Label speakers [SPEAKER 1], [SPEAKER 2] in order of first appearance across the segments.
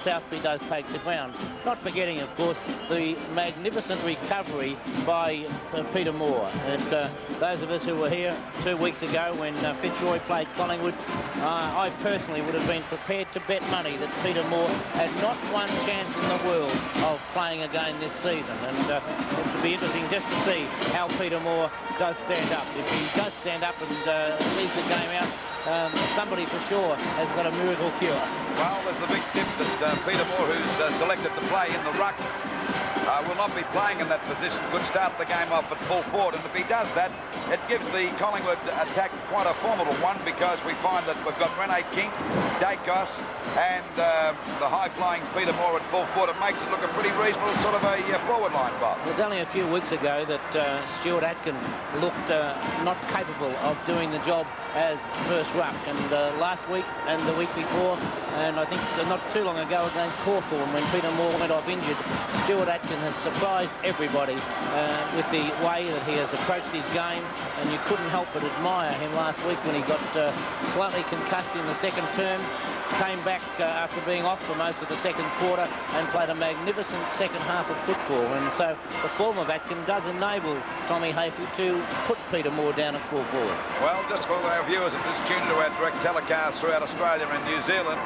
[SPEAKER 1] Southby does take the ground. Not forgetting, of course, the magnificent recovery by Peter Moore. And those of us who were here 2 weeks ago when Fitzroy played Collingwood, I personally would have been prepared to bet money that Peter Moore had not one chance in the world of playing again this season. And it'll be interesting just to see how Peter Moore does stand up. If he does stand up and sees the game out, somebody for sure has got a miracle cure.
[SPEAKER 2] Well, there's the big tip that Peter Moore, who's selected to play in the ruck, will not be playing in that position, could start the game off at full forward. And if he does that, it gives the Collingwood attack quite a formidable one, because we find that we've got Rene King, Dacos, and the high-flying Peter Moore at full forward. It makes it look a pretty reasonable sort of a forward line, Bob.
[SPEAKER 1] It was only a few weeks ago that Stuart Atkin looked not capable of doing the job as first ruck, and last week and the week before, and I think not too long ago against Hawthorn, when Peter Moore went off injured, Stuart Atkin has surprised everybody with the way that he has approached his game, and you couldn't help but admire him last week when he got slightly concussed in the second term, came back after being off for most of the second quarter and played a magnificent second half of football. And so the form of Atkin does enable Tommy Hafey to put Peter Moore down at full forward.
[SPEAKER 2] Well, just for our viewers that just tuned to our direct telecast throughout Australia and New Zealand,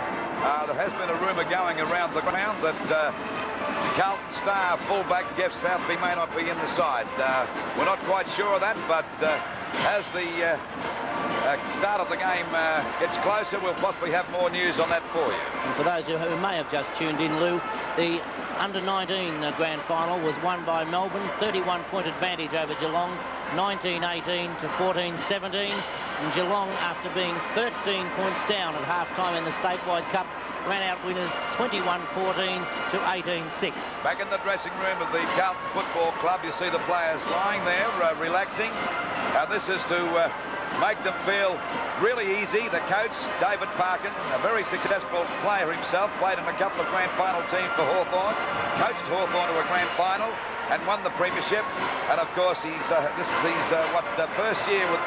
[SPEAKER 2] there has been a rumour going around the ground that Carlton star fullback Jeff Southby may not be in the side. We're not quite sure of that, but as the start of the game gets closer, we'll possibly have more news on that for you.
[SPEAKER 1] And for those who may have just tuned in, Lou, the under-19 grand final was won by Melbourne, 31-point advantage over Geelong, 19-18 to 14-17. And Geelong, after being 13 points down at half-time in the statewide cup, ran out winners 21-14 to 18-6.
[SPEAKER 2] Back in the dressing room of the Carlton Football Club, you see the players lying there, relaxing. This is to make them feel really easy. The coach, David Parkin, a very successful player himself, played in a couple of grand final teams for Hawthorn, coached Hawthorn to a grand final and won the premiership. And of course, this is his first year with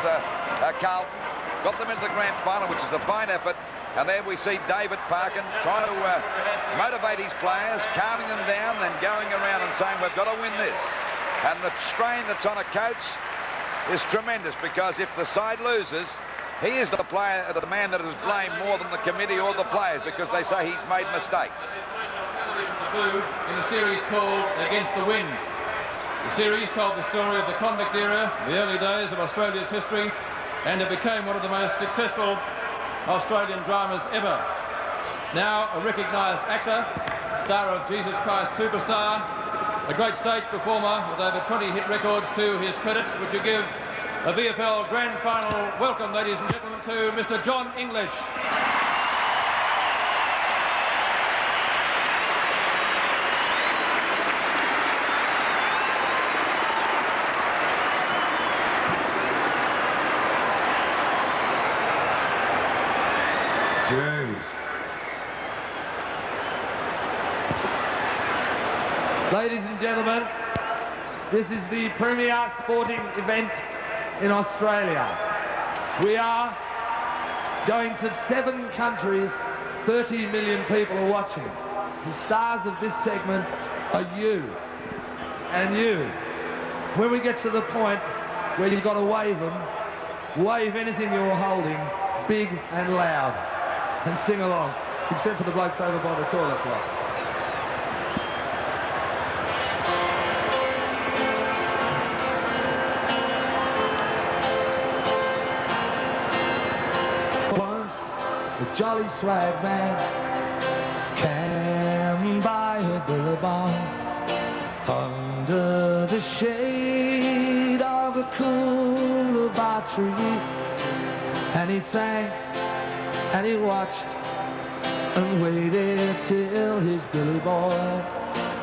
[SPEAKER 2] Carlton. Got them into the grand final, which is a fine effort. And there we see David Parkin trying to motivate his players, calming them down, then going around and saying, we've got to win this. And the strain that's on a coach is tremendous, because if the side loses, he is the man that is blamed more than the committee or the players, because they say he's made mistakes.
[SPEAKER 3] In a series called Against the Wind. The series told the story of the convict era, the early days of Australia's history, and it became one of the most successful Australian dramas ever. Now a recognised actor, star of Jesus Christ Superstar, a great stage performer with over 20 hit records to his credit, would you give a VFL Grand Final welcome, ladies and gentlemen, to Mr. John English.
[SPEAKER 4] Jeez. Ladies and gentlemen, this is the premier sporting event in Australia. We are going to 7 countries, 30 million people are watching. The stars of this segment are you and you. When we get to the point where you've got to wave them, wave anything you're holding, big and loud, and sing along, except for the blokes over by the toilet block. Once the jolly swag man came by a billabong under the shade of a coolabah tree, and he sang and he watched and waited till his Billy Boy,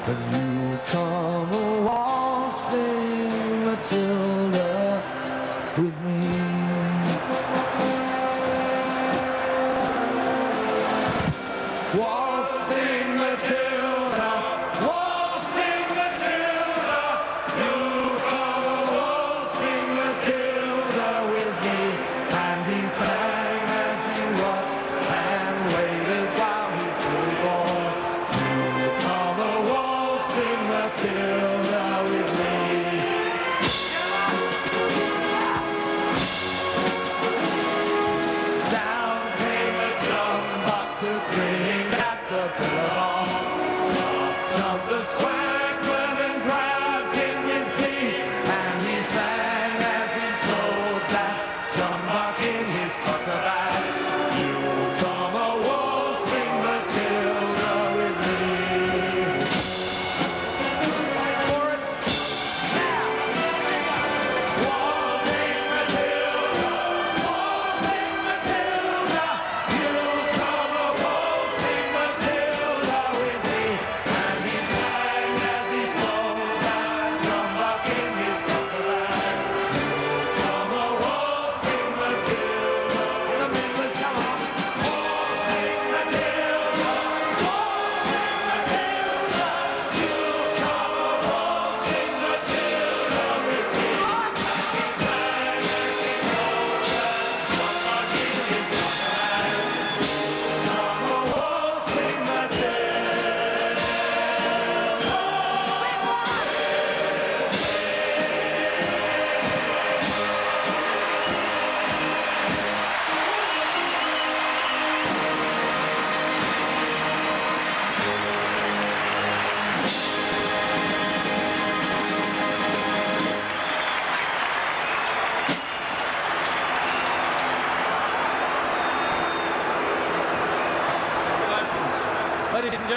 [SPEAKER 4] and you come a waltzing Matilda with me. Waltzing Matilda, waltzing Matilda, you come a waltzing Matilda with me. And he sang as he watched and waited while his Billy Boy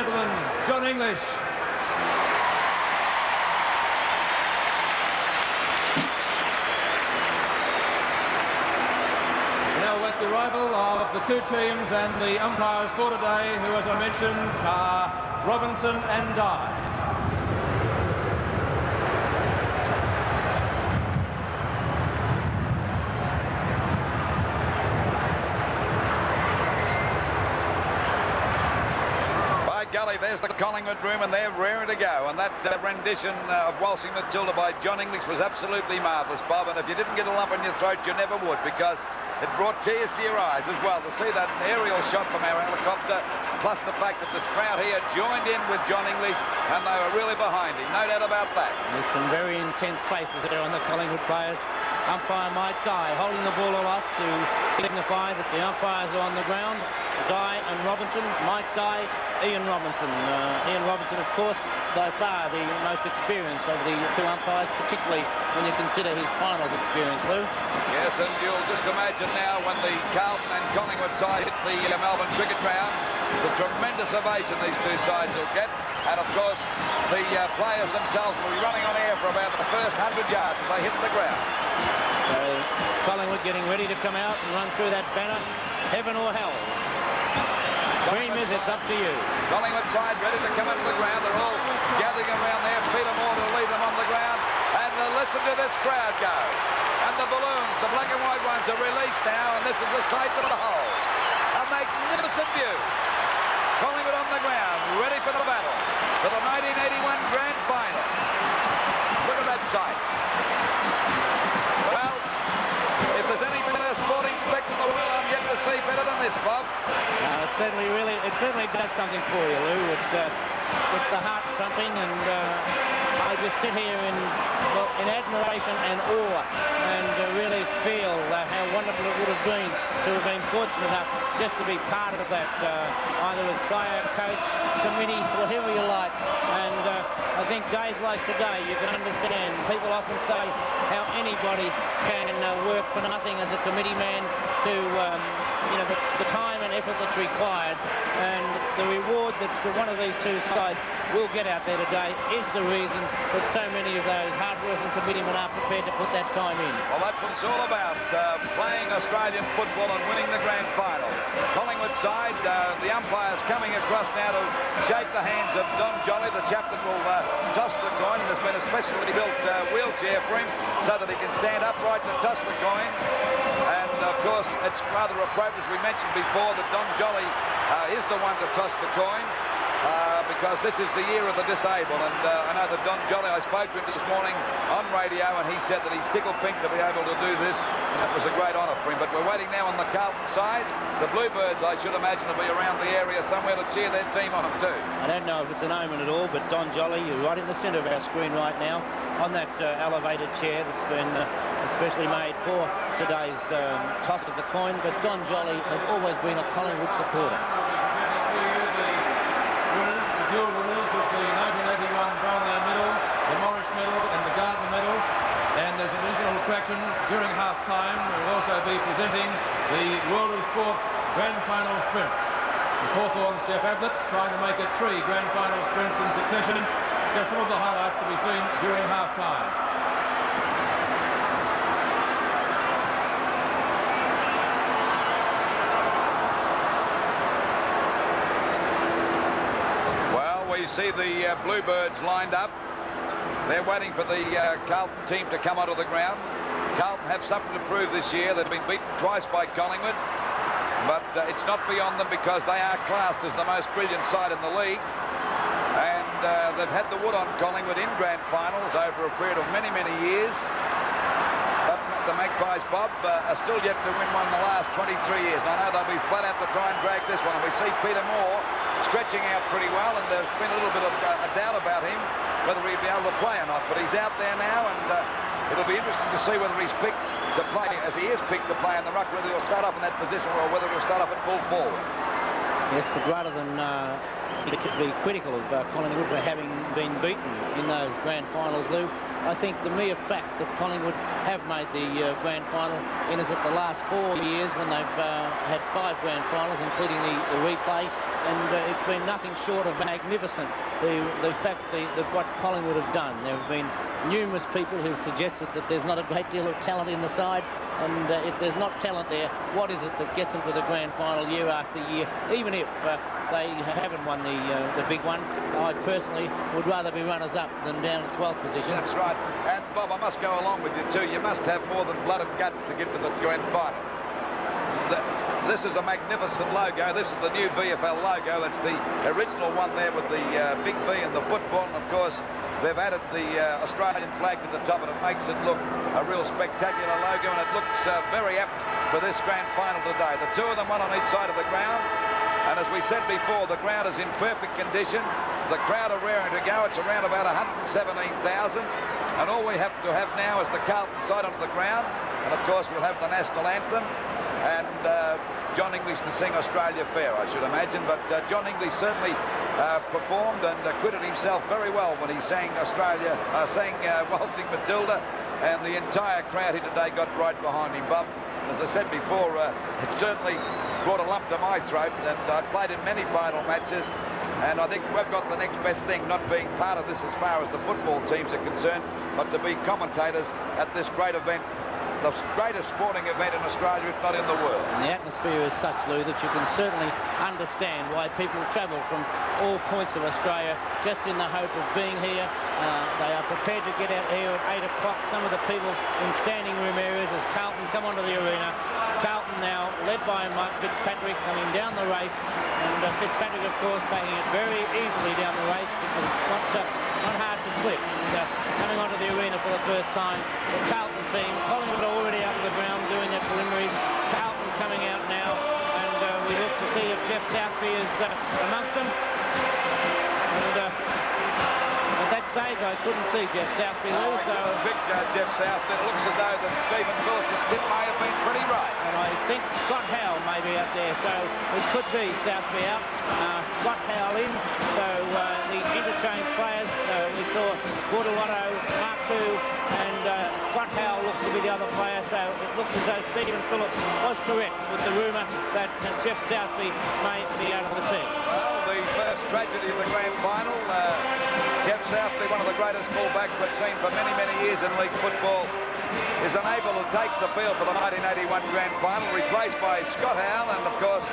[SPEAKER 3] gentlemen, John English. Now with the arrival of the two teams and the umpires for today, who, as I mentioned, are Robinson and Dye.
[SPEAKER 2] Golly, there's the Collingwood room and they're raring to go, and that rendition of Waltzing Matilda by John English was absolutely marvellous, Bob, and if you didn't get a lump in your throat you never would, because it brought tears to your eyes as well to see that aerial shot from our helicopter, plus the fact that the crowd here joined in with John English and they were really behind him, no doubt about that.
[SPEAKER 1] There's some very intense faces there on the Collingwood players. Umpire Mike Dye holding the ball aloft to signify that the umpires are on the ground. Dye and Robinson, Mike Dye, Ian Robinson. Ian Robinson, of course, by far the most experienced of the two umpires, particularly when you consider his finals experience, Lou.
[SPEAKER 2] Yes, and you'll just imagine now when the Carlton and Collingwood side hit the Melbourne Cricket Ground, the tremendous ovation these two sides will get. And, of course, the players themselves will be running on air for about the first 100 yards as they hit the ground.
[SPEAKER 1] So Collingwood getting ready to come out and run through that banner, heaven or hell. Creamers, it's up to you.
[SPEAKER 2] Collingwood side ready to come into the ground. They're all gathering around there. Peter Moore to lead them on the ground. And listen to this crowd go. And the balloons, the black and white ones, are released now. And this is a sight to behold. A magnificent view. Collingwood on the ground, ready for the battle. For the 1981 Grand Final. Look at that sight. Well, if there's any better sporting spectacle in the world, I'm yet to see better than this, Bob.
[SPEAKER 1] It certainly does something for you, Lou. It's the heart pumping, and I just sit here in admiration and awe, and really feel how wonderful it would have been to have been fortunate enough just to be part of that, either as player, coach, committee, whatever you like. And I think days like today, you can understand. People often say how anybody can work for nothing as a committee man to the time and effort that's required, and the reward that one of these two sides will get out there today is the reason that so many of those hard-working committeemen are prepared to put that time in.
[SPEAKER 2] Well, that's what it's all about, playing Australian football and winning the grand final. Collingwood side, the umpires coming across now to shake the hands of Don Jolly, the chap that will toss the coin. There's been a specially built wheelchair for him so that he can stand upright to toss the coins. And, of course, it's rather appropriate, as we mentioned before, that Don Jolly is the one to toss the coin because this is the year of the disabled. And I know that Don Jolly, I spoke to him this morning on radio, and he said that he's tickled pink to be able to do this. And it was a great honour for him. But we're waiting now on the Carlton side. The Bluebirds, I should imagine, will be around the area somewhere to cheer their team on too.
[SPEAKER 1] I don't know if it's an omen at all, but Don Jolly, you're right in the centre of our screen right now, on that elevated chair that's been especially made for today's toss of the coin. But Don Jolly has always been a Collingwood supporter.
[SPEAKER 3] The dual winners of the 1981 Brownlow Medal, the Morris Medal and the Gardner Medal. And as an additional attraction, during half-time, we'll also be presenting the World of Sports Grand Final Sprints. The Hawthorn's Jeff Ablett trying to make it 3 Grand Final sprints in succession. Just some of the highlights to be seen during half-time.
[SPEAKER 2] You see the Bluebirds lined up. They're waiting for the Carlton team to come onto the ground. Carlton have something to prove this year. They've been beaten twice by Collingwood, but it's not beyond them because they are classed as the most brilliant side in the league. And they've had the wood on Collingwood in grand finals over a period of many, many years. But the Magpies, Bob, are still yet to win one in the last 23 years. And I know they'll be flat out to try and drag this one. And we see Peter Moore stretching out pretty well, and there's been a little bit of a doubt about him, whether he'd be able to play or not. But he's out there now, and it'll be interesting to see whether he's picked to play, as he is picked to play in the ruck, whether he'll start off in that position or whether he'll start off at full forward.
[SPEAKER 1] Yes, but rather than be critical of Collingwood for having been beaten in those grand finals, Lou. I think the mere fact that Collingwood have made the grand final in is that the last 4 years when they've had 5 grand finals, including the replay, and it's been nothing short of magnificent, the fact that what Collingwood have done. There have been numerous people who've suggested that there's not a great deal of talent in the side, and if there's not talent there, what is it that gets them to the grand final year after year, even if they haven't won the big one? I personally would rather be runners-up than down at 12th position.
[SPEAKER 2] That's right. And, Bob, I must go along with you, too. You must have more than blood and guts to get to the grand final. This is a magnificent logo. This is the new VFL logo. It's the original one there with the big V and the football. And, of course, they've added the Australian flag to the top, and it makes it look a real spectacular logo, and it looks very apt for this grand final today. The two of them, one on each side of the ground. And as we said before, the ground is in perfect condition. The crowd are raring to go. It's around about 117,000. And all we have to have now is the Carlton side onto the ground. And, of course, we'll have the national anthem. And John English to sing Australia Fair, I should imagine. But John English certainly performed and acquitted himself very well when he sang Australia, sang Waltzing Matilda. And the entire crowd here today got right behind him, Bob. As I said before, it certainly brought a lump to my throat, and I played in many final matches, and I think we've got the next best thing, not being part of this as far as the football teams are concerned, but to be commentators at this great event, the greatest sporting event in Australia, if not in the world.
[SPEAKER 1] And the atmosphere is such, Lou, that you can certainly understand why people travel from all points of Australia just in the hope of being here. They are prepared to get out here at 8 o'clock. Some of the people in standing room areas as Carlton come onto the arena. Carlton now led by Mike Fitzpatrick coming down the race, and Fitzpatrick, of course, taking it very easily down the race because it's not hard to slip. And, coming onto the arena for the first time, the Carlton team. Collingwood are already out of the ground doing their preliminaries. Carlton coming out now, and we look to see if Jeff Southby is amongst them. And at that stage, I couldn't see Jeff Southby, Lou, so...
[SPEAKER 2] Big Jeff Southby. It looks as though that Stephen Phillips' tip may have been pretty right.
[SPEAKER 1] And I think Scott Howell may be up there, so it could be Southby out, Scott Howell in, so the interchange players, we saw Bordelotto, Marku, and Scott Howell looks to be the other player, so it looks as though Stephen Phillips was correct with the rumour that Jeff Southby may be out of the team.
[SPEAKER 2] Well, the first tragedy of the grand final, Jeff Southby, one of the greatest fullbacks we've seen for many, many years in league football, is unable to take the field for the 1981 grand final, replaced by Scott Howell, and of course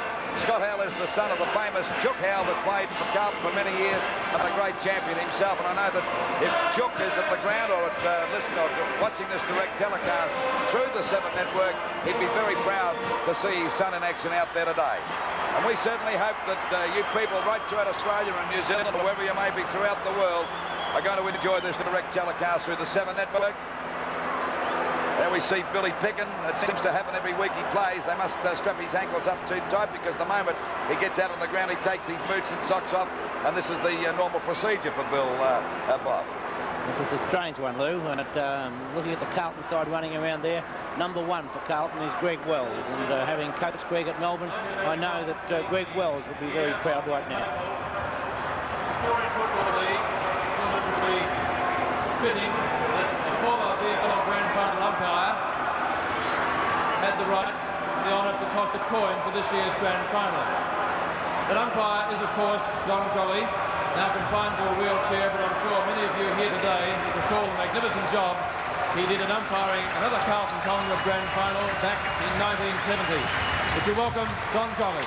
[SPEAKER 2] Scott Howell is the son of the famous Chook Howell that played for Carlton for many years and the great champion himself. And I know that if Chook is at the ground or listening or watching this direct telecast through the 7 Network, he'd be very proud to see his son in action out there today. And we certainly hope that you people right throughout Australia and New Zealand, or wherever you may be throughout the world, are going to enjoy this direct telecast through the 7 Network. There we see Billy Picken. It seems to happen every week he plays. They must strap his ankles up too tight, because the moment he gets out on the ground, he takes his boots and socks off, and this is the normal procedure for Bill, Bob.
[SPEAKER 1] This is a strange one, Lou, and looking at the Carlton side running around there, number 1 for Carlton is Greg Wells, and having coached Greg at Melbourne, I know that Greg Wells would be very proud right now.
[SPEAKER 3] Victorian Football League thought it would be fitting that a former VFL Grand Final umpire had the right, the honour to toss the coin for this year's Grand Final. That umpire is, of course, Don Jolly, now confined to a wheelchair, but I'm sure many of you here today recall the magnificent job he did in umpiring another Carlton Collingwood Grand Final back in 1970. Would you welcome Don Jolly?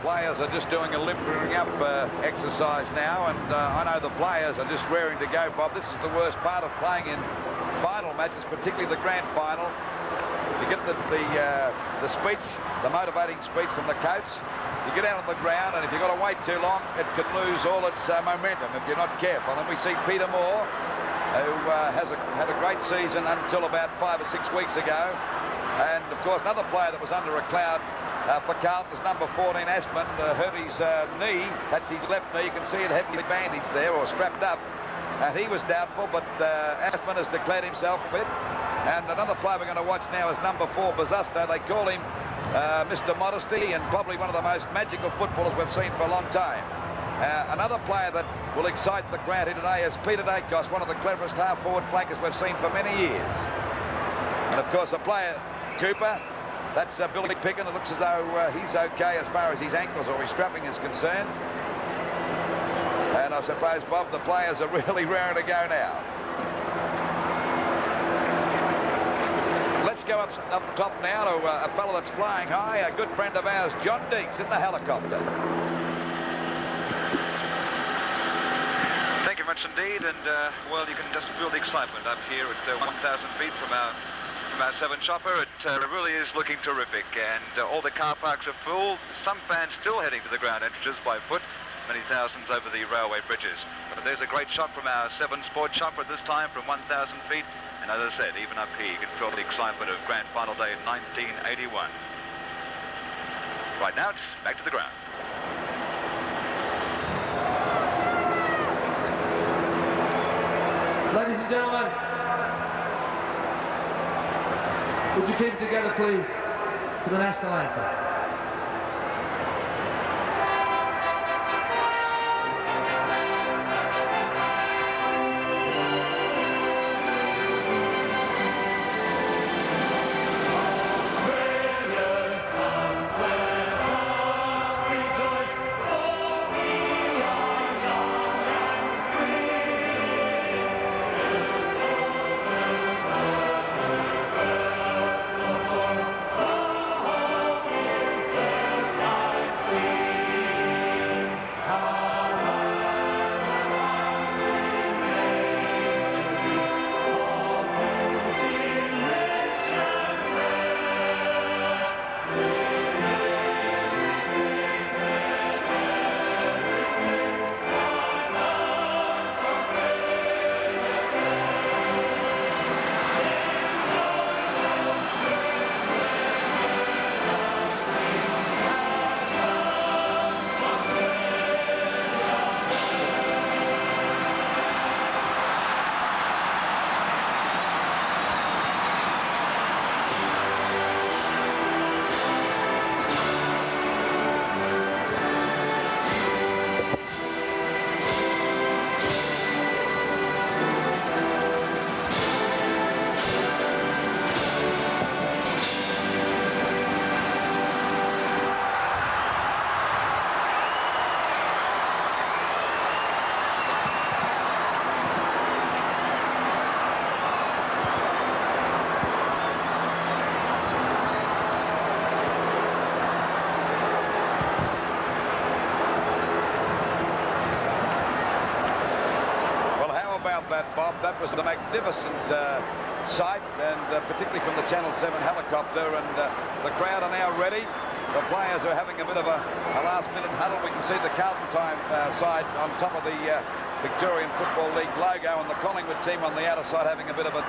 [SPEAKER 2] Players are just doing a limbering up exercise now, and I know the players are just raring to go, Bob. This is the worst part of playing in final matches, particularly the grand final. You get the speech, the motivating speech from the coach. You get out on the ground, and if you've got to wait too long, it could lose all its momentum if you're not careful. And we see Peter Moore, who had a great season until about 5 or 6 weeks ago. And, of course, another player that was under a cloud for Carlton is number 14, Asman. Hurt his knee. That's his left knee. You can see it heavily bandaged there, or strapped up. And he was doubtful, but Asman has declared himself fit. And another player we're going to watch now is number 4, Bazusto. They call him Mr. Modesty, and probably one of the most magical footballers we've seen for a long time. Another player that will excite the crowd here today is Peter Dacos, one of the cleverest half-forward flankers we've seen for many years. And of course, a player, Cooper, that's Billy Picken. It looks as though he's okay as far as his ankles or his strapping is concerned. And I suppose, Bob, the players are really raring to go now. Let's go up top now to a fellow that's flying high, a good friend of ours, John Deeks, in the helicopter.
[SPEAKER 5] Thank you much indeed, and well, you can just feel the excitement up here at 1,000 feet from our 7 chopper. It really is looking terrific, and all the car parks are full. Some fans still heading to the ground entrances by foot, many thousands over the railway bridges. But there's a great shot from our 7 Sport chopper this time from 1,000 feet. And as I said, even up here, you can feel the excitement of Grand Final Day in 1981. Right now, it's back to the ground.
[SPEAKER 4] Ladies and gentlemen, would you keep it together, please, for the national anthem?
[SPEAKER 2] Bob, that was a magnificent sight, and particularly from the Channel 7 helicopter, and the crowd are now ready. The players are having a bit of a last-minute huddle. We can see the Carlton side on top of the Victorian Football League logo, and the Collingwood team on the outer side having a bit of a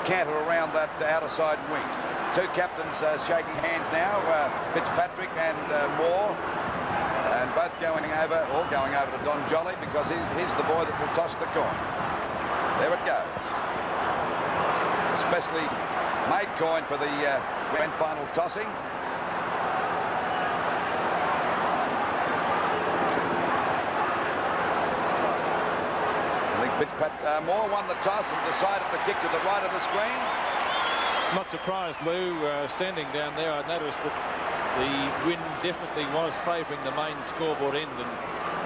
[SPEAKER 2] canter around that outer side wing. 2 captains shaking hands now, Fitzpatrick and Moore, and both going over to Don Jolly, because he's the boy that will toss the coin. There it goes. Especially made coin for the Grand Final tossing. I think Moore won the toss and decided to kick to the right of the screen.
[SPEAKER 3] Not surprised, Lou, standing down there, I noticed that the wind definitely was favouring the main scoreboard end, and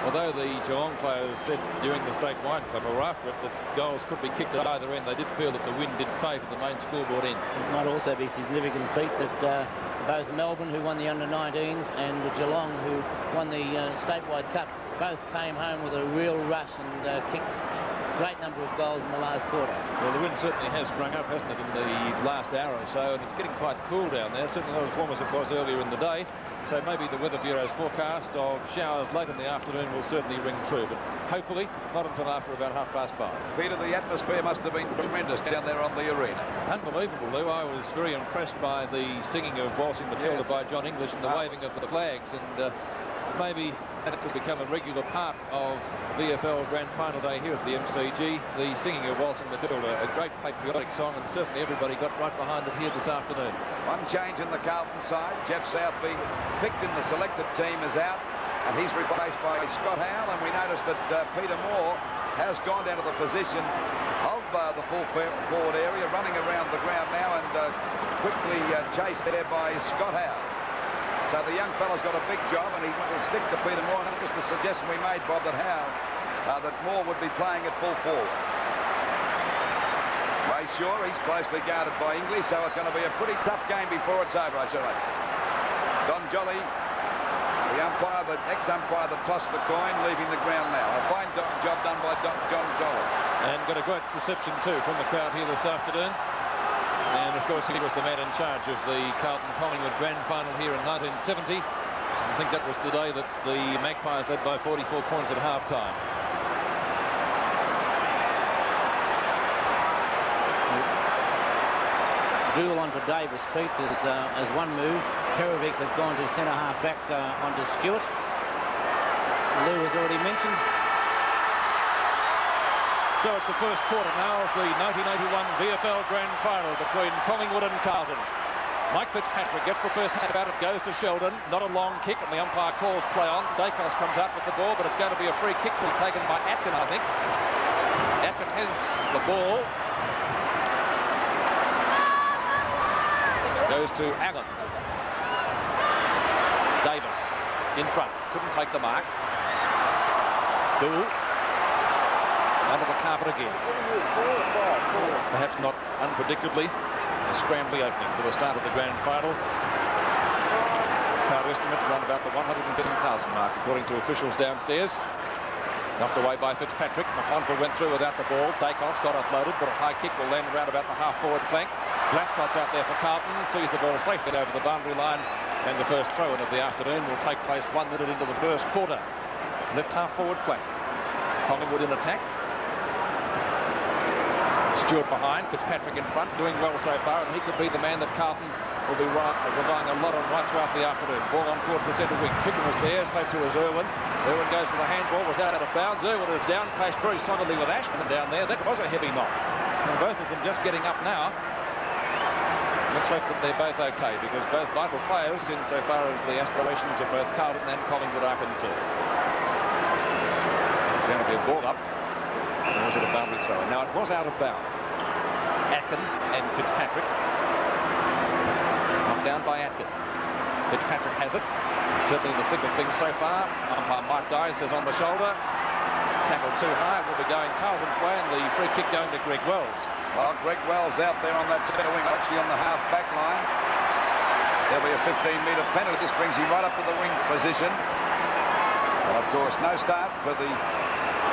[SPEAKER 3] although the Geelong players said during the statewide club or after it that goals could be kicked at either end, they did feel that the wind did favour the main scoreboard end.
[SPEAKER 1] It might also be significant, Pete, that both Melbourne, who won the under-19s, and the Geelong, who won the statewide cup, both came home with a real rush and kicked a great number of goals in the last quarter.
[SPEAKER 3] Well, the wind certainly has sprung up, hasn't it, in the last hour or so, and it's getting quite cool down there. Certainly not as warm as it was earlier in the day. so maybe the Weather Bureau's forecast of showers late in the afternoon will certainly ring true, but hopefully not until after about 5:30.
[SPEAKER 2] Peter, the atmosphere must have been tremendous down there on the arena.
[SPEAKER 3] Unbelievable, Lou. I was very impressed by the singing of Waltzing Matilda by John English and the waving of the flags, and maybe that could become a regular part of VFL Grand Final Day here at the MCG. The singing of Waltzing Matilda, a great patriotic song, and certainly everybody got right behind it here this afternoon.
[SPEAKER 2] One change in the Carlton side. Jeff Southby, picked in the selected team, is out, and he's replaced by Scott Howell, and we noticed that Peter Moore has gone down to the position of the full forward area, running around the ground now, and quickly chased there by Scott Howell. So the young fella's got a big job, and he will stick to Peter Moore. And that was the suggestion we made, Bob, that that Moore would be playing at full forward. Ray Shaw, he's closely guarded by English, so it's going to be a pretty tough game before it's over, I should say. Don Jolly, the umpire, the ex-umpire that tossed the coin, leaving the ground now. A fine job done by John Jolly.
[SPEAKER 3] And got a great reception too from the crowd here this afternoon. And of course he was the man in charge of the Carlton Collingwood Grand Final here in 1970. I think that was the day that the Magpies led by 44 points at half-time.
[SPEAKER 1] Duel onto Davis, Pete, as one move. Perovic has gone to centre-half back onto Stewart. Lou has already mentioned.
[SPEAKER 3] So it's the first quarter now of the 1981 VFL Grand Final between Collingwood and Carlton. Mike Fitzpatrick gets the first tap out. It goes to Sheldon. Not a long kick, and the umpire calls play on. Dacos comes out with the ball, but it's going to be a free kick to be taken by Atkin, I think. Atkin has the ball. Goes to Allen. Davis in front. Couldn't take the mark. Dool. Under the carpet again. Perhaps not unpredictably, a scrambly opening for the start of the grand final. Crowd estimate around about the 110,000 mark, according to officials downstairs. Knocked away by Fitzpatrick. McConville went through without the ball. Dacos got offloaded, but a high kick will land around about the half-forward flank. Glasscott's out there for Carlton, sees the ball safely over the boundary line, and the first throw-in of the afternoon will take place 1 minute into the first quarter. Left half-forward flank. Collingwood in attack. Stewart behind, Fitzpatrick in front, doing well so far, and he could be the man that Carlton will be relying a lot on right throughout the afternoon. Ball on towards the centre wing. Picken was there, so too is Irwin. Irwin goes for the handball, was out of bounds. Irwin is down, clashed very solidly with Ashton down there. That was a heavy knock. And both of them just getting up now. Let's hope that they're both okay, because both vital players insofar as the aspirations of both Carlton and Collingwood are concerned. It's going to be a ball up. Or was it a boundary throw? Now it was out of bounds. Atkin and Fitzpatrick. Knocked down by Atkin. Fitzpatrick has it. Certainly in the thick of things so far. Umpire Mike Dye says on the shoulder. Tackle too high. Will be going Carlton's way, and the free kick going to Greg Wells.
[SPEAKER 2] Well, Greg Wells out there on that centre wing, actually on the half-back line. There'll be a 15-metre penalty. This brings him right up to the wing position. And of course, no start for the...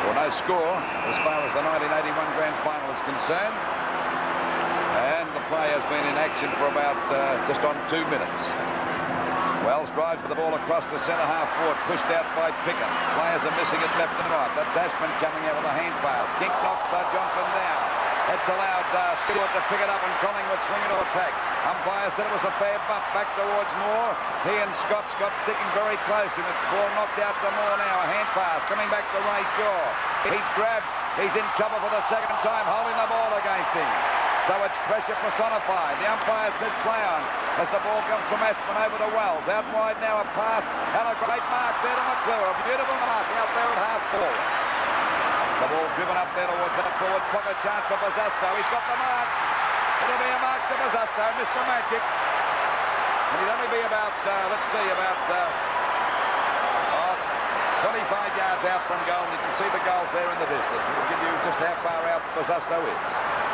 [SPEAKER 2] or no score as far as the 1981 Grand Final is concerned. And the play has been in action for about just on 2 minutes. Wells drives the ball across the centre half forward, pushed out by Picken. Players are missing it left and right. That's Ashman coming out with a hand pass. Kink knocks Johnson down. It's allowed Stewart to pick it up, and Collingwood swing into attack. Umpire said it was a fair bump back towards Moore. He and Scott sticking very close to him. Ball knocked out to Moore now. A hand pass coming back to Ray Shaw. He's grabbed. He's in trouble for the second time, holding the ball against him. So it's pressure personified. The umpire says play on as the ball comes from Ashman over to Wells. Out wide now, a pass and a great mark there to McClure. A beautiful mark out there at half forward. The ball driven up there towards that forward pocket, chance for Bozasto. He's got the mark. It'll be a mark to Bozasto, Mr. Magic. And he'd only be about, 25 yards out from goal. And you can see the goals there in the distance. We'll give you just how far out Bozasto is.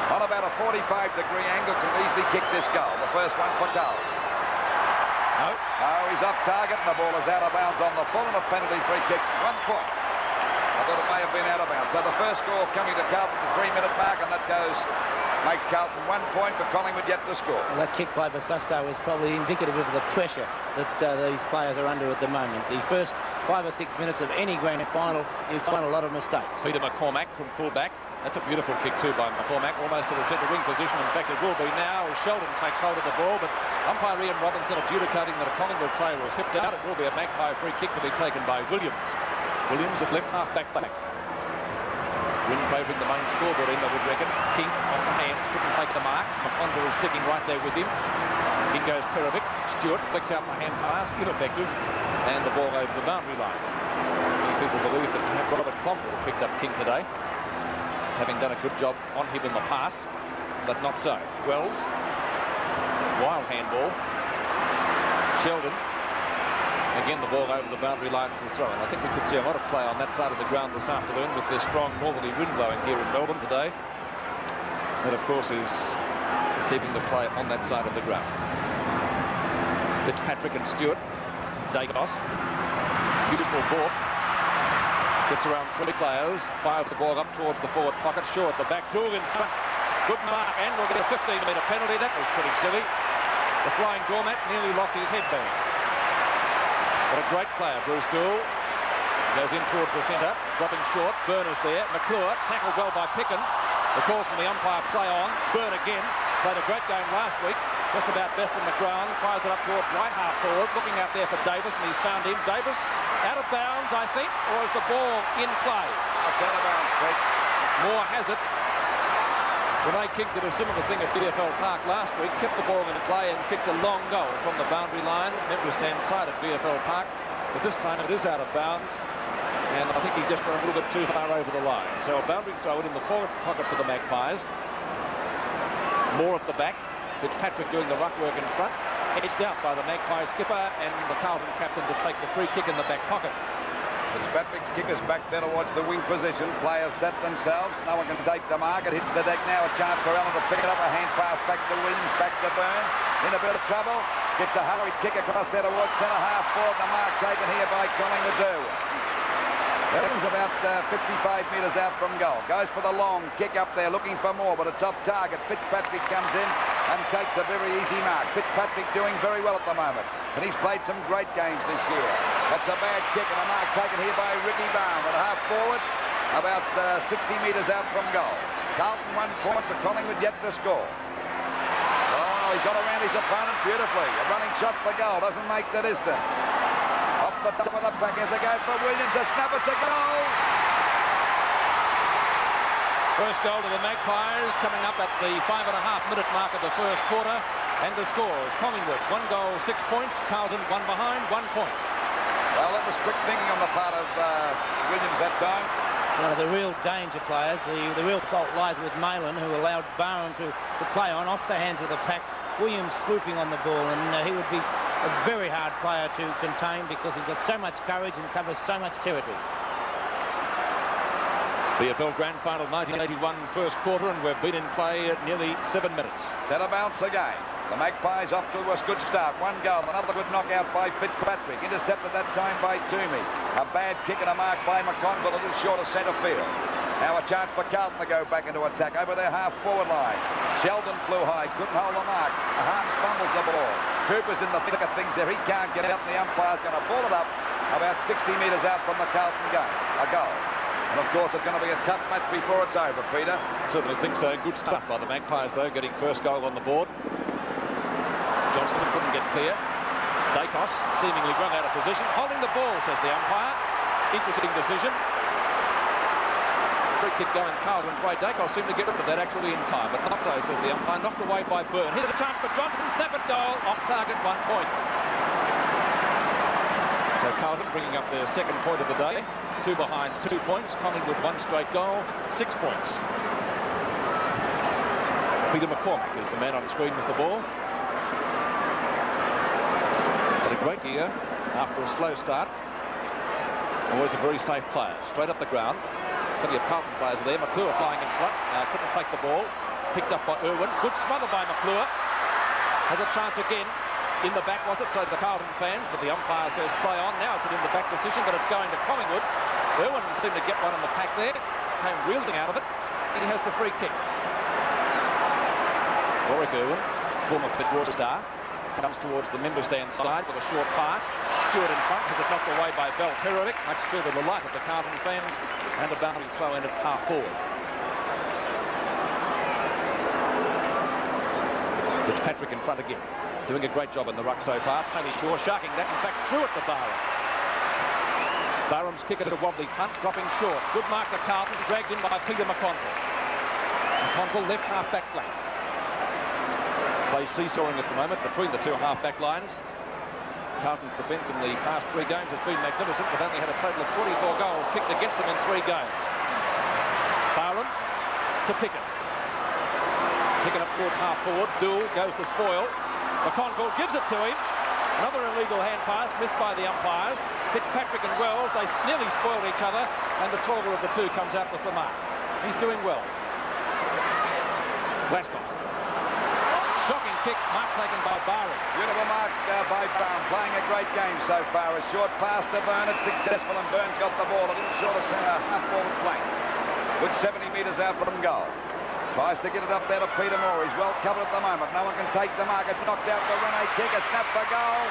[SPEAKER 2] On about a 45-degree angle, can easily kick this goal. The first one for Carlton. No, he's off target, and the ball is out of bounds on the full, and a penalty free kick. 1 point. I thought it may have been out of bounds. So the first score coming to Carlton at the 3-minute mark, and that makes Carlton 1 point, but Collingwood yet to score.
[SPEAKER 1] Well, that kick by Basusto was probably indicative of the pressure that these players are under at the moment. The first 5 or 6 minutes of any grand final, you find a lot of mistakes.
[SPEAKER 6] Peter McCormack from full-back. That's a beautiful kick too by McCormack, almost to the centre wing position. In fact, it will be now as Sheldon takes hold of the ball, but umpire Ian Robinson adjudicating that a Collingwood player was hipped out. It will be a Magpie free kick to be taken by Williams. Williams at left half-back flank. Wind favouring the main scoreboard end, I would reckon. King on the hands, couldn't take the mark. McConville is sticking right there with him. In goes Perovic. Stewart flicks out the hand pass, ineffective, and the ball over the boundary line. Many people believe that perhaps Robert Clomp would have picked up King today, having done a good job on him in the past, but not so. Wells, wild handball. Sheldon, again the ball over the boundary line for the throw, and I think we could see a lot of play on that side of the ground this afternoon with this strong northerly wind blowing here in Melbourne today. That of course is keeping the play on that side of the ground. Fitzpatrick and Stewart. Dacos, beautiful ball. Gets around 3 players, fires the ball up towards the forward pocket. Shaw at the back, Gould in front. Good mark, and we'll get a 15-metre penalty. That was pretty silly. The flying doormat nearly lost his headband. What a great player, Bruce Doull. Goes in towards the centre, dropping short. Byrne is there. McClure, tackled well by Picken. The call from the umpire, play on. Byrne again, played a great game last week. Just about best in the ground, fires it up towards right half forward, looking out there for Davis, and he's found him. Davis, out of bounds, I think, or is the ball in play?
[SPEAKER 2] It's out of bounds, Pete.
[SPEAKER 6] Moore has it. Renee King did a similar thing at VFL Park last week, kept the ball in play and kicked a long goal from the boundary line. It was stand side at VFL Park, but this time it is out of bounds, and I think he just went a little bit too far over the line. So a boundary throw in the forward pocket for the Magpies. Moore at the back. Fitzpatrick doing the ruck work in front, edged out by the Magpie skipper and the Carlton captain to take the free kick in the back pocket.
[SPEAKER 2] Fitzpatrick's kick is back there towards the wing position. Players set themselves. No one can take the mark. It hits the deck now. A chance for Allen to pick it up. A hand pass back to Williams, back to Byrne. In a bit of trouble. Gets a hurried kick across there towards centre half forward. The mark taken here by Collingwood too. Evans about 55 metres out from goal. Goes for the long kick up there, looking for more, but it's off target. Fitzpatrick comes in and takes a very easy mark. Fitzpatrick doing very well at the moment, and he's played some great games this year. That's a bad kick and a mark taken here by Ricky Baum at half forward, about 60 metres out from goal. Carlton 1 point, but Collingwood yet to score. Oh, he's got around his opponent beautifully. A running shot for goal, doesn't make the distance. Up the top of the pack as they go for Williams. A snap, it's a goal.
[SPEAKER 6] First goal to the Magpies coming up at the 5.5-minute mark of the first quarter. And the scores: Collingwood 1 goal, 6 points. Carlton 1 behind, 1 point.
[SPEAKER 2] Well, that was quick thinking on the part of Williams that time.
[SPEAKER 1] One of the real danger players. The real fault lies with Malin, who allowed Barham to play on off the hands of the pack. Williams swooping on the ball, and he would be a very hard player to contain because he's got so much courage and covers so much territory.
[SPEAKER 6] VFL Grand Final 1981 first quarter, and we've been in play at nearly 7 minutes.
[SPEAKER 2] Set a bounce again. The Magpies off to a good start. 1 goal, another good knockout by Fitzpatrick. Intercepted that time by Toomey. A bad kick and a mark by McConville, a little short of centre field. Now a chance for Carlton to go back into attack over their half-forward line. Sheldon flew high, couldn't hold the mark. Harms fumbles the ball. Cooper's in the thick of things there. He can't get out, and the umpire's going to ball it up about 60 metres out from the Carlton game. A goal. And of course, it's going to be a tough match before it's over, Peter.
[SPEAKER 6] Certainly think so. Good start by the Magpies, though, getting first goal on the board. Johnston couldn't get clear. Dacos seemingly run out of position. Holding the ball, says the umpire. Interesting decision. Free kick going Carlton's way. Dacos seemed to get rid of that actually in time, but not so, says the umpire. Knocked away by Byrne. Here's a chance for Johnston. Snap at goal. Off target, 1 point. So Carlton bringing up their second point of the day. 2 behind, 2 points. Collingwood 1 straight goal, 6 points. Peter McCormack is the man on screen with the ball. Had a great year after a slow start. Always a very safe player. Straight up the ground. Plenty of Carlton players are there. McClure flying in front. Couldn't take the ball. Picked up by Irwin. Good smother by McClure. Has a chance again. In the back, was it? So the Carlton fans, but the umpire says play on. Now it's an in the back decision, but it's going to Collingwood. Irwin seemed to get one in the pack there. Came wielding out of it. He has the free kick. Warwick Irwin, former Fitzroy star, comes towards the member stand side with a short pass. Stewart in front, has it knocked away by Val Perovic, much to the delight of the Carlton fans, and a boundary throw in at half forward. Fitzpatrick in front again, doing a great job in the ruck so far. Tony Shaw sharking that, in fact, threw it to Barham. Barham's kick is a wobbly punt, dropping short. Good mark to Carlton, dragged in by Peter McConville. McConville left half back flank. Play seesawing at the moment between the two half back lines. Carlton's defence in the past 3 games has been magnificent. They've only had a total of 24 goals kicked against them in 3 games. Barham to Pickett. Pickett up towards half forward. Dool goes to spoil. McConville gives it to him. Another illegal hand pass missed by the umpires. Fitzpatrick and Wells, they nearly spoiled each other, and the taller of the two comes out with the mark. He's doing well. Glasgow. Shocking kick, mark taken by Barham.
[SPEAKER 2] Beautiful mark by Barham, playing a great game so far. A short pass to Byrne, it's successful, and Byrne's got the ball a little short of half-forward flank. Good 70 metres out from goal. Tries to get it up there to Peter Moore. He's well covered at the moment. No one can take the mark. It's knocked out for Rene kick. A snap for goal.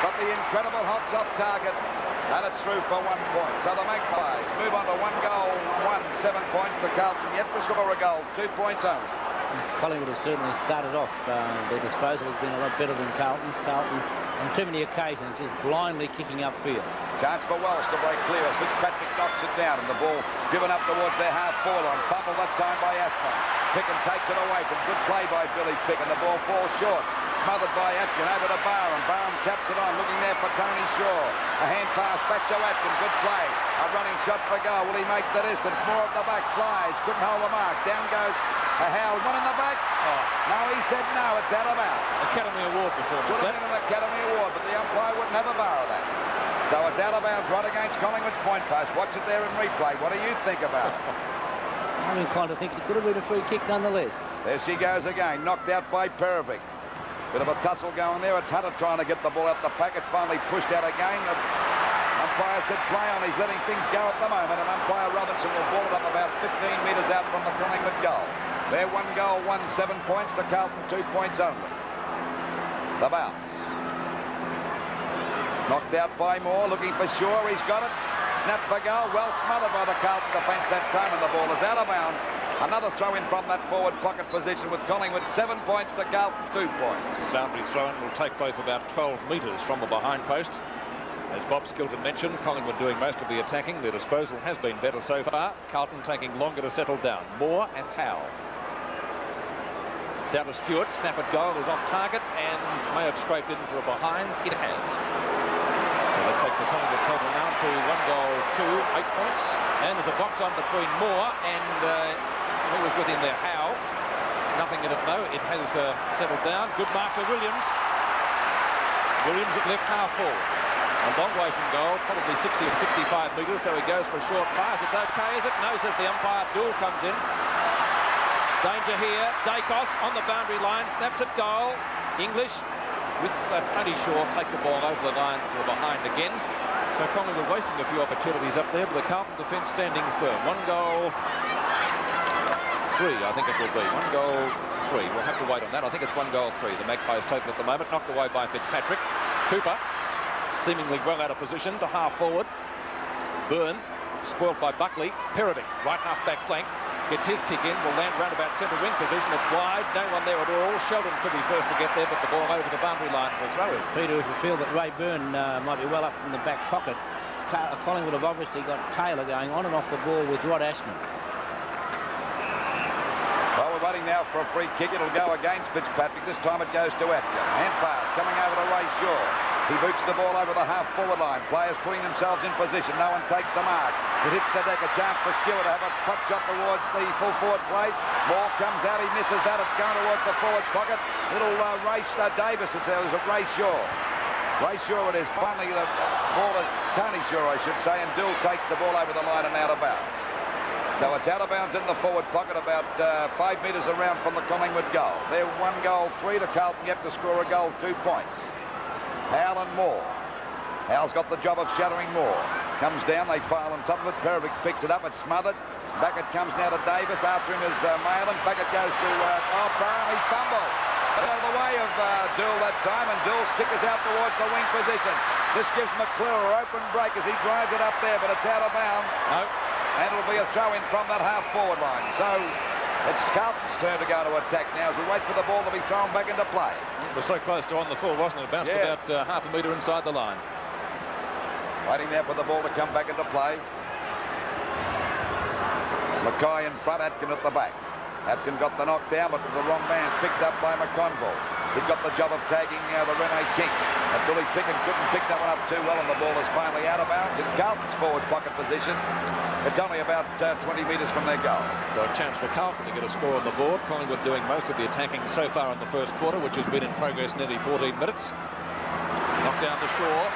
[SPEAKER 2] But the incredible hop's off target. And it's through for 1 point. So the Magpies move on to 1 goal, 7 points to Carlton. Yet to score a goal. 2 points only.
[SPEAKER 1] Collingwood have certainly started off. Their disposal has been a lot better than Carlton's. Carlton, on too many occasions, just blindly kicking upfield.
[SPEAKER 2] Chance for Wells to break clear as Fitzpatrick knocks it down, and the ball driven up towards their half-forward line. Fumbled that time by Aspin. Picken takes it away from good play by Billy Picken. The ball falls short. Smothered by Atkin over to Barham. Barham taps it on, looking there for Tony Shaw. A hand pass back to Atkin. Good play. A running shot for goal. Will he make the distance? More at the back. Flies. Couldn't hold the mark. Down goes Howell. One in the back. Oh. No, he said no. It's out of bounds.
[SPEAKER 6] Academy Award performance.
[SPEAKER 2] Would have been an Academy Award, but the umpire wouldn't have a bar of that. So it's out of bounds right against Collingwood's point post. Watch it there in replay. What do you think about it?
[SPEAKER 1] I'm inclined to think it could have been a free kick nonetheless.
[SPEAKER 2] There she goes again. Knocked out by Perovic. Bit of a tussle going there. It's Hunter trying to get the ball out the pack. It's finally pushed out again. The umpire said play on. He's letting things go at the moment. And umpire Robinson will ball it up about 15 metres out from the Collingwood goal. They're 1 goal, 7 points to Carlton, 2 points only. The bounce. Knocked out by Moore, looking for Shaw. He's got it. Snap for goal. Well smothered by the Carlton defence that time, and the ball is out of bounds. Another throw in from that forward pocket position with Collingwood. 7 points to Carlton, 2 points.
[SPEAKER 6] Boundary throw-in will take place about 12 metres from the behind post. As Bob Skilton mentioned, Collingwood doing most of the attacking. Their disposal has been better so far. Carlton taking longer to settle down. Moore and Howe. Down to Stewart. Snap at goal is off target and may have scraped in for a behind. It has. So that takes the Collingwood total now to 1 goal, 8 points. And there's a box on between Moore and who was with him there, Howe. Nothing in it, though. It has settled down. Good mark to Williams. Williams at left half forward. A long way from goal, probably 60 or 65 metres, so he goes for a short pass. It's okay, is it? No, says the umpire. Dool comes in. Danger here. Dacos on the boundary line, snaps at goal. English with Tony Shaw take the ball over the line for a behind again. So Collingwood wasting a few opportunities up there, but the Carlton defence standing firm. 1 goal, 3, I think it will be. 1 goal, 3. We'll have to wait on that. I think it's 1 goal, 3. The Magpies total at the moment, knocked away by Fitzpatrick. Cooper, seemingly well out of position to half forward. Byrne, spoilt by Buckley. Perovic, right half back flank. Gets his kick in, will land round about centre wing position. It's wide, no one there at all. Sheldon could be first to get there, but the ball over the boundary line for a throw.
[SPEAKER 1] Peter, if you feel that Ray Byrne might be well up from the back pocket, Collingwood have obviously got Taylor going on and off the ball with Rod Ashman.
[SPEAKER 2] Well, we're waiting now for a free kick. It'll go against Fitzpatrick. This time it goes to Atkin. Hand pass coming over to Ray Shaw. He boots the ball over the half-forward line. Players putting themselves in position. No one takes the mark. It hits the deck. A chance for Stewart to have a pot shot towards the full-forward place. Moore comes out. He misses that. It's going towards the forward pocket. Little race Davis. It was a Ray Shaw. Ray Shaw it is. Finally the ball to Tony Shaw, I should say, and Dill takes the ball over the line and out of bounds. So it's out of bounds in the forward pocket, about 5 metres around from the Collingwood goal. They're 1 goal, 3 to Carlton, yet to score a goal, 2 points. Howell and Moore. Howell's got the job of shadowing Moore. Comes down, they file on top of it. Perovic picks it up, it's smothered. Back it comes now to Davis. After him is Malin. Back it goes to Barham. He fumbled. Out of the way of Dool that time, and Dool's kick is out towards the wing position. This gives McClure an open break as he drives it up there, but it's out of bounds.
[SPEAKER 6] No.
[SPEAKER 2] And it'll be a throw in from that half-forward line. So it's Carlton's turn to go to attack now as we wait for the ball to be thrown back into play.
[SPEAKER 6] It was so close to on the full, wasn't it? It bounced about half a metre inside the line.
[SPEAKER 2] Waiting there for the ball to come back into play. Mackay in front, Atkin at the back. Atkin got the knock down, but to the wrong man, picked up by McConville. He got the job of tagging the Rene King. And Billy Pickett couldn't pick that one up too well, and the ball is finally out of bounds in Carlton's forward pocket position. It's only about 20 metres from their goal.
[SPEAKER 6] So a chance for Carlton to get a score on the board. Collingwood doing most of the attacking so far in the first quarter, which has been in progress nearly 14 minutes. Knocked down to Shaw.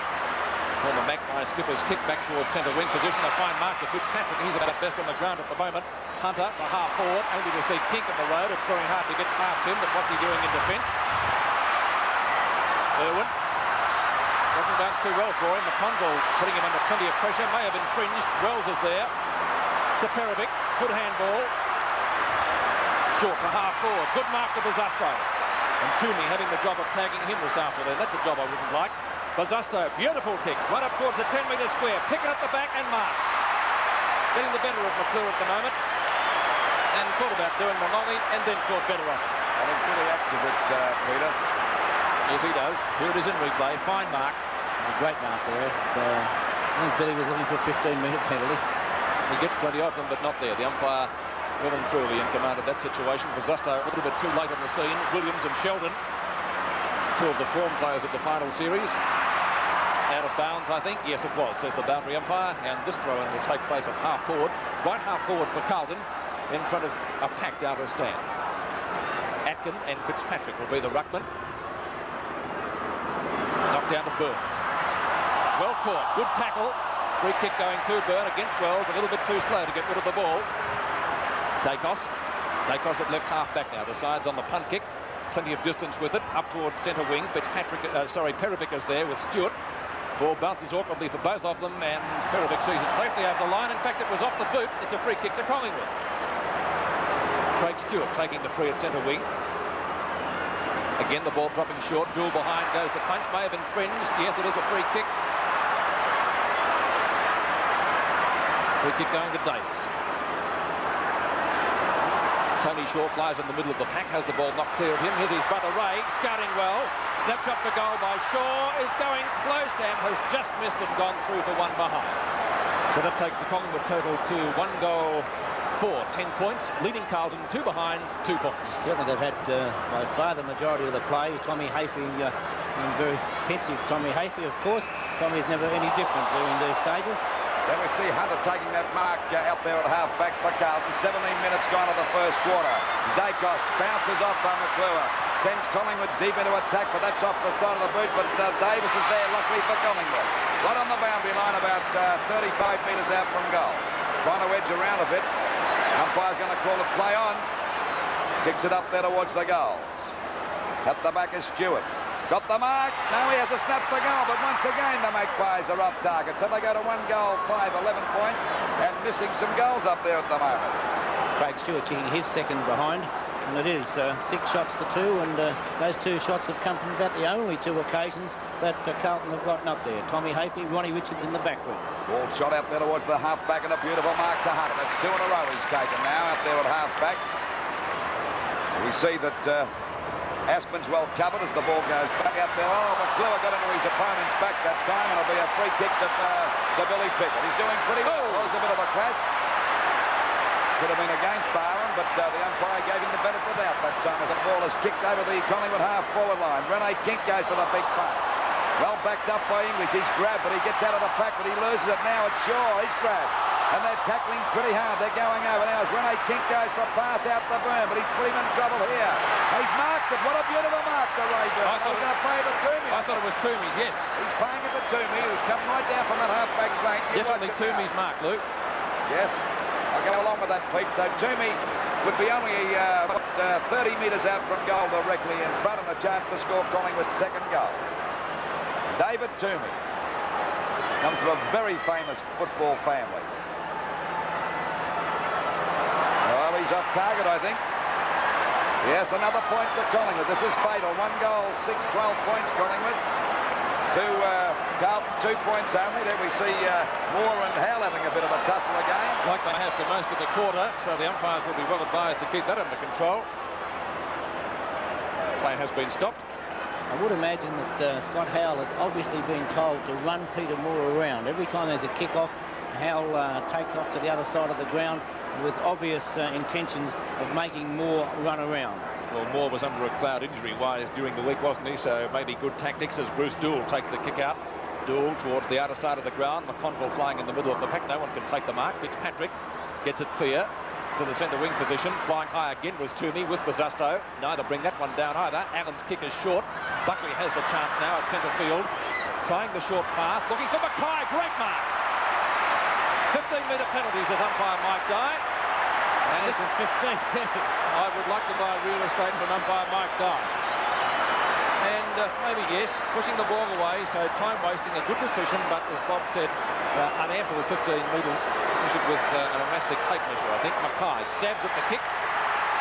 [SPEAKER 6] Former Magpie skipper's kick back towards centre wing position. A fine mark to Fitzpatrick. He's about best on the ground at the moment. Hunter, the half forward, only to see Kink in the road. It's very hard to get past him, but what's he doing in defence? Irwin. Doesn't bounce too well for him. McConville putting him under plenty of pressure. May have infringed. Wells is there. To Perovic. Good handball. Short to half forward. Good mark to Bazasto. And Toomey having the job of tagging him this afternoon. That's a job I wouldn't like. Bazasto, beautiful kick. Right up towards the 10-metre square. Pick it up the back and marks. Getting the better of McClure at the moment. And thought about doing the nollie and then thought better of it.
[SPEAKER 2] I think Billy acts a bit, Peter.
[SPEAKER 6] Yes, he does. Here it is in replay. Fine mark.
[SPEAKER 1] It's a great mark there. I think Billy was looking for a 15-metre penalty.
[SPEAKER 6] He gets 20 off them, but not there. The umpire well and truly in command of that situation. Bazasto a little bit too late on the scene. Williams and Sheldon, two of the form players of the final series. Out of bounds, I think. Yes, it was, says the boundary umpire. And this throw-in will take place at half forward. Right half forward for Carlton, in front of a packed outer stand. Atkin and Fitzpatrick will be the ruckman. Knocked down to Byrne. Well caught. Good tackle. Free kick going to Byrne against Wells. A little bit too slow to get rid of the ball. Dacos. Dacos at left half back now. Decides on the punt kick. Plenty of distance with it. Up towards centre wing. Perovic is there with Stewart. Ball bounces awkwardly for both of them, and Perovic sees it safely over the line. In fact, it was off the boot. It's a free kick to Collingwood. Craig Stewart taking the free at centre wing. Again, the ball dropping short. Dool behind goes the punch. May have infringed. Yes, it is a free kick. Free kick going to Davis. Tony Shaw flies in the middle of the pack, has the ball knocked clear of him. Here's his brother Ray, scouting well. Snapshot for goal by Shaw, is going close and has just missed and gone through for one behind. So that takes the Collingwood total to 1 goal for 10 points, leading Carlton 2 behinds, 2 points.
[SPEAKER 1] Certainly they've had by far the majority of the play. Tommy Hafey, very pensive Tommy Hafey, of course. Tommy's never any different during these stages.
[SPEAKER 2] Then we see Hunter taking that mark out there at half-back for Carlton. 17 minutes gone of the first quarter. Dacos bounces off by McClure. Sends Collingwood deep into attack, but that's off the side of the boot. But Davis is there, luckily for Collingwood. Right on the boundary line, about 35 metres out from goal. Trying to edge around a bit. Umpire's going to call it play on. Kicks it up there towards the goals. At the back is Stewart. Got the mark. Now he has a snap for goal, but once again the Magpies are off target. So they go to 1 goal, 5, 11 points, and missing some goals up there at the moment.
[SPEAKER 1] Craig Stewart kicking his second behind, and it is 6 shots to 2, and those 2 shots have come from about the only 2 occasions that Carlton have gotten up there. Tommy Hafey, Ronnie Richards in the back room.
[SPEAKER 2] Ball shot out there towards the half-back, and a beautiful mark to Hunter. That's 2 in a row he's taken now out there at half-back. We see that Aspen's well covered as the ball goes back out there. Oh, McClure got into his opponent's back that time, and it'll be a free kick to Billy Pickett. He's doing pretty well. It was a bit of a clash. Could have been against Barham, but the umpire gave him the benefit of the doubt that time as the ball is kicked over the Collingwood half-forward line. Rene King goes for the big pass. Well backed up by English. He's grabbed, but he gets out of the pack, but he loses it now. It's Shaw. He's grabbed. And they're tackling pretty hard. They're going over now as Rene King goes for a pass out the Byrne, but he's put him in trouble here. He's marked it. What a beautiful mark to Ray Byrne. I thought going to play it to Toomey.
[SPEAKER 6] I thought it was Toomey's, yes.
[SPEAKER 2] He's playing it to Toomey, who's coming right down from that half-back flank.
[SPEAKER 6] Definitely Toomey's mark, Luke.
[SPEAKER 2] Yes, I'll go along with that, Pete. So Toomey would be only 30 metres out from goal directly in front, and a chance to score Collingwood's second goal. David Toomey. Comes from a very famous football family. Well, he's off target, I think. Yes, another point for Collingwood. This is fatal. 1 goal, 6-12 points, Collingwood. To Carlton, 2 points only. There we see Moore and Hale having a bit of a tussle again.
[SPEAKER 6] Like they have for most of the quarter, so the umpires will be well advised to keep that under control. Play has been stopped.
[SPEAKER 1] I would imagine that Scott Howell has obviously been told to run Peter Moore around. Every time there's a kick-off, Howell takes off to the other side of the ground with obvious intentions of making Moore run around.
[SPEAKER 6] Well, Moore was under a cloud injury-wise during the week, wasn't he? So maybe good tactics as Bruce Doull takes the kick out. Doull towards the outer side of the ground. McConville flying in the middle of the pack. No one can take the mark. Fitzpatrick gets it clear to the centre wing position. Flying high again was Toomey with Bazasto. Neither bring that one down either. Allen's kick is short. Buckley has the chance now at centre field. Trying the short pass. Looking for Mackay. Great mark. 15-metre penalties as umpire Mike Dye. And this is 15. I would like to buy real estate from umpire Mike Dye. And maybe, yes, pushing the ball away, so time wasting, a good decision, but as Bob said, an ample 15 metres, measured with an elastic tape measure, I think. Mackay stabs at the kick.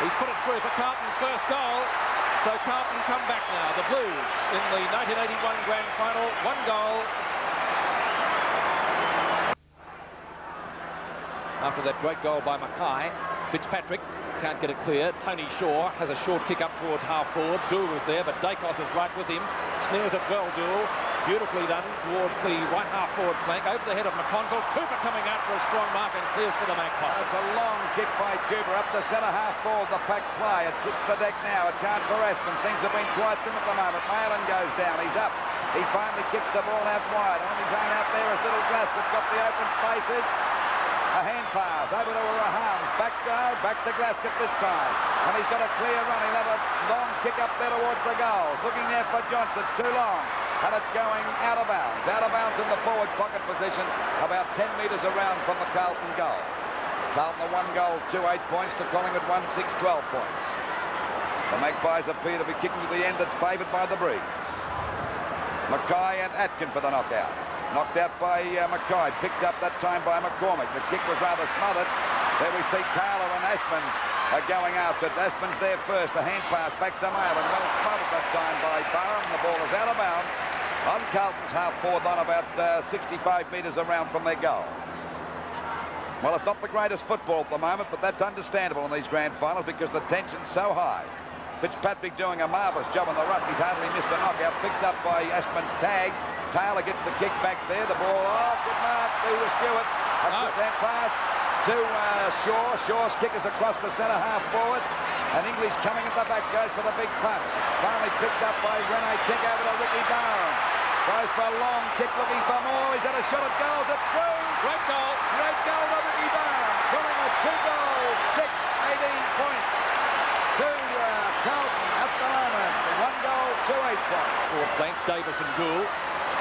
[SPEAKER 6] He's put it through for Carlton's first goal. So Carlton come back now. The Blues in the 1981 Grand Final, 1 goal. After that great goal by Mackay, Fitzpatrick can't get it clear. Tony Shaw has a short kick up towards half forward. Doull was there, but Dacos is right with him. Snares it well, Doull. Beautifully done towards the right half forward flank. Over the head of McConville. Cooper coming out for a strong mark and clears for the Magpies.
[SPEAKER 2] It's a long kick by Cooper up the centre half forward. The pack play. It hits the deck now. A chance for Aspen. Things have been quite grim at the moment. Malin goes down. He's up. He finally kicks the ball out wide. On his own out there is Little Glasgow. Got the open spaces. A hand pass over to Rahams. Back to Glasgow this time. And he's got a clear run. He'll have a long kick up there towards the goals. Looking there for Johnston. It's too long. And it's going out of bounds. Out of bounds in the forward pocket position. About 10 metres around from the Carlton goal. Carlton a 1 goal, 2-8 points to Collingwood 1-6, 12 points. The Magpies appear to be kicking to the end that's favoured by the Breeze. Mackay and Atkin for the knockout. Knocked out by Mackay, picked up that time by McCormick. The kick was rather smothered. There we see Taylor and Aspen are going after it. Aspen's there first, a hand pass back to Mail, and well smothered that time by Barham. The ball is out of bounds on Carlton's half-forward line, about 65 metres around from their goal. Well, it's not the greatest football at the moment, but that's understandable in these grand finals because the tension's so high. Fitzpatrick doing a marvellous job on the ruck. He's hardly missed a knockout, picked up by Aspen's tag. Taylor gets the kick back there. The ball, good mark to Stewart. A good hand pass to Shaw. Shaw's kick is across the centre half forward. And English coming at the back, goes for the big punch. Finally picked up by Rene. Kick over to Ricky Barham. Goes for a long kick looking for more. He's had a shot at goals. It's through.
[SPEAKER 6] Great goal.
[SPEAKER 2] Great goal to Ricky Barham. Coming with 2 goals, 18 points to Carlton at the moment. 1 goal, 2-8 points.
[SPEAKER 6] Forward flank, Davis and Doull.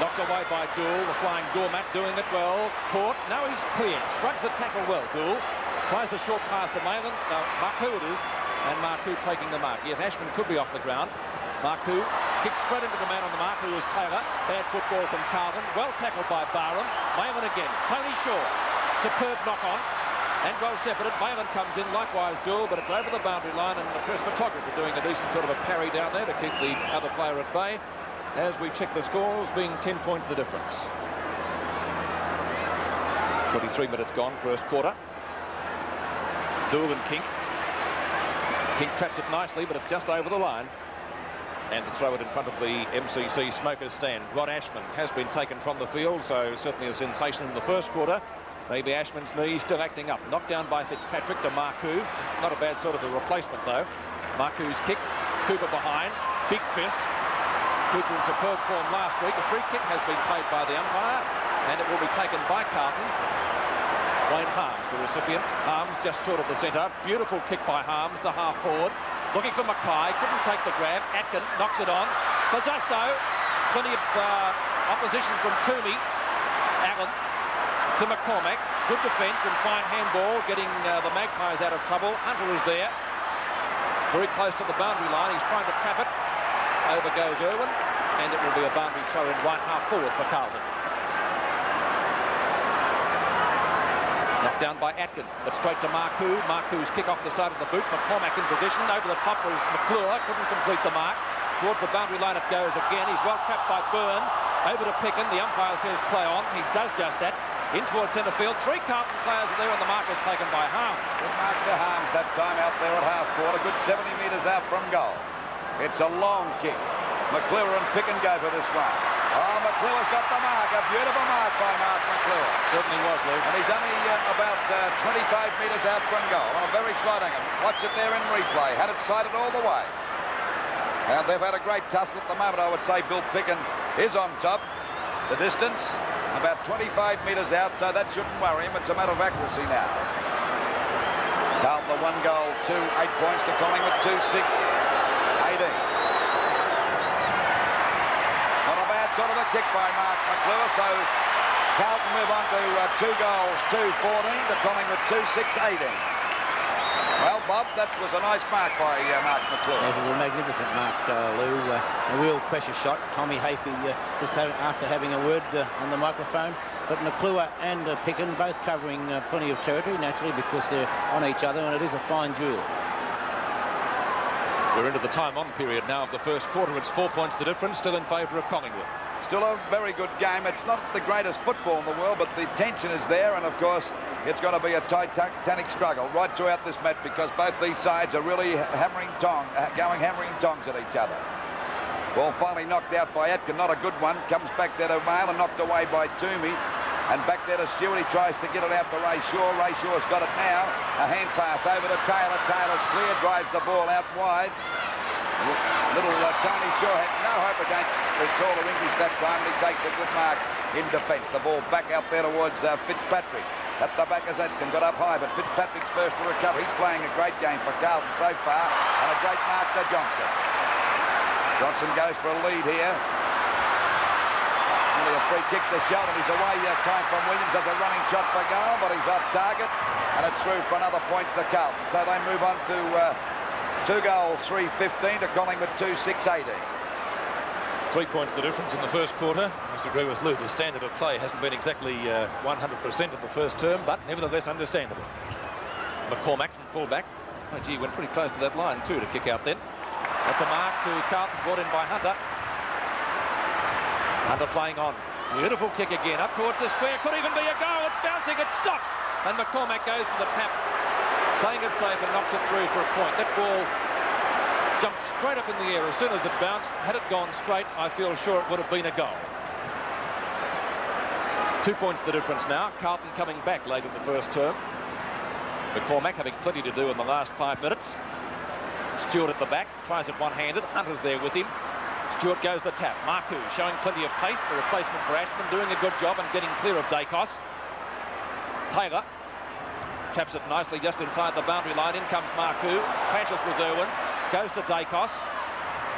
[SPEAKER 6] Knocked away by Doull, the flying doormat doing it well. Caught, now he's clear. Shrugs the tackle well, Doull. Tries the short pass to Mayland. Marcoux it is, and Marcoux taking the mark. Yes, Ashman could be off the ground. Marcoux kicks straight into the man on the mark, who is Taylor. Bad football from Carlton. Well tackled by Barham. Mayland again. Tony Shaw. Superb knock-on. And well shepherded. Mayland comes in, likewise Doull, but it's over the boundary line, and the press photographer doing a decent sort of a parry down there to keep the other player at bay. As we check the scores, being 10 points the difference. 23 minutes gone, first quarter. Doull and Kink. Kink traps it nicely, but it's just over the line. And to throw it in front of the MCC smokers stand. Rod Ashman has been taken from the field, so certainly a sensation in the first quarter. Maybe Ashman's knee still acting up. Knocked down by Fitzpatrick to Marcoux. Not a bad sort of a replacement, though. Marcoux's kick. Cooper behind. Big fist. Cooper in superb form last week. A free kick has been played by the umpire, and it will be taken by Carlton. Wayne Harms, the recipient. Harms just short of the centre. Beautiful kick by Harms to half forward. Looking for Mackay. Couldn't take the grab. Atkin knocks it on. Bazasto. Plenty of opposition from Toomey. Allen to McCormack. Good defence and fine handball, getting the Magpies out of trouble. Hunter is there. Very close to the boundary line. He's trying to trap it. Over goes Irwin, and it will be a boundary throw in right half forward for Carlton. Knocked down by Atkin, but straight to Marcoux. Marcoux's kick off the side of the boot. McCormack in position. Over the top was McClure. Couldn't complete the mark. Towards the boundary line it goes again. He's well trapped by Byrne. Over to Picken. The umpire says play on. He does just that. In towards centre field. 3 Carlton players are there, and the mark is taken by Harms.
[SPEAKER 2] Good mark to Harms that time out there at half court. A good 70 metres out from goal. It's a long kick. McClure and Picken go for this one. Oh, McClure's got the mark. A beautiful mark by Mark McClure.
[SPEAKER 6] Certainly was, Lou.
[SPEAKER 2] And he's only about 25 metres out from goal. On a very slight angle. Watch it there in replay. Had it sighted all the way. And they've had a great tussle at the moment. I would say Bill Picken is on top. The distance, about 25 metres out, so that shouldn't worry him. It's a matter of accuracy now. Carlton the 1 goal, 2, 8 points to Collingwood, 2, 6, 18. Not a bad sort of a kick by Mark McClure, so Carlton move on to 2 goals, 2, 14 to Collingwood, 2, 6, 18. Well, Bob, that was a nice mark by Mark McClure.
[SPEAKER 1] This is a magnificent mark, Lou. A real pressure shot. Tommy Hafey just after having a word on the microphone. But McClure and Picken both covering plenty of territory, naturally, because they're on each other, and it is a fine duel.
[SPEAKER 6] We're into the time-on period now of the first quarter. It's 4 points the difference, still in favour of Collingwood.
[SPEAKER 2] Still a very good game. It's not the greatest football in the world, but the tension is there, and of course it's going to be a titanic struggle right throughout this match, because both these sides are really going hammering tongs at each other. Ball finally knocked out by Atkin, not a good one. Comes back there to Mail and knocked away by Toomey. And back there to Stewart. He tries to get it out to Ray Shaw. Ray Shaw's got it now. A hand pass over to Taylor. Taylor's clear, drives the ball out wide. Little Tony Shaw had no hope against the taller English that time, and he takes a good mark in defence. The ball back out there towards Fitzpatrick. At the back as Atkin got up high, but Fitzpatrick's first to recover. He's playing a great game for Carlton so far, and a great mark to Johnson. Johnson goes for a lead here. Nearly a free kick to Sheldon. He's away time from Williams as a running shot for goal, but he's off target, and it's through for another point to Carlton. So they move on to 2 goals, 3-15 to Collingwood, 2-6-18.
[SPEAKER 6] 3 points the difference in the first quarter. I must agree with Lou, the standard of play hasn't been exactly 100% of the first term, but nevertheless understandable. McCormack from full-back. Oh, gee, went pretty close to that line too to kick out then. That's a mark to Carlton, brought in by Hunter. Hunter playing on. Beautiful kick again, up towards the square. Could even be a goal. It's bouncing, it stops. And McCormack goes for the tap. Playing it safe and knocks it through for a point. That ball jumped straight up in the air as soon as it bounced. Had it gone straight, I feel sure it would have been a goal. 2 points the difference now. Carlton coming back late in the first term. McCormack having plenty to do in the last 5 minutes. Stewart at the back, tries it one-handed. Hunter's there with him. Stewart goes the tap. Marcoux showing plenty of pace. The replacement for Ashman doing a good job and getting clear of Dacos. Taylor taps it nicely just inside the boundary line. In comes Marcoux. Clashes with Irwin. Goes to Dacos.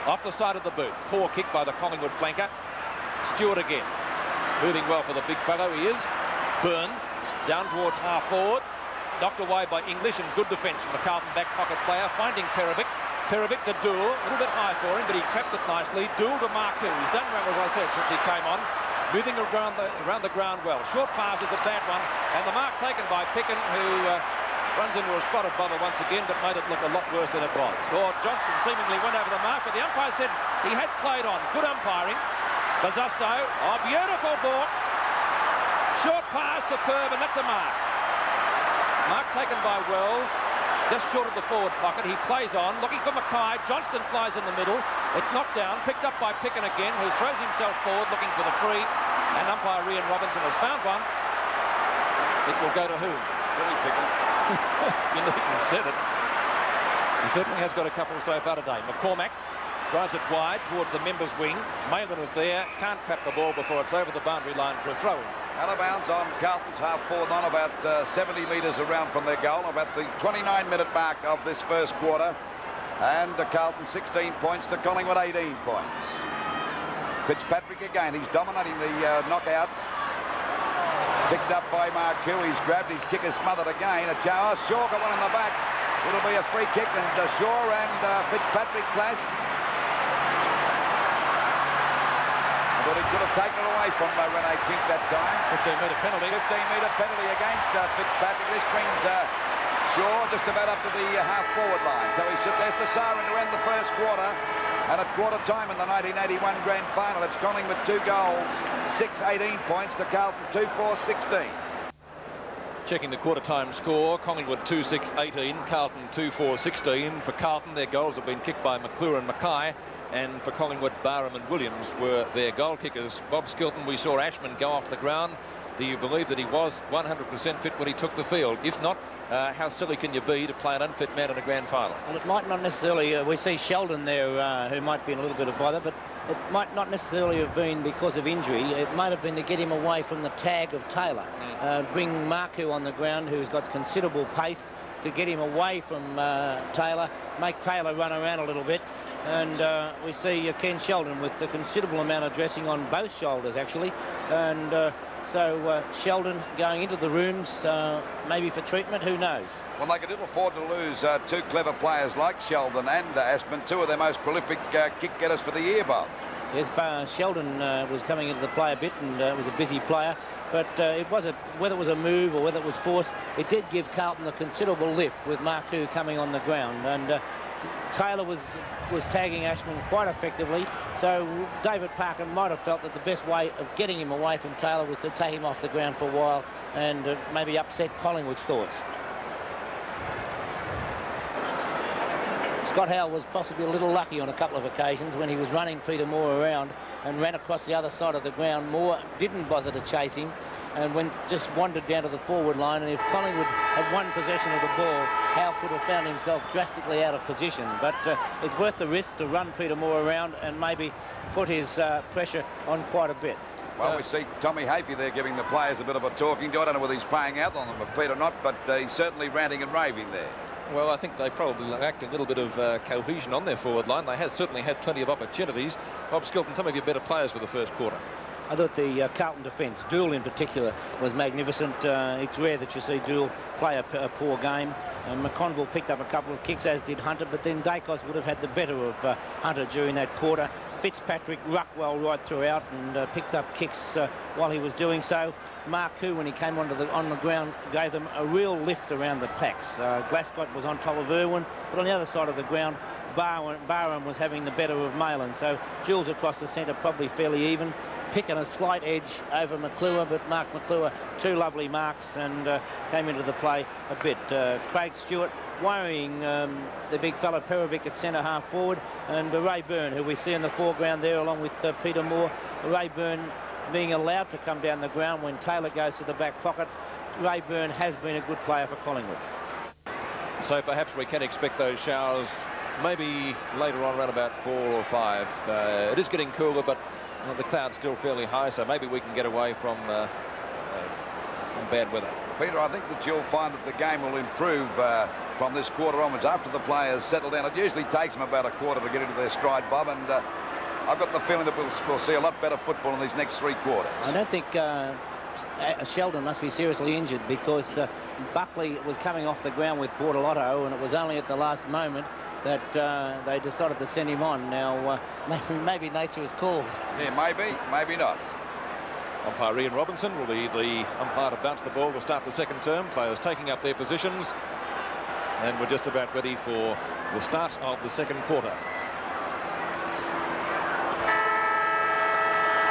[SPEAKER 6] Off the side of the boot. Poor kick by the Collingwood flanker. Stewart again. Moving well for the big fellow, he is. Byrne down towards half forward. Knocked away by English, and good defence from the Carlton back pocket player. Finding Perovic. Perovic to Dool. A little bit high for him, but he trapped it nicely. Dool to Marcoux. He's done well, as I said, since he came on. Moving around the ground well. Short pass is a bad one. And the mark taken by Picken, who runs into a spotted bubble once again, but made it look a lot worse than it was. Or Johnson seemingly went over the mark, but the umpire said he had played on. Good umpiring. Bazusto. Oh, beautiful ball. Short pass, superb, and that's a mark. Mark taken by Wells, just short of the forward pocket. He plays on, looking for Mackay. Johnston flies in the middle. It's knocked down, picked up by Picken again, who throws himself forward, looking for the free. And umpire Ian Robinson has found one. It will go to whom?
[SPEAKER 2] Billy Picken.
[SPEAKER 6] You needn't have said it. He certainly has got a couple so far today. McCormack drives it wide towards the members' wing. Malin is there, can't trap the ball before it's over the boundary line for a throw-in.
[SPEAKER 2] Out of bounds on Carlton's half forward on about 70 metres around from their goal, about the 29-minute mark of this first quarter. And Carlton 16 points to Collingwood 18 points. Fitzpatrick again, he's dominating the knockouts. Picked up by Marcoux, he's grabbed, his kick is smothered again. Shaw got one in the back. It'll be a free kick, and Shaw and Fitzpatrick clash. Thought he could have taken it away from Rene King that time.
[SPEAKER 6] 15-metre penalty.
[SPEAKER 2] 15-metre penalty against Fitzpatrick. This brings Shaw just about up to the half-forward line. So there's the siren to end the first quarter. And at quarter time in the 1981 Grand Final, it's Collingwood 2 goals, 6-18 points to Carlton 2-4-16.
[SPEAKER 6] Checking the quarter-time score, Collingwood 2-6-18, Carlton 2-4-16. For Carlton, their goals have been kicked by McClure and Mackay, and for Collingwood, Barham and Williams were their goal kickers. Bob Skilton, we saw Ashman go off the ground. Do you believe that he was 100% fit when he took the field? If not, how silly can you be to play an unfit man in a grand final?
[SPEAKER 1] Well, it might not necessarily, we see Sheldon there who might be in a little bit of bother, but it might not necessarily have been because of injury. It might have been to get him away from the tag of Taylor. Bring Marku on the ground, who's got considerable pace, to get him away from Taylor, make Taylor run around a little bit. And we see Ken Sheldon with a considerable amount of dressing on both shoulders, actually. And so Sheldon going into the rooms, maybe for treatment, who knows?
[SPEAKER 2] Well, they could ill afford to lose two clever players like Sheldon and Ashman, two of their most prolific kick getters for the year, Bob.
[SPEAKER 1] Yes, Sheldon was coming into the play a bit and was a busy player. But whether it was a move or whether it was forced, it did give Carlton a considerable lift with Marku coming on the ground. And Taylor was tagging Ashman quite effectively, so David Parker might have felt that the best way of getting him away from Taylor was to take him off the ground for a while and maybe upset Collingwood's thoughts. Scott Howe was possibly a little lucky on a couple of occasions when he was running Peter Moore around and ran across the other side of the ground. Moore didn't bother to chase him and just wandered down to the forward line, and if Collingwood had one possession of the ball, Howe could have found himself drastically out of position. But it's worth the risk to run Peter Moore around and maybe put his pressure on quite a bit.
[SPEAKER 2] Well, we see Tommy Hafey there giving the players a bit of a talking to. I don't know whether he's paying out on them or Peter not, but he's certainly ranting and raving there.
[SPEAKER 6] Well, I think they probably lacked a little bit of cohesion on their forward line. They have certainly had plenty of opportunities. Bob Skilton, some of your better players for the first quarter.
[SPEAKER 1] I thought the Carlton defence, Dool in particular, was magnificent. It's rare that you see Dool play a poor game. McConville picked up a couple of kicks, as did Hunter, but then Dacos would have had the better of Hunter during that quarter. Fitzpatrick rucked well right throughout and picked up kicks while he was doing so. Marku, when he came on the ground, gave them a real lift around the packs. Glascott was on top of Irwin, but on the other side of the ground, Barham was having the better of Malin. So Jules across the centre probably fairly even. Picking a slight edge over McClure, but Mark McClure, two lovely marks and came into the play a bit. Craig Stewart worrying the big fellow Perovic at centre half forward, and Ray Byrne, who we see in the foreground there along with Peter Moore. Ray Byrne being allowed to come down the ground when Taylor goes to the back pocket. Ray Byrne has been a good player for Collingwood.
[SPEAKER 6] So perhaps we can expect those showers maybe later on around about 4 or 5. It is getting cooler, but the cloud's still fairly high, so maybe we can get away from some bad weather.
[SPEAKER 2] Peter, I think that you'll find that the game will improve from this quarter onwards after the players settle down. It usually takes them about a quarter to get into their stride, Bob, and I've got the feeling that we'll see a lot better football in these next 3 quarters. I
[SPEAKER 1] don't think Sheldon must be seriously injured, because Buckley was coming off the ground with Bortolotto, and it was only at the last moment that they decided to send him on. Now, maybe nature is called.
[SPEAKER 2] Yeah, maybe not.
[SPEAKER 6] Umpire Ian Robinson will be the umpire to bounce the ball to start the second term. Players taking up their positions, and we're just about ready for the start of the second quarter.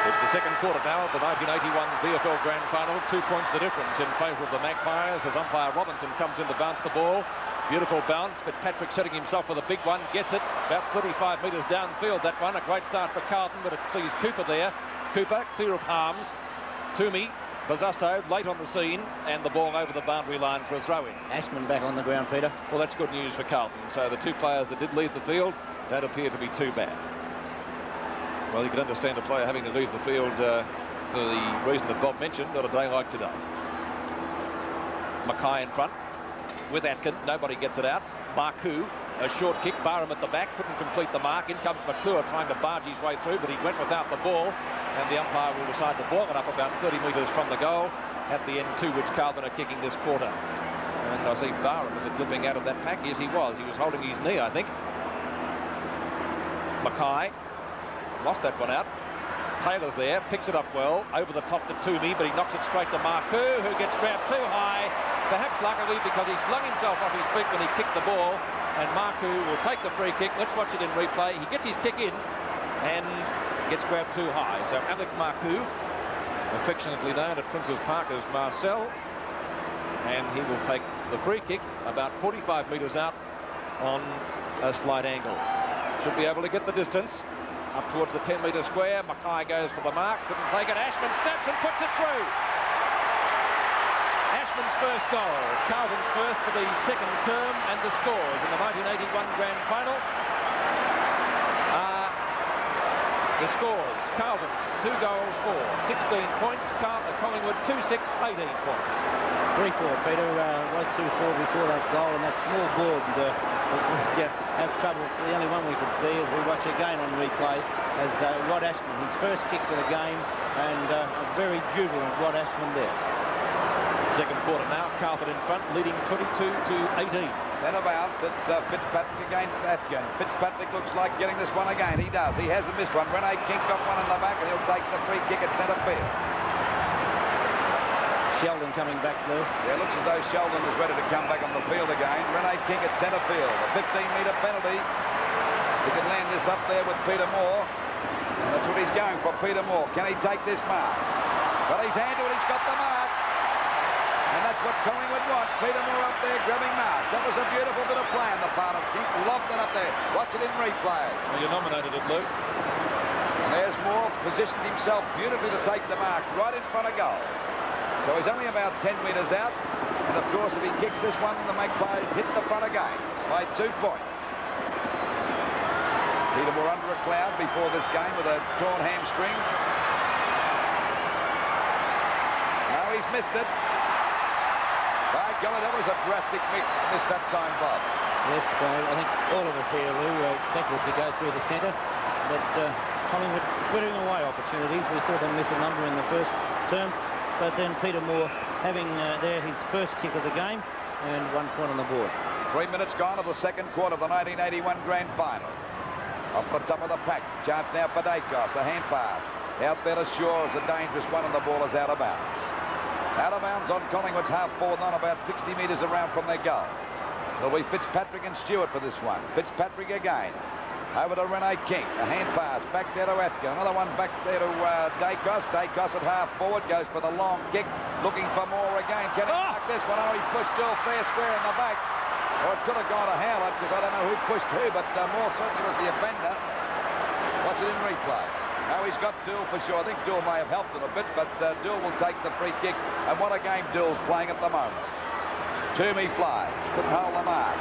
[SPEAKER 6] It's the second quarter now of the 1981 VFL Grand Final. 2 points the difference in favour of the Magpies as umpire Robinson comes in to bounce the ball. Beautiful bounce. Fitzpatrick setting himself for the big one. Gets it about 35 metres downfield, that one. A great start for Carlton, but it sees Cooper there. Cooper, clear of harms. Toomey, Bazusto late on the scene, and the ball over the boundary line for a throw-in.
[SPEAKER 1] Ashman back on the ground, Peter.
[SPEAKER 6] Well, that's good news for Carlton. So the 2 players that did leave the field don't appear to be too bad. Well, you can understand a player having to leave the field for the reason that Bob mentioned on a day like today. Mackay in front with Atkin. Nobody gets it out. Marku, a short kick. Barham at the back. Couldn't complete the mark. In comes McClure trying to barge his way through, but he went without the ball. And the umpire will decide to ball it up about 30 metres from the goal at the end to which Carlton are kicking this quarter. And I see Barham, was it limping out of that pack? Yes, he was. He was holding his knee, I think. Mackay lost that one out. Taylor's there, picks it up well, over the top to Toomey, but he knocks it straight to Marcoux, who gets grabbed too high, perhaps luckily because he slung himself off his feet when he kicked the ball, and Marcoux will take the free kick. Let's watch it in replay. He gets his kick in and gets grabbed too high. So Alec Marcoux, affectionately known at Princes Park as Marcel, and he will take the free kick about 45 metres out on a slight angle. Should be able to get the distance up towards the 10-metre square. Mackay goes for the mark, couldn't take it. Ashman snaps and puts it through. Ashman's first goal, Carlton's first for the second term, and the scores in the 1981 Grand Final. The scores: Carlton 2 goals, 16 points. Collingwood 2-6, 18 points.
[SPEAKER 1] 3-4, Peter. Was 2-4 before that goal, and that small board have trouble. It's the only one we can see as we watch again on replay as Rod Ashman, his first kick for the game, and a very jubilant Rod Ashman there.
[SPEAKER 6] Second quarter now, Carlton in front, leading 22-18.
[SPEAKER 2] Centre bounce, it's Fitzpatrick against Atkin. Fitzpatrick looks like getting this one again. He does. He hasn't missed one. Rene King got one in the back, and he'll take the free kick at centre field.
[SPEAKER 1] Sheldon coming back, Lou.
[SPEAKER 2] Yeah, looks as though Sheldon is ready to come back on the field again. Rene King at centre field. A 15-metre penalty. He could land this up there with Peter Moore. And that's what he's going for, Peter Moore. Can he take this mark? Well, he's handled it. He's got the mark. And that's what Collingwood want. Peter Moore up there grabbing marks. That was a beautiful bit of play on the part of King. Lobbed it up there. Watch it in replay.
[SPEAKER 6] Well, you nominated it, Luke.
[SPEAKER 2] And there's Moore, positioned himself beautifully to take the mark right in front of goal. So he's only about 10 metres out. And of course, if he kicks this one, the Magpies hit the front again by 2 points. Peter Moore under a cloud before this game with a torn hamstring. Now he's missed it. By golly, that was a drastic miss that time, Bob.
[SPEAKER 1] Yes, I think all of us here, Lou, expected to go through the centre, but Collingwood frittering away opportunities. We saw them miss a number in the first term, but then Peter Moore having there his first kick of the game and 1 point on the board.
[SPEAKER 2] 3 minutes gone of the second quarter of the 1981 Grand Final. Off the top of the pack, chance now for Dacos, a hand pass. Out there to Shaw is a dangerous one, and the ball is out of bounds. Out of bounds on Collingwood's half-forward line, about 60 metres around from their goal. It'll be Fitzpatrick and Stewart for this one. Fitzpatrick again. Over to Rene King. A hand pass back there to Atkin. Another one back there to Dacos. Dacos at half-forward goes for the long kick. Looking for more again. Can he mark this one? Oh, he pushed Dill fair square in the back. Or it could have gone to Howlett because I don't know who pushed who, but Moore certainly was the offender. Watch it in replay. Now he's got Dill for sure. I think Dill may have helped him a bit, but Dill will take the free kick. And what a game Dill's playing at the moment. Toomey flies. Couldn't hold the mark.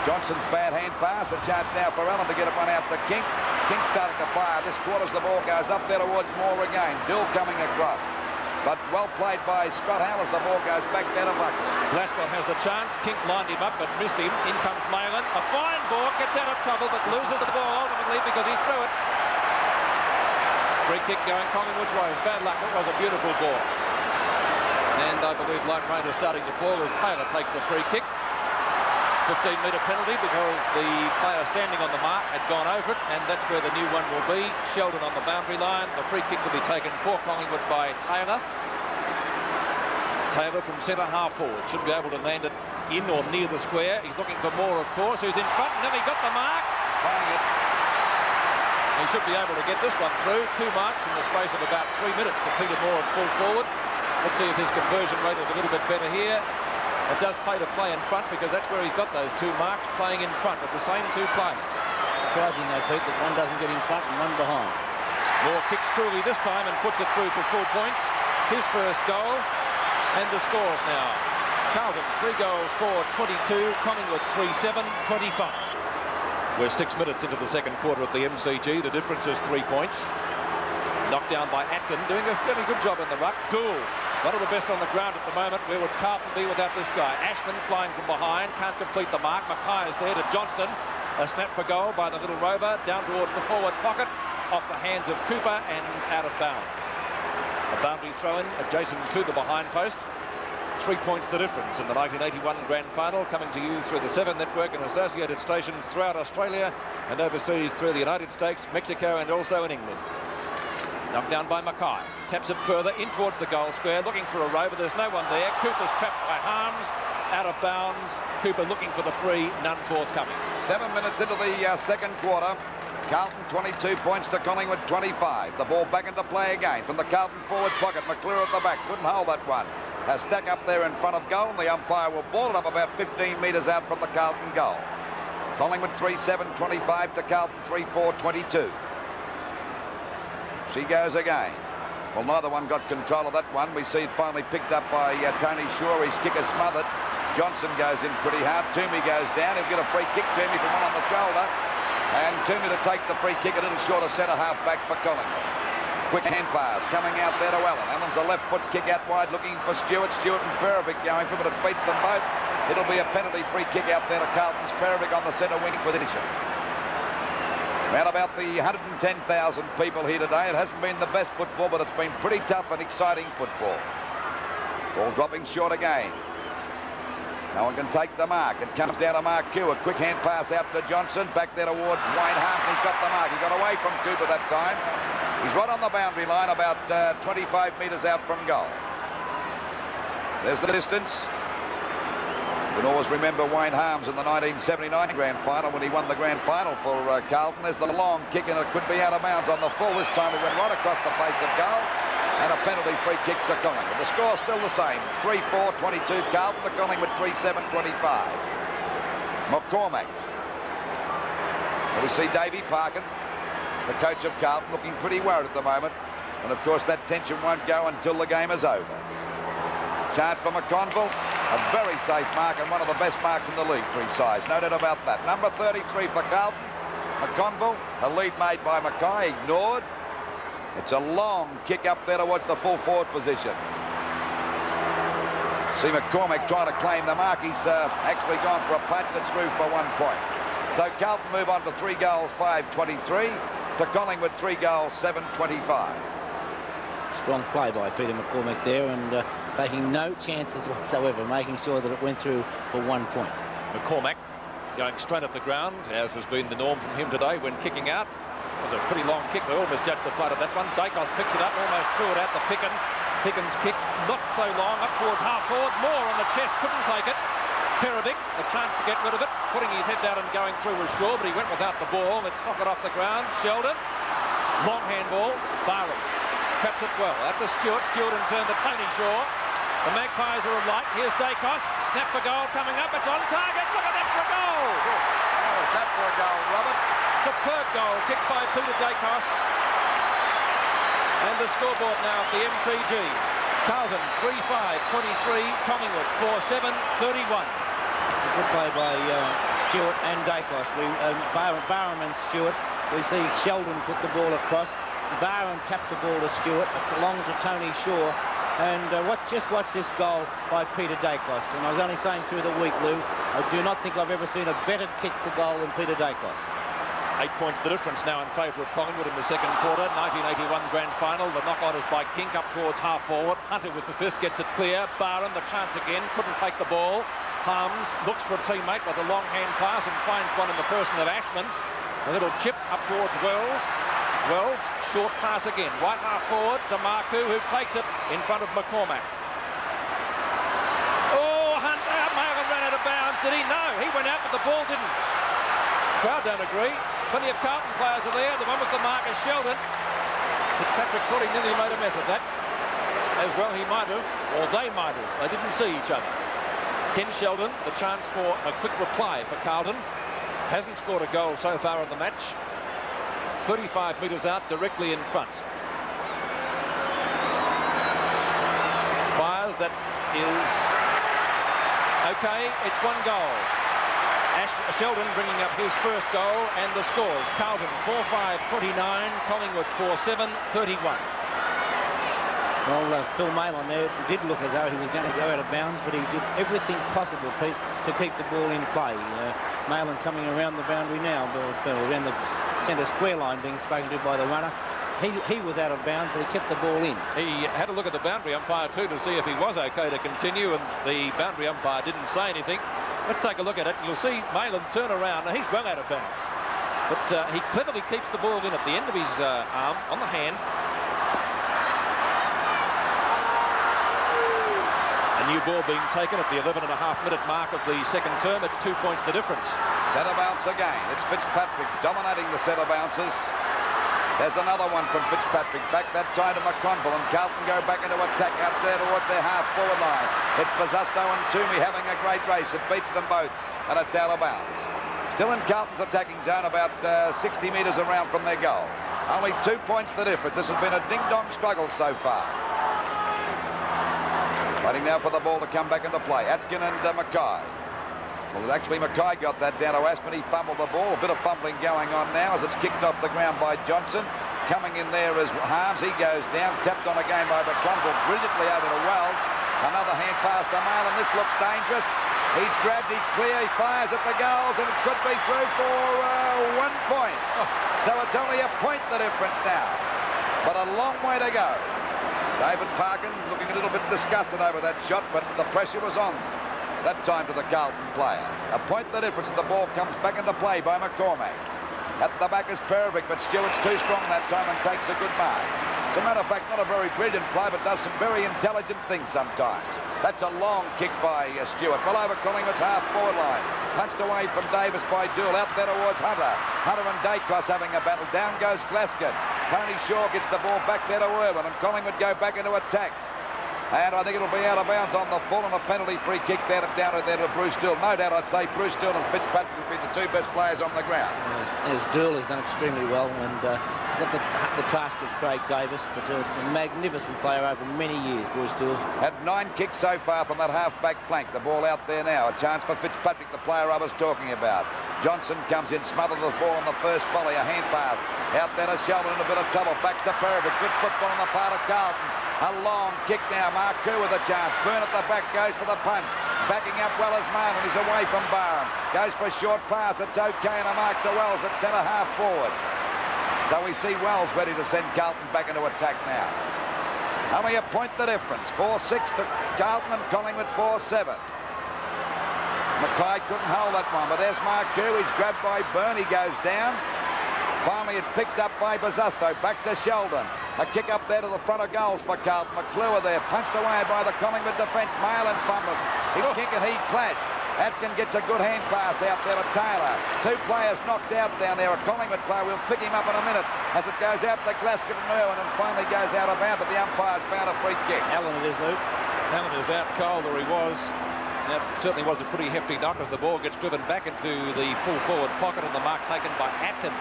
[SPEAKER 2] Johnson's bad hand pass. A chance now for Allen to get one out to King. King starting to fire. This quarter as the ball goes up there towards Moore again. Dill coming across. But well played by Scott Howell as the ball goes back there to Buckley.
[SPEAKER 6] Glasgow has the chance. King lined him up but missed him. In comes Malin. A fine ball. Gets out of trouble but loses the ball ultimately because he threw it. Free kick going Collingwood's way. It's bad luck. It was a beautiful ball. And I believe light rain is starting to fall as Taylor takes the free kick. 15-metre penalty because the player standing on the mark had gone over it, and that's where the new one will be. Sheldon on the boundary line. The free kick to be taken for Collingwood by Taylor. Taylor from centre half forward should be able to land it in or near the square. He's looking for Moore, of course, who's in front, and then he got the mark. He should be able to get this one through. 2 marks in the space of about 3 minutes to Peter Moore at full forward. Let's see if his conversion rate is a little bit better here. It does play to play in front because that's where he's got those 2 marks, playing in front of the same 2 players.
[SPEAKER 1] Surprising though, Pete, that one doesn't get in front and one behind.
[SPEAKER 6] Moore kicks truly this time and puts it through for full points. His first goal, and the scores now. Carlton 3 goals for 22, Collingwood 3-7, 25. We're 6 minutes into the second quarter at the MCG. The difference is 3 points. Knocked down by Atkin, doing a fairly good job in the ruck. Gould, one of the best on the ground at the moment. Where would Carlton be without this guy? Ashman flying from behind, can't complete the mark. Mackay is there to Johnston. A snap for goal by the little rover, down towards the forward pocket, off the hands of Cooper and out of bounds. A boundary throw-in adjacent to the behind post. 3 points the difference in the 1981 Grand Final, coming to you through the 7 network and associated stations throughout Australia and overseas through the United States, Mexico and also in England. Knocked down by Mackay. Taps it further in towards the goal square, looking for a rover. There's no one there. Cooper's trapped by Harms. Out of bounds. Cooper looking for the free. None forthcoming.
[SPEAKER 2] 7 minutes into the second quarter. Carlton 22 points to Collingwood 25. The ball back into play again from the Carlton forward pocket. McClure at the back. Couldn't hold that one. A stack up there in front of goal, and the umpire will ball it up about 15 metres out from the Carlton goal. Collingwood 3-7-25 to Carlton 3-4-22. She goes again. Well, neither one got control of that one. We see it finally picked up by Tony Shaw. His kicker smothered. Johnson goes in pretty hard. Toomey goes down. He'll get a free kick. Toomey from one on the shoulder. And Toomey to take the free kick a little short of centre half back for Collingwood. Quick hand pass coming out there to Allen. Allen's a left foot kick out wide looking for Stewart. Stewart and Perovic going for it, but it beats them both. It'll be a penalty free kick out there to Carlton's. Perovic on the centre wing position. Around about the 110,000 people here today. It hasn't been the best football, but it's been pretty tough and exciting football. Ball dropping short again. No one can take the mark. It comes down to Mark Q. A quick hand pass out to Johnson. Back there towards Wayne Harms. He's got the mark. He got away from Cooper that time. He's right on the boundary line, about 25 metres out from goal. There's the distance. You can always remember Wayne Harms in the 1979 Grand Final when he won the Grand Final for Carlton. There's the long kick, and it could be out of bounds on the full. This time it went right across the face of goals. And a penalty free kick to Collingwood. The score's still the same. 3-4-22 Carlton to Collingwood 3-7-25. McCormack. Well, we see Davey Parkin, the coach of Carlton, looking pretty worried at the moment. And of course that tension won't go until the game is over. Charge for McConville. A very safe mark and one of the best marks in the league for his size. No doubt about that. Number 33 for Carlton. McConville. A lead made by Mackay. Ignored. It's a long kick up there towards the full forward position. See McCormack trying to claim the mark. He's actually gone for a punch that's through for 1 point. So Carlton move on to 3 goals, 5-23. To Collingwood, 3 goals, 7-25.
[SPEAKER 1] Strong play by Peter McCormack there, and taking no chances whatsoever, making sure that it went through for 1 point.
[SPEAKER 6] McCormack going straight at the ground, as has been the norm from him today when kicking out. It was a pretty long kick. They almost judged the flight of that one. Dacos picks it up, almost threw it out to Picken. Picken's kick, not so long, up towards half forward. Moore on the chest, couldn't take it. Perovic, a chance to get rid of it, putting his head down and going through was Shaw, but he went without the ball. Let's sock it off the ground. Sheldon, long handball. Barham traps it well. At the Stewart. Stewart in turn to Tony Shaw. The Magpies are alight. Here's Dacos. Snap for goal coming up. It's on target. Look at that for a goal.
[SPEAKER 2] How was that for a goal, Robert?
[SPEAKER 6] Superb goal kicked by Peter Dacos. And the scoreboard now at the MCG. Carlton 3-5-23. Collingwood 4-7-31.
[SPEAKER 1] Good play by Stewart and Dacos. Barham and Stewart. We see Sheldon put the ball across. Barham tapped the ball to Stewart, along to Tony Shaw. And just watch this goal by Peter Dacos. And I was only saying through the week, Lou, I do not think I've ever seen a better kick for goal than Peter Dacos.
[SPEAKER 6] 8 points the difference now in favour of Collingwood in the second quarter. 1981 Grand Final. The knock-on is by Kink up towards half forward. Hunter with the fist gets it clear. Barham the chance again. Couldn't take the ball. Harms looks for a teammate with a long hand pass and finds one in the person of Ashman. A little chip up towards Wells. Wells, short pass again. Right half forward to Marku, who takes it in front of McCormack. Oh, Hunter, Malin ran out of bounds. Did he? No, he went out, but the ball didn't. Crowd don't agree. Plenty of Carlton players are there. The one with the mark is Sheldon. Fitzpatrick thought he nearly made a mess of that. As well he might have, or they might have. They didn't see each other. Ken Sheldon, the chance for a quick reply for Carlton. Hasn't scored a goal so far in the match. 35 metres out, directly in front. Fires, that is okay. It's 1 goal. Sheldon bringing up his first goal, and the scores. Carlton 4-5-29, Collingwood 4-7-31.
[SPEAKER 1] Well, Phil Malin there did look as though he was going to go out of bounds, but he did everything possible, Pete, to keep the ball in play. Malin coming around the boundary now, around the centre square line, being spoken to by the runner. He was out of bounds, but he kept the ball in. He
[SPEAKER 6] had a look at the boundary umpire too to see if he was okay to continue, and the boundary umpire didn't say anything. Let's take a look at it. You'll see Malin turn around. Now, he's well out of bounds, but he cleverly keeps the ball in at the end of his arm, on the hand, new ball being taken at the 11.5-minute mark of the second term. It's 2 points the difference.
[SPEAKER 2] Centre bounce again. It's Fitzpatrick dominating the centre bounces. There's another one from Fitzpatrick. Back that time to McConville, and Carlton go back into attack out there towards their half-forward line. It's Bazzusto and Toomey having a great race. It beats them both, and it's out of bounds. Still in Carlton's attacking zone, about 60 metres around from their goal. Only 2 points the difference. This has been a ding-dong struggle so far. Waiting now for the ball to come back into play. Atkin and Mackay. Well, actually, Mackay got that down to Aspen. He fumbled the ball. A bit of fumbling going on now as it's kicked off the ground by Johnson. Coming in there is Harms. He goes down. Tapped on again by McConville. Brilliantly over to Wells. Another hand pass to Mail, and this looks dangerous. He's grabbed, he's clear, he fires at the goals, and it could be through for 1 point. So it's only a point the difference now. But a long way to go. David Parkin looking a little bit disgusted over that shot, but the pressure was on that time to the Carlton player. A point the difference. The ball comes back into play by McCormack. At the back is Perovic, but Stewart's too strong that time and takes a good mark. As a matter of fact, not a very brilliant play, but does some very intelligent things sometimes. That's a long kick by Stewart. Well over Collingwood's half-forward line. Punched away from Davis by Dool. Out there towards Hunter. Hunter and Dacos having a battle. Down goes Glasgow. Tony Shaw gets the ball back there to Irwin, and Collingwood go back into attack. And I think it'll be out of bounds on the full, and a penalty free kick down there to Bruce Dool. No doubt I'd say Bruce Dool and Fitzpatrick will be the two best players on the ground.
[SPEAKER 1] As Dool has done extremely well, and he's got the task of Craig Davis, but a magnificent player over many years, Bruce Dool.
[SPEAKER 2] Had 9 kicks so far from that half-back flank. The ball out there now. A chance for Fitzpatrick, the player I was talking about. Johnson comes in, smothers the ball on the first volley. A hand pass. Out there to Sheldon in a bit of trouble. Back to Perovic. Good football on the part of Carlton. A long kick now. Marcoux with a chance. Byrne at the back goes for the punch. Backing up well as Martin. He's away from Barham. Goes for a short pass. It's okay, and a mark to Wells at centre half forward. So we see Wells ready to send Carlton back into attack now. Only a point the difference. 4-6 to Carlton, and Collingwood 4-7. Mackay couldn't hold that one, but there's Marcoux. He's grabbed by Byrne. He goes down. Finally, it's picked up by Bazzusto. Back to Sheldon. A kick up there to the front of goals for Carlton. McClure there, punched away by the Collingwood defence. Mail and fumbles. He kick and he clash. Atkin gets a good hand pass out there to Taylor. 2 players knocked out down there. A Collingwood player, we'll pick him up in a minute as it goes out to Glasgow and Irwin, and finally goes out of bounds, but the umpire's found a free kick.
[SPEAKER 1] Allen it is, Luke.
[SPEAKER 6] Allen is out cold, or he was. That certainly was a pretty hefty knock as the ball gets driven back into the full forward pocket, and the mark taken by Atkin.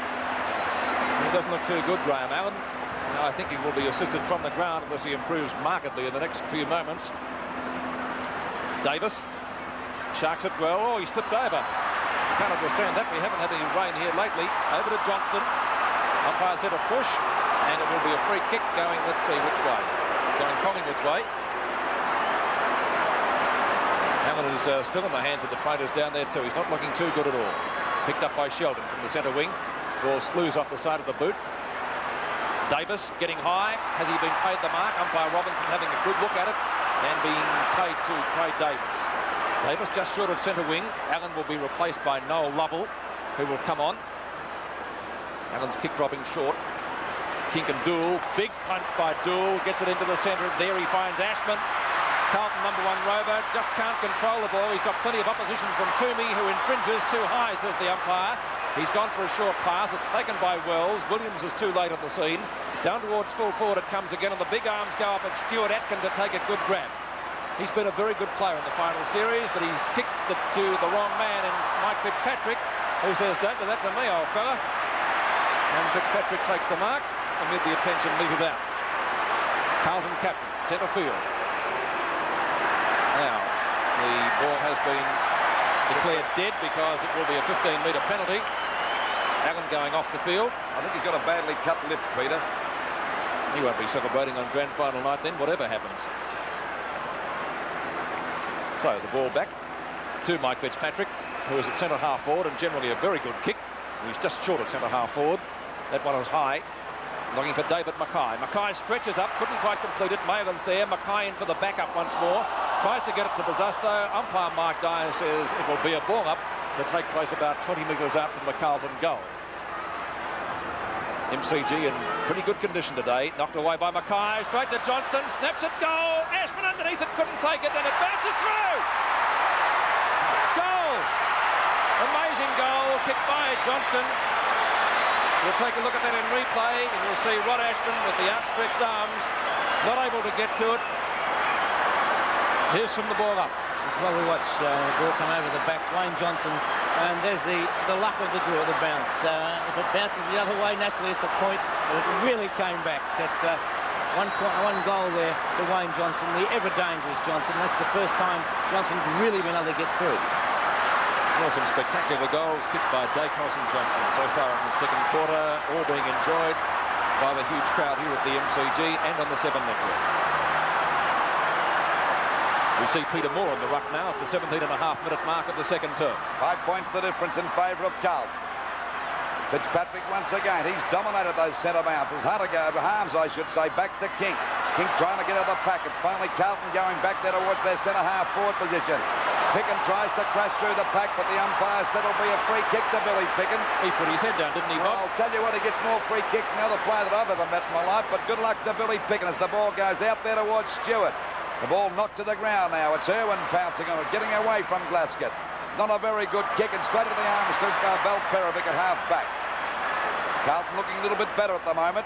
[SPEAKER 6] He doesn't look too good, Graham Allen. I think he will be assisted from the ground unless he improves markedly in the next few moments. Davis sharks it well. Oh, he slipped over. Can't understand that. We haven't had any rain here lately. Over to Johnson. Umpire said a push, and it will be a free kick going, let's see which way. Going Collingwood's way. Allen is still in the hands of the traders down there too. He's not looking too good at all. Picked up by Sheldon from the centre wing. Ball slews off the side of the boot. Davis getting high. Has he been paid the mark? Umpire Robinson having a good look at it and being paid to Craig Davis. Davis just short of centre wing. Allen will be replaced by Noel Lovell, who will come on. Allen's kick dropping short. Kink and Dool. Big punch by Dool. Gets it into the centre. There he finds Ashman. Carlton #1 rover just can't control the ball. He's got plenty of opposition from Toomey, who infringes too high, says the umpire. He's gone for a short pass. It's taken by Wells. Williams is too late on the scene. Down towards full forward it comes again, and the big arms go up at Stuart Atkin to take a good grab. He's been a very good player in the final series, but he's kicked it to the wrong man in Mike Fitzpatrick, who says, "Don't do that to me, old fella." And Fitzpatrick takes the mark amid the attention meted out. Carlton captain, centre field. Now, the ball has been declared dead because it will be a 15-metre penalty. Allen going off the field.
[SPEAKER 2] I think he's got a badly cut lip, Peter.
[SPEAKER 6] He won't be celebrating on grand final night then, whatever happens. So the ball back to Mike Fitzpatrick, who is at centre half forward and generally a very good kick. He's just short of centre half forward. That one was high. Looking for David Mackay. Mackay stretches up, couldn't quite complete it. Maitland's there. Mackay in for the backup once more. Tries to get it to Bazzusto. Umpire Mark Dyer says it will be a ball up to take place about 20 metres out from the Carlton goal. MCG in pretty good condition today. Knocked away by Mackay, straight to Johnston, snaps it, goal. Ashman underneath it, couldn't take it, then it bounces through. Goal. Amazing goal, kicked by Johnston. We'll take a look at that in replay, and you'll see Rod Ashman with the outstretched arms, not able to get to it. Here's from the ball up.
[SPEAKER 1] As well, we watch the ball come over the back. Wayne Johnson, and there's the luck of the draw, the bounce. If it bounces the other way, naturally it's a point, but it really came back at one goal there to Wayne Johnson, the ever-dangerous Johnson. That's the first time Johnson's really been able to get through.
[SPEAKER 6] Well, some spectacular goals kicked by Dacos and Johnson so far in the second quarter, all being enjoyed by the huge crowd here at the MCG and on the 7 network. We see Peter Moore on the ruck now at the 17.5-minute mark of the second term.
[SPEAKER 2] 5 points the difference in favour of Carlton. Fitzpatrick once again. He's dominated those centre bounces. Harms, I should say, back to King. King trying to get out of the pack. It's finally Carlton going back there towards their centre half forward position. Picken tries to crash through the pack, but the umpire said it'll be a free kick to Billy Picken.
[SPEAKER 6] He put his head down, didn't he, Bob?
[SPEAKER 2] Well, I'll tell you what, he gets more free kicks than any other player that I've ever met in my life, but good luck to Billy Picken as the ball goes out there towards Stewart. The ball knocked to the ground now. It's Irwin pouncing on it, getting away from Glasgow. Not a very good kick, and straight to the arms to Bell Perovic at half back. Carlton looking a little bit better at the moment.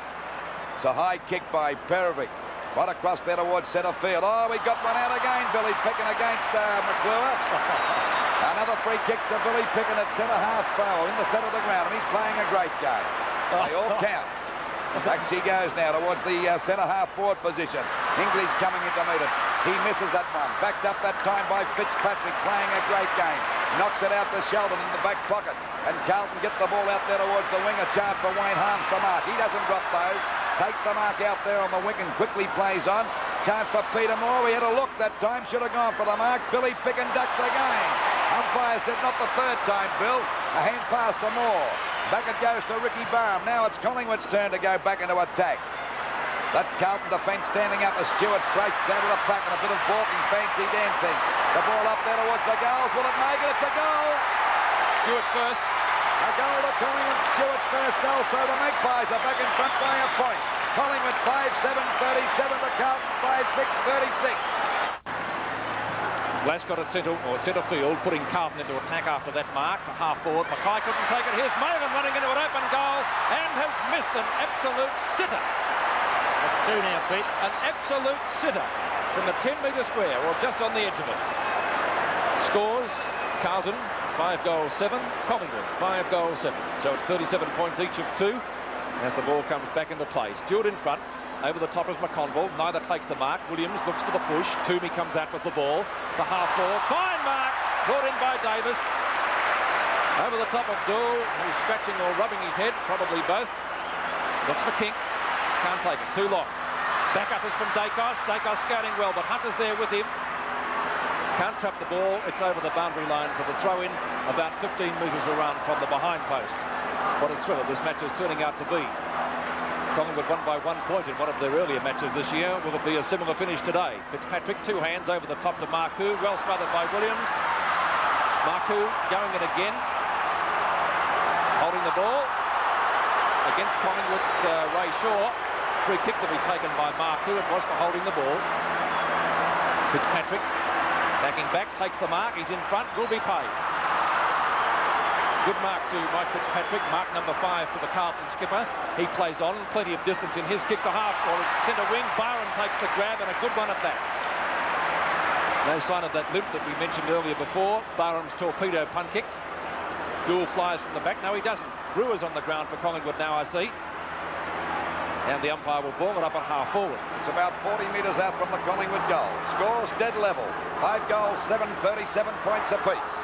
[SPEAKER 2] It's a high kick by Perovic. Right across there towards centre field. Oh, we got one out again. Billy Picken against McClure. Another free kick to Billy Picken at centre half foul in the centre of the ground, and he's playing a great game. They all count. Back she goes now towards the centre half forward position. Hingley's coming in to meet it. He misses that one. Backed up that time by Fitzpatrick, playing a great game. Knocks it out to Sheldon in the back pocket. And Carlton get the ball out there towards the wing. A chance for Wayne Harms to mark. He doesn't drop those. Takes the mark out there on the wing and quickly plays on. Chance for Peter Moore. We had a look that time. Should have gone for the mark. Billy Picken ducks again. Umpire said not the third time, Bill. A hand pass to Moore. Back it goes to Ricky Barham. Now it's Collingwood's turn to go back into attack. That Carlton defence standing up as Stewart breaks out of the pack and a bit of balking, fancy dancing. The ball up there towards the goals. Will it make it? It's a goal.
[SPEAKER 6] Stewart's first.
[SPEAKER 2] A goal to Collingwood. Stewart's first goal. So the Magpies are back in front by a point. Collingwood 5-7-37 to Carlton 5-6-36.
[SPEAKER 6] Glasgow at centre field, putting Carlton into attack after that mark to half forward. Mackay couldn't take it. Here's Maven running into an open goal and has missed an absolute sitter.
[SPEAKER 1] That's two now, Pete.
[SPEAKER 6] An absolute sitter from the 10-metre square, or just on the edge of it. Scores, Carlton 5 goals 7, Collingwood 5 goals 7. So it's 37 points each of 2 as the ball comes back into play. Stewart in front. Over the top is McConville. Neither takes the mark. Williams looks for the push. Toomey comes out with the ball. The half forward. Fine mark. Brought in by Davis. Over the top of Dool, who's scratching or rubbing his head. Probably both. Looks for Kink. Can't take it. Too long. Back up is from Dacos. Dacos scouting well, but Hunter's there with him. Can't trap the ball. It's over the boundary line for the throw-in. About 15 metres around from the behind post. What a thriller this match is turning out to be. Collingwood won by 1 point in one of their earlier matches this year. Will it be a similar finish today? Fitzpatrick, 2 hands over the top to Marcoux. Well smothered by Williams. Marcoux going it again. Holding the ball against Collingwood's Ray Shaw. Free kick to be taken by Marcoux. It was for holding the ball. Fitzpatrick backing back, takes the mark. He's in front, will be paid. Good mark to Mike Fitzpatrick, mark number 5 to the Carlton skipper. He plays on, plenty of distance in his kick to half or centre wing. Byron takes the grab and a good one at that. No sign of that limp that we mentioned earlier before. Barham's torpedo punt kick. Dool flies from the back. No, he doesn't. Brewer's on the ground for Collingwood now, I see. And the umpire will ball it up at half forward.
[SPEAKER 2] It's about 40 metres out from the Collingwood goal. Scores dead level. 5 goals, 7, 37 points apiece.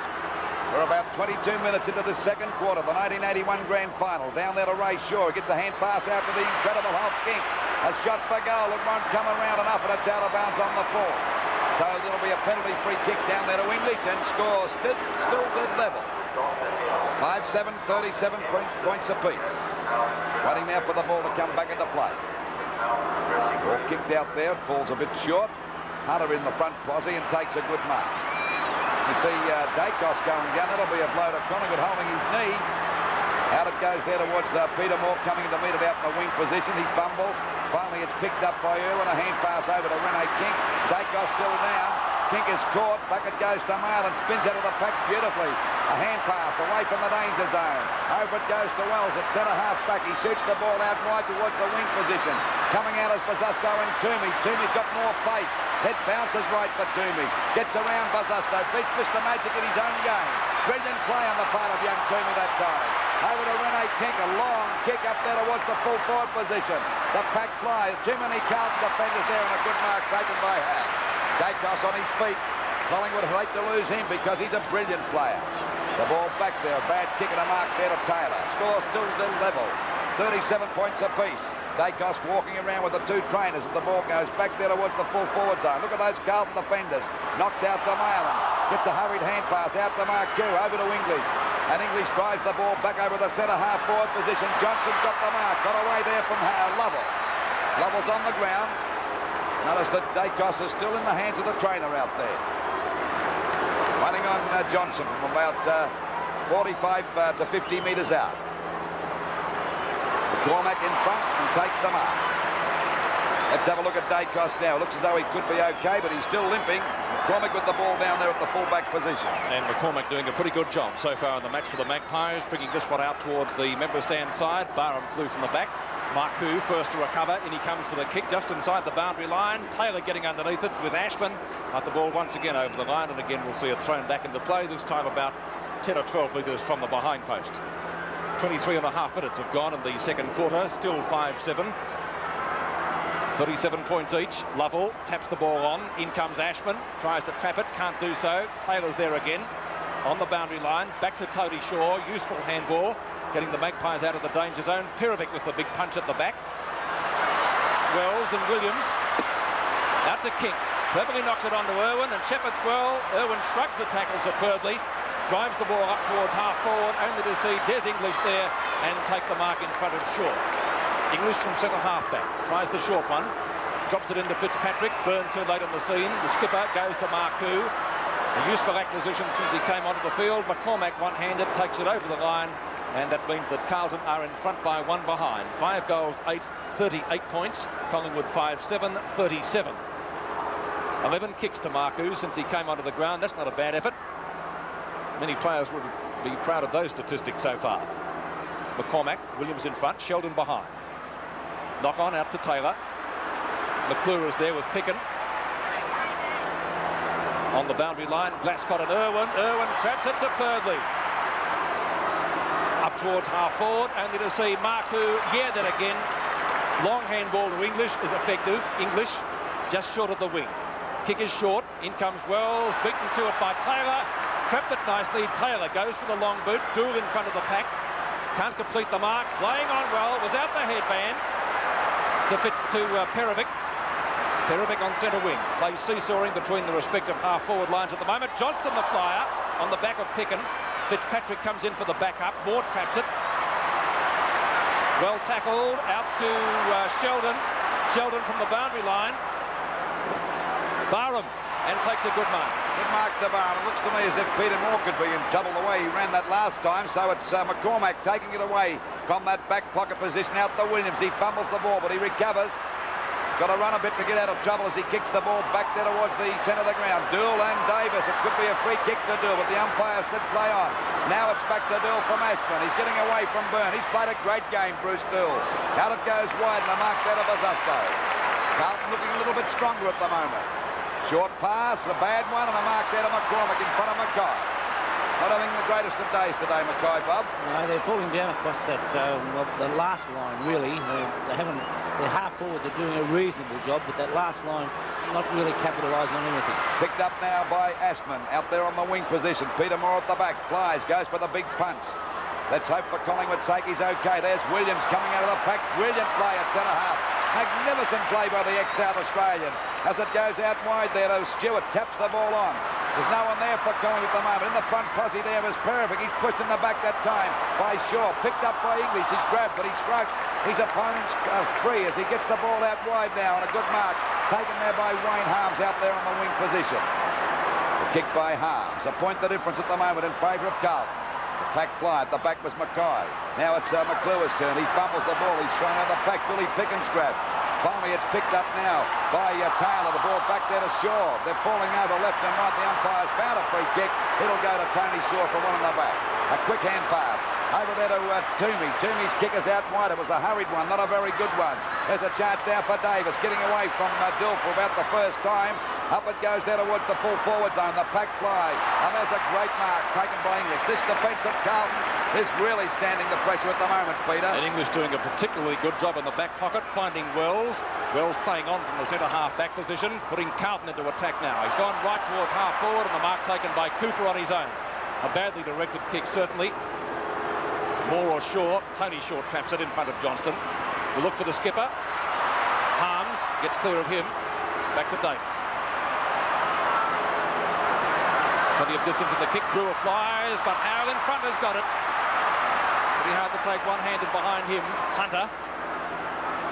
[SPEAKER 2] We're about 22 minutes into the second quarter, the 1981 Grand Final. Down there to Ray Shaw. Gets a hand pass out to the incredible Hulk King. A shot for goal. It won't come around enough, and it's out of bounds on the floor. So there'll be a penalty free kick down there to English, and scores still dead level. 5-7, 37 points apiece. Waiting now for the ball to come back into play. Ball kicked out there. Falls a bit short. Hunter in the front posse and takes a good mark. You see Dacos going down. That'll be a blow to Collingwood holding his knee. Out it goes there towards Peter Moore, coming to meet it out in the wing position. He bumbles. Finally, it's picked up by Irwin. A hand pass over to Rene King. Dacos still down. King is caught. Back it goes to Marlin. Spins out of the pack beautifully. A hand pass away from the danger zone. Over it goes to Wells at centre half back. He shoots the ball out wide towards the wing position. Coming out is Bazusto and Toomey. Toomey's got more pace. Head bounces right for Toomey. Gets around Bazusto. Beats Mr. Magic in his own game. Brilliant play on the part of young Toomey that time. Over to Rene King. A long kick up there towards the full forward position. The pack flies. Too many Carlton defenders there and a good mark taken by Howe. Dacos on his feet. Collingwood hate to lose him because he's a brilliant player. The ball back there. Bad kick and a mark there to Taylor. Score still level. 37 points apiece. Dacos walking around with the two trainers as the ball goes back there towards the full forward zone. Look at those Carlton defenders. Knocked out to Malin. Gets a hurried hand pass out to Marcoux. Over to English. And English drives the ball back over the centre half forward position. Johnson's got the mark. Got away there from Lovell. Lovell's on the ground. Notice that Dacos is still in the hands of the trainer out there. Running on Johnson from about 45 to 50 metres out. McCormack in front and takes the mark. Let's have a look at Dacos now. Looks as though he could be okay, but he's still limping. McCormack with the ball down there at the full-back position.
[SPEAKER 6] And McCormack doing a pretty good job so far in the match for the Magpies, bringing this one out towards the member stand side. Barham flew from the back. Marcoux first to recover. In he comes for the kick just inside the boundary line. Taylor getting underneath it with Ashman. But the ball once again over the line, and again we'll see it thrown back into play, this time about 10 or 12 metres from the behind post. 23.5 minutes have gone in the second quarter, still 5-7. 37 points each. Lovell taps the ball on. In comes Ashman. Tries to trap it. Can't do so. Taylor's there again. On the boundary line. Back to Toby Shaw. Useful handball. Getting the Magpies out of the danger zone. Perovic with the big punch at the back. Wells and Williams. Out to King. Perfectly knocks it onto Irwin, and Shepherd's well. Irwin shrugs the tackle superbly. Drives the ball up towards half forward. Only to see Des English there and take the mark in front of Shaw. English from centre half back. Tries the short one. Drops it into Fitzpatrick. Burned too late on the scene. The skipper goes to Marcoux. A useful acquisition since he came onto the field. McCormack one-handed takes it over the line. And that means that Carlton are in front by one behind. 5 goals, 8, 38 points. Collingwood 5-7, 37. 11 kicks to Marcoux since he came onto the ground. That's not a bad effort. Many players would be proud of those statistics so far. McCormack, Williams in front, Sheldon behind. Knock on out to Taylor. McClure is there with Picken. On the boundary line, Glascott and Irwin. Irwin traps it superbly. Up towards half forward, only to see Marcoux that again. Long handball to English is effective. English just short of the wing. Kick is short. In comes Wells, beaten to it by Taylor. Trapped it nicely. Taylor goes for the long boot. Gould in front of the pack. Can't complete the mark. Playing on well without the headband. To Perovic. Perovic on centre wing. Plays seesawing between the respective half-forward lines at the moment. Johnston the flyer on the back of Picken. Fitzpatrick comes in for the backup. Moore traps it. Well tackled. Out to Sheldon. Sheldon from the boundary line. Barham. And takes a good mark.
[SPEAKER 2] Good mark to Barham. It looks to me as if Peter Moore could be in trouble the way he ran that last time. So it's McCormack taking it away from that back pocket position out to Williams. He fumbles the ball, but he recovers. Got to run a bit to get out of trouble as he kicks the ball back there towards the centre of the ground. Dool and Davis. It could be a free kick to Dool, but the umpire said play on. Now it's back to Dool from Ashburn. He's getting away from Byrne. He's played a great game, Bruce Dool. Out it goes wide, and a mark there to Bazusto. Carlton looking a little bit stronger at the moment. Short pass, a bad one, and a mark there to McCormack in front of Mackay. Not having the greatest of days today, Mackay, Bob.
[SPEAKER 1] No, they're falling down across that, the last line, really. Their half forwards are doing a reasonable job, but that last line not really capitalising on anything.
[SPEAKER 2] Picked up now by Ashman, out there on the wing position. Peter Moore at the back, flies, goes for the big punch. Let's hope for Collingwood's sake he's okay. There's Williams coming out of the pack. Brilliant play at centre half. Magnificent play by the ex-South Australian. As it goes out wide there, Stewart taps the ball on. There's no one there for Collingwood at the moment. In the front posse there is Perovic. He's pushed in the back that time by Shaw. Picked up by English. He's grabbed, but he shrugs his opponent's tree as he gets the ball out wide now. And a good mark taken there by Wayne Harms out there on the wing position. The kick by Harms. A point the difference at the moment in favour of Carlton. The pack fly. At the back was Mackay. Now it's McClure's turn. He fumbles the ball. He's thrown out the pack. Billy Pickens grab. Finally, it's picked up now by Taylor. The ball back there to Shaw. They're falling over left and right. The umpire's found a free kick. It'll go to Tony Shaw for one in the back. A quick hand pass. Over there to Toomey. Toomey's kick is out wide. It was a hurried one, not a very good one. There's a chance now for Davis, getting away from Dill for about the first time. Up it goes there towards the full forward zone. The pack fly. And there's a great mark taken by English. This defence of Carlton is really standing the pressure at the moment, Peter.
[SPEAKER 6] And English doing a particularly good job in the back pocket, finding Wells. Wells playing on from the centre-half back position, putting Carlton into attack now. He's gone right towards half forward, and the mark taken by Cooper on his own. A badly directed kick, certainly. Moore or Shaw. Tony Shaw traps it in front of Johnston. We'll look for the skipper. Harms gets clear of him. Back to Davis. Plenty of distance in the kick. Brewer flies, but Howell in front has got it. Pretty hard to take one-handed behind him. Hunter.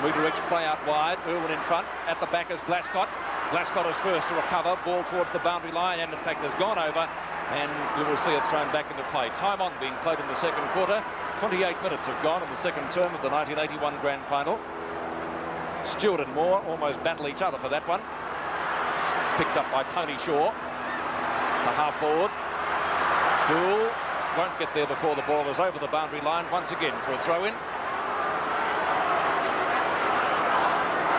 [SPEAKER 6] Redirects play out wide. Irwin in front. At the back is Glascott. Glascott is first to recover. Ball towards the boundary line, and in fact has gone over. And you will see it thrown back into play. Time on being played in the second quarter. 28 minutes have gone in the second term of the 1981 Grand Final. Stewart and Moore almost battle each other for that one. Picked up by Tony Shaw. To half forward. Gould won't get there before the ball is over the boundary line once again for a throw-in.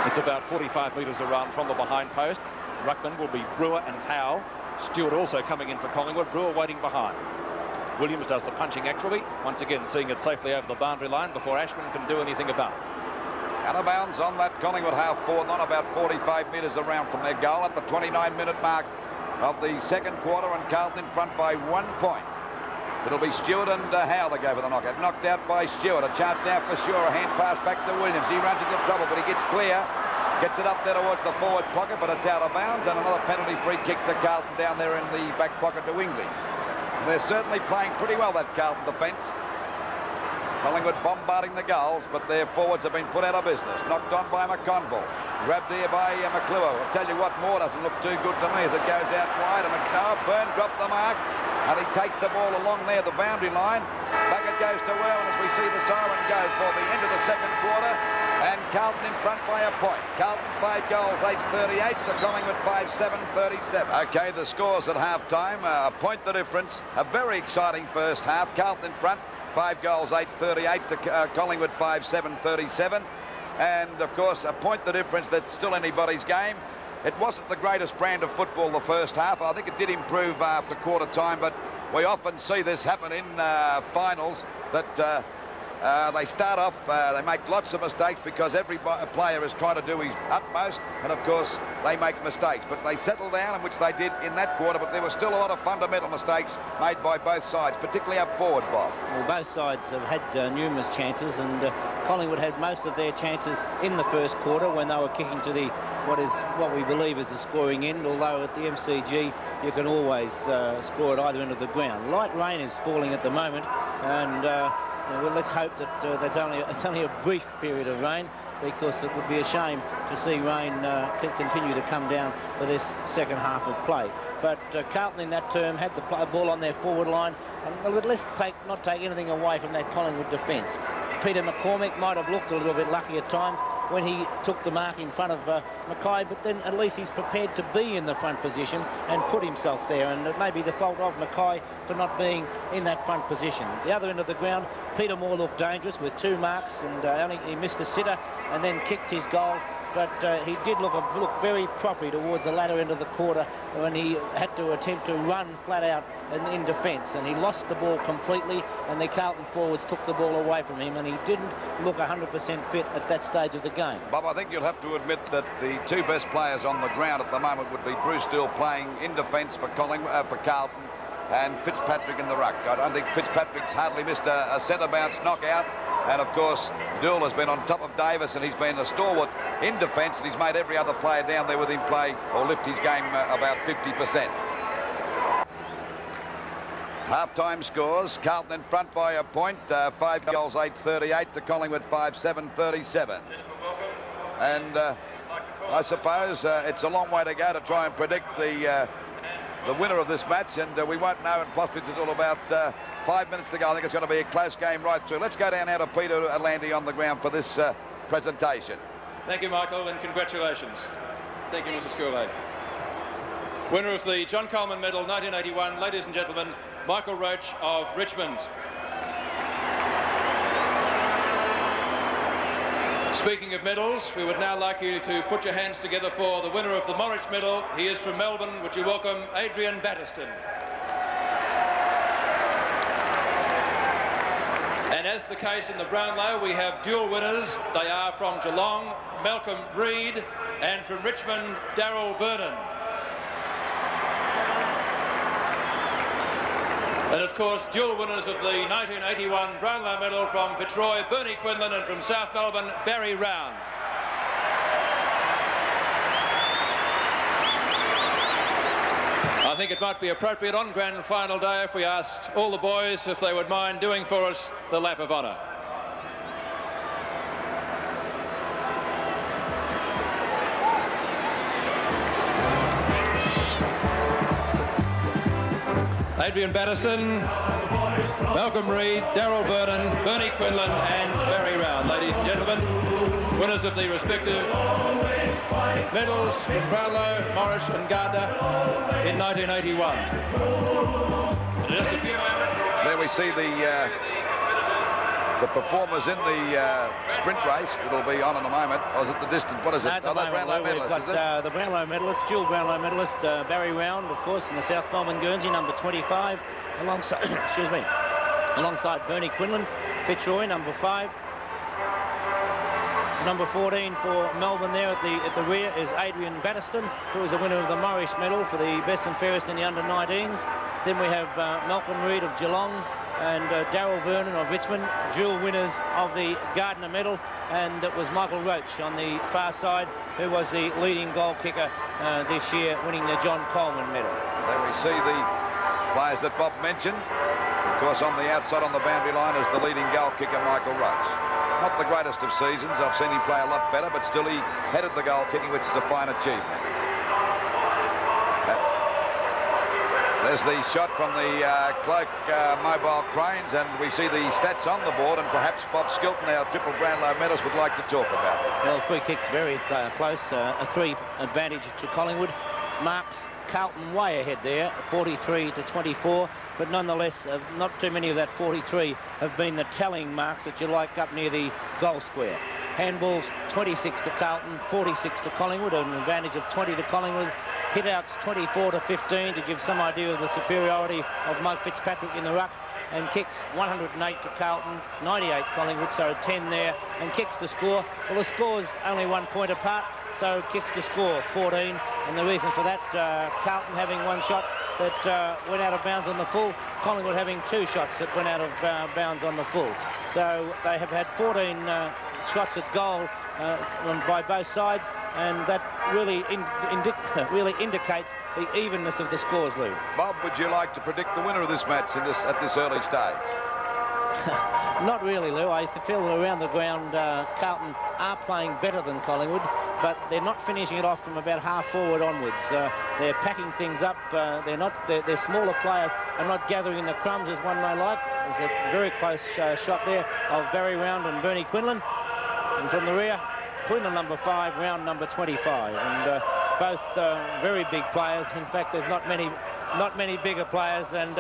[SPEAKER 6] It's about 45 metres around from the behind post. Ruckman will be Brewer and Howe. Stewart also coming in for Collingwood. Brewer waiting behind. Williams does the punching actually. Once again seeing it safely over the boundary line before Ashman can do anything about it.
[SPEAKER 2] Out of bounds on that Collingwood half forward, not about 45 metres around from their goal at the 29-minute mark of the second quarter, and Carlton in front by 1 point. It'll be Stewart and Howe to go for the knockout. Knocked out by Stewart. A chance now for Shaw. A hand pass back to Williams. He runs into trouble, but he gets clear. Gets it up there towards the forward pocket, but it's out of bounds, and another penalty free kick to Carlton down there in the back pocket to English. And they're certainly playing pretty well, that Carlton defence. Collingwood bombarding the goals, but their forwards have been put out of business. Knocked on by McConville. Grabbed here by McClure. I'll tell you what, Moore doesn't look too good to me as it goes out wide. And Byrne dropped the mark, and he takes the ball along there, the boundary line. Back it goes to Irwin as we see the siren go for the end of the second quarter. And Carlton in front by a point. Carlton 5 goals, 8-38 to Collingwood 5-7-37. Okay, the scores at half-time. A point the difference. A very exciting first half. Carlton in front, 5 goals, 8-38 to Collingwood 5-7-37. And, of course, a point the difference. That's still anybody's game. It wasn't the greatest brand of football the first half. I think it did improve after quarter time, but we often see this happen in finals that they start off, they make lots of mistakes because every player is trying to do his utmost, and of course they make mistakes, but they settle down, which they did in that quarter, but there were still a lot of fundamental mistakes made by both sides, particularly up forward, Bob.
[SPEAKER 1] Well, both sides have had numerous chances, and Collingwood had most of their chances in the first quarter when they were kicking to the what we believe is the scoring end, although at the MCG you can always score at either end of the ground. Light rain is falling at the moment, and well, let's hope that it's only a brief period of rain, because it would be a shame to see rain continue to come down for this second half of play. But Carlton in that term had the ball on their forward line, and let's not take anything away from that Collingwood defence. Peter McCormick might have looked a little bit lucky at times when he took the mark in front of Mackay, but then at least he's prepared to be in the front position and put himself there, and it may be the fault of Mackay for not being in that front position. The other end of the ground, Peter Moore looked dangerous with 2 marks, and he missed a sitter and then kicked his goal. But he did look very properly towards the latter end of the quarter when he had to attempt to run flat out in defence, and he lost the ball completely, and the Carlton forwards took the ball away from him, and he didn't look 100% fit at that stage of the game.
[SPEAKER 2] Bob, I think you'll have to admit that the 2 best players on the ground at the moment would be Bruce Dill playing in defence for Carlton, and Fitzpatrick in the ruck. I don't think Fitzpatrick's hardly missed a centre bounce knockout. And, of course, Dool has been on top of Davis, and he's been a stalwart in defence, and he's made every other player down there with him play or lift his game about 50%. Half-time scores. Carlton in front by a point. 5 goals, 8-38 to Collingwood 5-7-37. And I suppose it's a long way to go to try and predict the the winner of this match, and we won't know in possibly until about 5 minutes to go. I think it's going to be a close game right through. Let's go down now to Peter Landy on the ground for this presentation.
[SPEAKER 3] Thank you, Michael, and congratulations. Thank you, Mr. Schooley. Winner of the John Coleman Medal 1981, ladies and gentlemen, Michael Roach of Richmond. Speaking of medals, we would now like you to put your hands together for the winner of the Morris Medal. He is from Melbourne. Would you welcome Adrian Batterston? And as the case in the Brownlow, we have dual winners. They are from Geelong, Malcolm Reid, and from Richmond, Darryl Vernon. And of course, dual winners of the 1981 Brownlow Medal from Fitzroy, Bernie Quinlan, and from South Melbourne, Barry Round. I think it might be appropriate on Grand Final day if we asked all the boys if they would mind doing for us the lap of honour. Adrian Batterston, Malcolm Reid, Darryl Vernon, Bernie Quinlan and Barry Round. Ladies and gentlemen, winners of the respective medals from Brownlow, Morris and Gardner in 1981. In just a few moments...
[SPEAKER 2] There we see the performers in the sprint race that'll be on in a moment. Or is it the distance? What is it?
[SPEAKER 1] The
[SPEAKER 2] Brownlow medalist, is it?
[SPEAKER 1] The Brownlow medalist, dual Brownlow medalist, Barry Round, of course, in the South Melbourne Guernsey, number 25, alongside, excuse me, alongside Bernie Quinlan. Fitzroy, number 5. Number 14 for Melbourne there at the rear is Adrian Batterston, who is the winner of the Morris Medal for the best and fairest in the under-19s. Then we have Malcolm Reid of Geelong and Darryl Vernon of Richmond, dual winners of the Gardner Medal, and it was Michael Roach on the far side who was the leading goal kicker this year, winning the John Coleman Medal.
[SPEAKER 2] There we see the players that Bob mentioned. Of course, on the outside on the boundary line is the leading goal kicker, Michael Roach. Not the greatest of seasons. I've seen him play a lot better, but still he headed the goal kicking, which is a fine achievement. There's the shot from the Cloak mobile cranes, and we see the stats on the board, and perhaps Bob Skilton, our triple Brownlow medalist, would like to talk about it.
[SPEAKER 1] Well, free kicks very close, a 3 advantage to Collingwood. Marks Carlton way ahead there, 43 to 24, but nonetheless, not too many of that 43 have been the telling marks that you like up near the goal square. Handballs 26 to Carlton, 46 to Collingwood, an advantage of 20 to Collingwood. Hit-outs 24 to 15 to give some idea of the superiority of Mike Fitzpatrick in the ruck. And kicks 108 to Carlton, 98 Collingwood, so 10 there. And kicks to score. Well, the score's only 1 point apart, so kicks to score 14. And the reason for that, Carlton having one shot that went out of bounds on the full, Collingwood having 2 shots that went out of bounds on the full. So they have had 14 shots at goal by both sides, and that really indicates the evenness of the scores, Lou.
[SPEAKER 2] Bob, would you like to predict the winner of this match at this early stage?
[SPEAKER 1] Not really, Lou. I feel that around the ground, Carlton are playing better than Collingwood, but they're not finishing it off from about half forward onwards. They're packing things up. Their smaller players are not gathering the crumbs as one may like. There's a very close shot there of Barry Round and Bernie Quinlan. And from the rear, Quinlan number 5, Round number 25. And both very big players. In fact, there's not many bigger players. And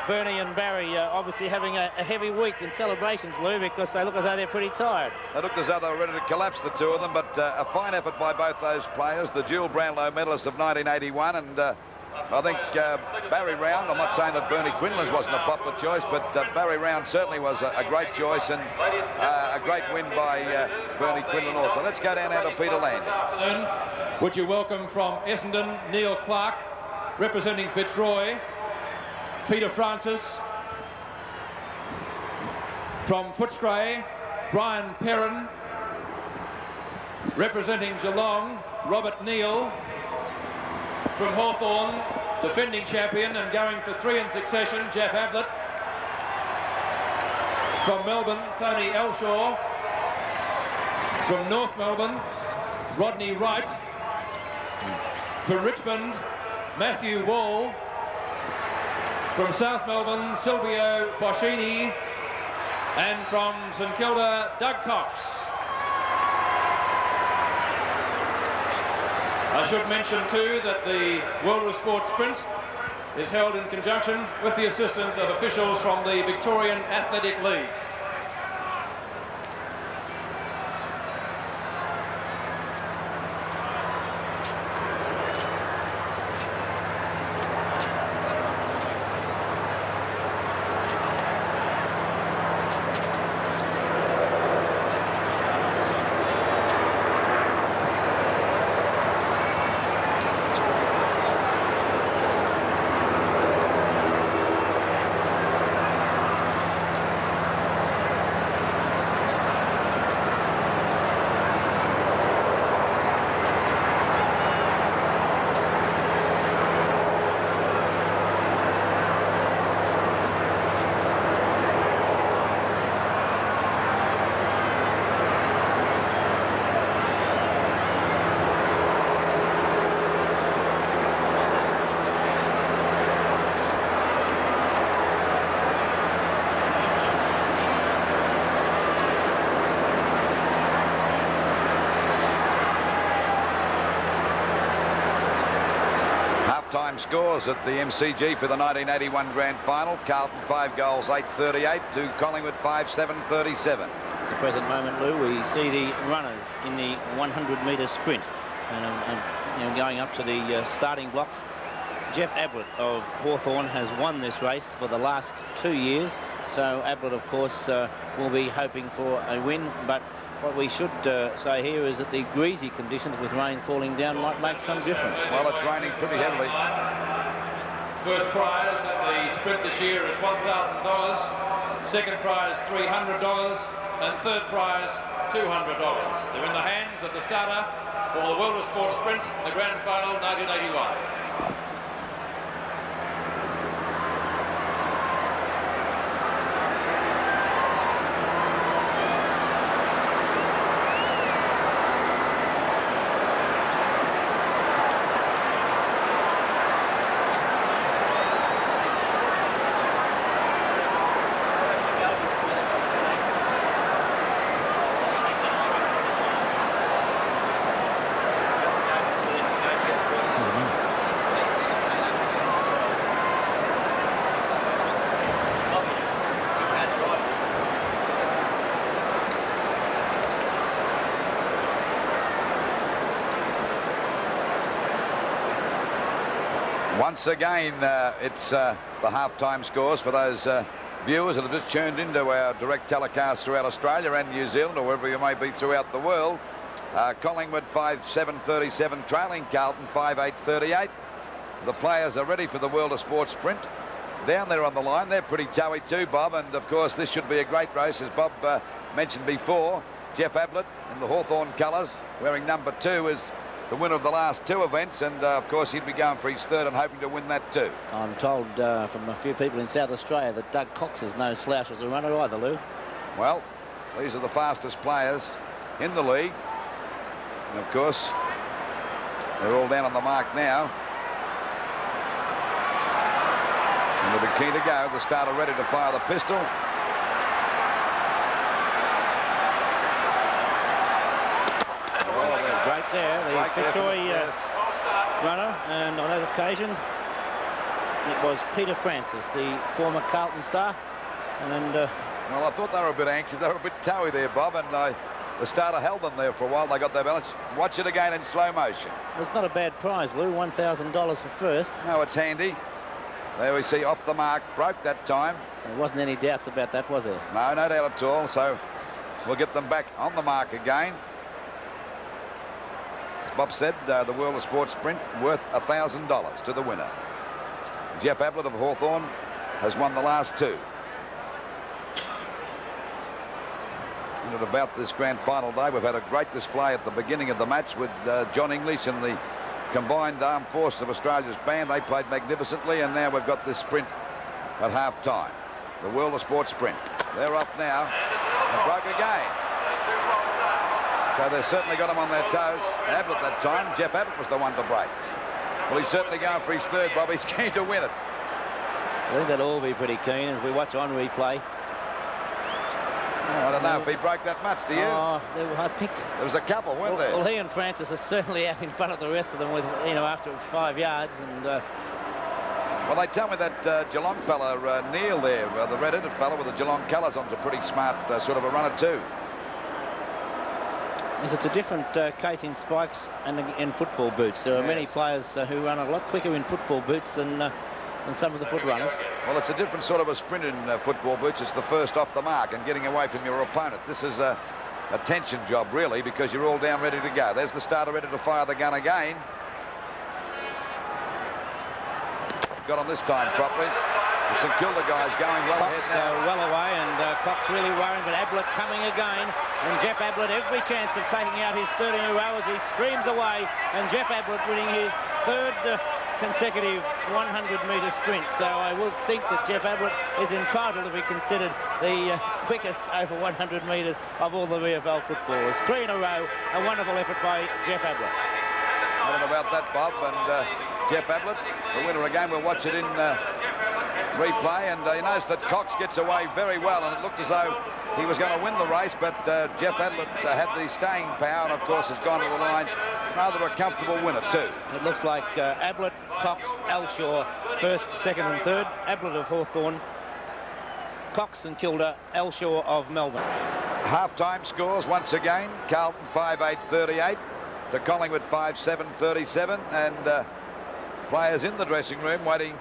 [SPEAKER 1] Bernie and Barry obviously having a heavy week in celebrations, Lou, because they look as though they're pretty tired.
[SPEAKER 2] They looked as though they were ready to collapse, the two of them, but a fine effort by both those players, the dual Brownlow medalists of 1981, and I think Barry Round, I'm not saying that Bernie Quinlan wasn't a popular choice, but Barry Round certainly was a great choice, and a great win by Bernie Quinlan also. Let's go down now to Peter Land.
[SPEAKER 3] Would you welcome from Essendon, Neil Clark, representing Fitzroy, Peter Francis. From Footscray, Brian Perrin. Representing Geelong, Robert Neal. From Hawthorn, defending champion and going for 3 in succession, Jeff Ablett. From Melbourne, Tony Elshaw. From North Melbourne, Rodney Wright. From Richmond, Matthew Wall. From South Melbourne, Silvio Boscini. And from St Kilda, Doug Cox. I should mention too that the World of Sport Sprint is held in conjunction with the assistance of officials from the Victorian Athletic League.
[SPEAKER 2] Half-time scores at the MCG for the 1981 Grand Final. Carlton 5 goals, 8-38 to Collingwood 5-7-37.
[SPEAKER 1] At the present moment, Lou, we see the runners in the 100-metre sprint and you know, going up to the starting blocks. Jeff Ablett of Hawthorn has won this race for the last 2 years, so Ablett, of course, will be hoping for a win, but what we should say here is that the greasy conditions with rain falling down might make some difference.
[SPEAKER 2] Well, it's raining pretty heavily.
[SPEAKER 3] First prize at the sprint this year is $1,000. Second prize $300, and third prize $200. They're in the hands of the starter for the World of Sport Sprint, the Grand Final 1981.
[SPEAKER 2] Once again, it's the half-time scores for those viewers that have just tuned into our direct telecast throughout Australia and New Zealand, or wherever you may be throughout the world. Collingwood 5-7-37 trailing Carlton 5-8-38. The players are ready for the World of Sport Sprint. Down there on the line, they're pretty towy too, Bob, and of course this should be a great race, as Bob mentioned before. Jeff Ablett in the Hawthorn colours, wearing number 2, is the winner of the last 2 events, and of course he'd be going for his third and hoping to win that too.
[SPEAKER 1] I'm told from a few people in South Australia that Doug Cox is no slouch as a runner either, Lou.
[SPEAKER 2] Well, these are the fastest players in the league, and of course they're all down on the mark now, and they'll be keen to go. The starter ready to fire the pistol.
[SPEAKER 1] Right there, the Fitzroy runner, and on that occasion it was Peter Francis, the former Carlton star, and
[SPEAKER 2] well, I thought they were a bit anxious. They were a bit towy there, Bob, and the starter held them there for a while. They got their balance. Watch it again in slow motion.
[SPEAKER 1] It's not a bad prize, Lou. $1,000 for first.
[SPEAKER 2] No, it's handy. There we see off the mark, broke that time.
[SPEAKER 1] There wasn't any doubts about that, was there?
[SPEAKER 2] No, no doubt at all. So we'll get them back on the mark again. Bob said the World of Sport Sprint worth $1,000 to the winner. Jeff Ablett of Hawthorn has won the last 2. And at about this grand final day, we've had a great display at the beginning of the match with John English and the combined armed forces of Australia's band. They played magnificently, and now we've got this sprint at half-time. The World of Sport Sprint. They're off now. And broke again. So they've certainly got him on their toes. Ablett that time. Jeff Ablett was the one to break. Well, he's certainly going for his third, Bob. He's keen to win it.
[SPEAKER 1] I think they'll all be pretty keen as we watch on replay.
[SPEAKER 2] I don't know if he broke that much, do you?
[SPEAKER 1] Oh, I think
[SPEAKER 2] there was a couple, weren't there?
[SPEAKER 1] Well, he and Francis are certainly out in front of the rest of them with, you know, after 5 yards. And
[SPEAKER 2] well, they tell me that Geelong fella, Neil there, the red-headed fella with the Geelong colours on, is a pretty smart sort of a runner too.
[SPEAKER 1] Yes, it's a different case in spikes and in football boots. There are many players who run a lot quicker in football boots than some of the foot runners.
[SPEAKER 2] Well, it's a different sort of a sprint in football boots. It's the first off the mark and getting away from your opponent. This is a tension job, really, because you're all down ready to go. There's the starter ready to fire the gun again. Got on this time properly. The St Kilda guys going well
[SPEAKER 1] Cox
[SPEAKER 2] ahead now.
[SPEAKER 1] well away, and Cox really worrying, but Ablett coming again, and Jeff Ablett every chance of taking out his third in a row as he streams away, and Jeff Ablett winning his third consecutive 100-metre sprint. So I would think that Jeff Ablett is entitled to be considered the quickest over 100 metres of all the VFL footballers. 3 in a row, a wonderful effort by Jeff Ablett.
[SPEAKER 2] I don't know about that, Bob, and Jeff Ablett, the winner again. We'll watch it in replay, and you notice that Cox gets away very well, and it looked as though he was going to win the race, but Jeff Ablett had the staying power, and of course has gone to the line. Rather a comfortable winner too.
[SPEAKER 1] It looks like Ablett, Cox, Elshaw first, second and third. Ablett of Hawthorn, Cox and Kilda, Elshaw of Melbourne.
[SPEAKER 2] Half-time scores once again. Carlton 5-8-38 to Collingwood 5-7-37, and players in the dressing room waiting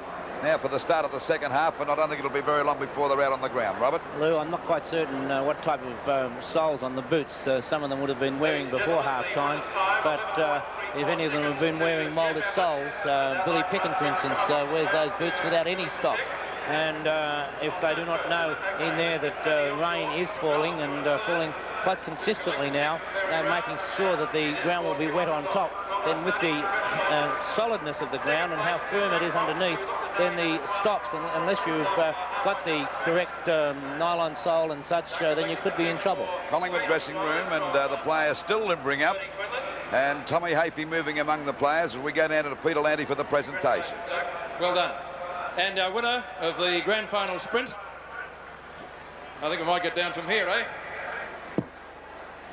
[SPEAKER 2] now for the start of the second half, and I don't think it'll be very long before they're out on the ground. Robert?
[SPEAKER 1] Lou, I'm not quite certain what type of soles on the boots some of them would have been wearing before half-time, but if any of them have been wearing moulded soles, Billy Picken, for instance, wears those boots without any stops. And if they do not know in there that rain is falling, and falling quite consistently now, they're making sure that the ground will be wet on top, then with the solidness of the ground and how firm it is underneath, then the stops, and unless you've got the correct nylon sole and such, then you could be in trouble. Collingwood dressing room, and the players still limbering up, and Tommy Hafey moving among the players as we go down to Peter Lanty for the presentation.
[SPEAKER 3] Well done. And our winner of the grand final sprint, I think we might get down from here, eh?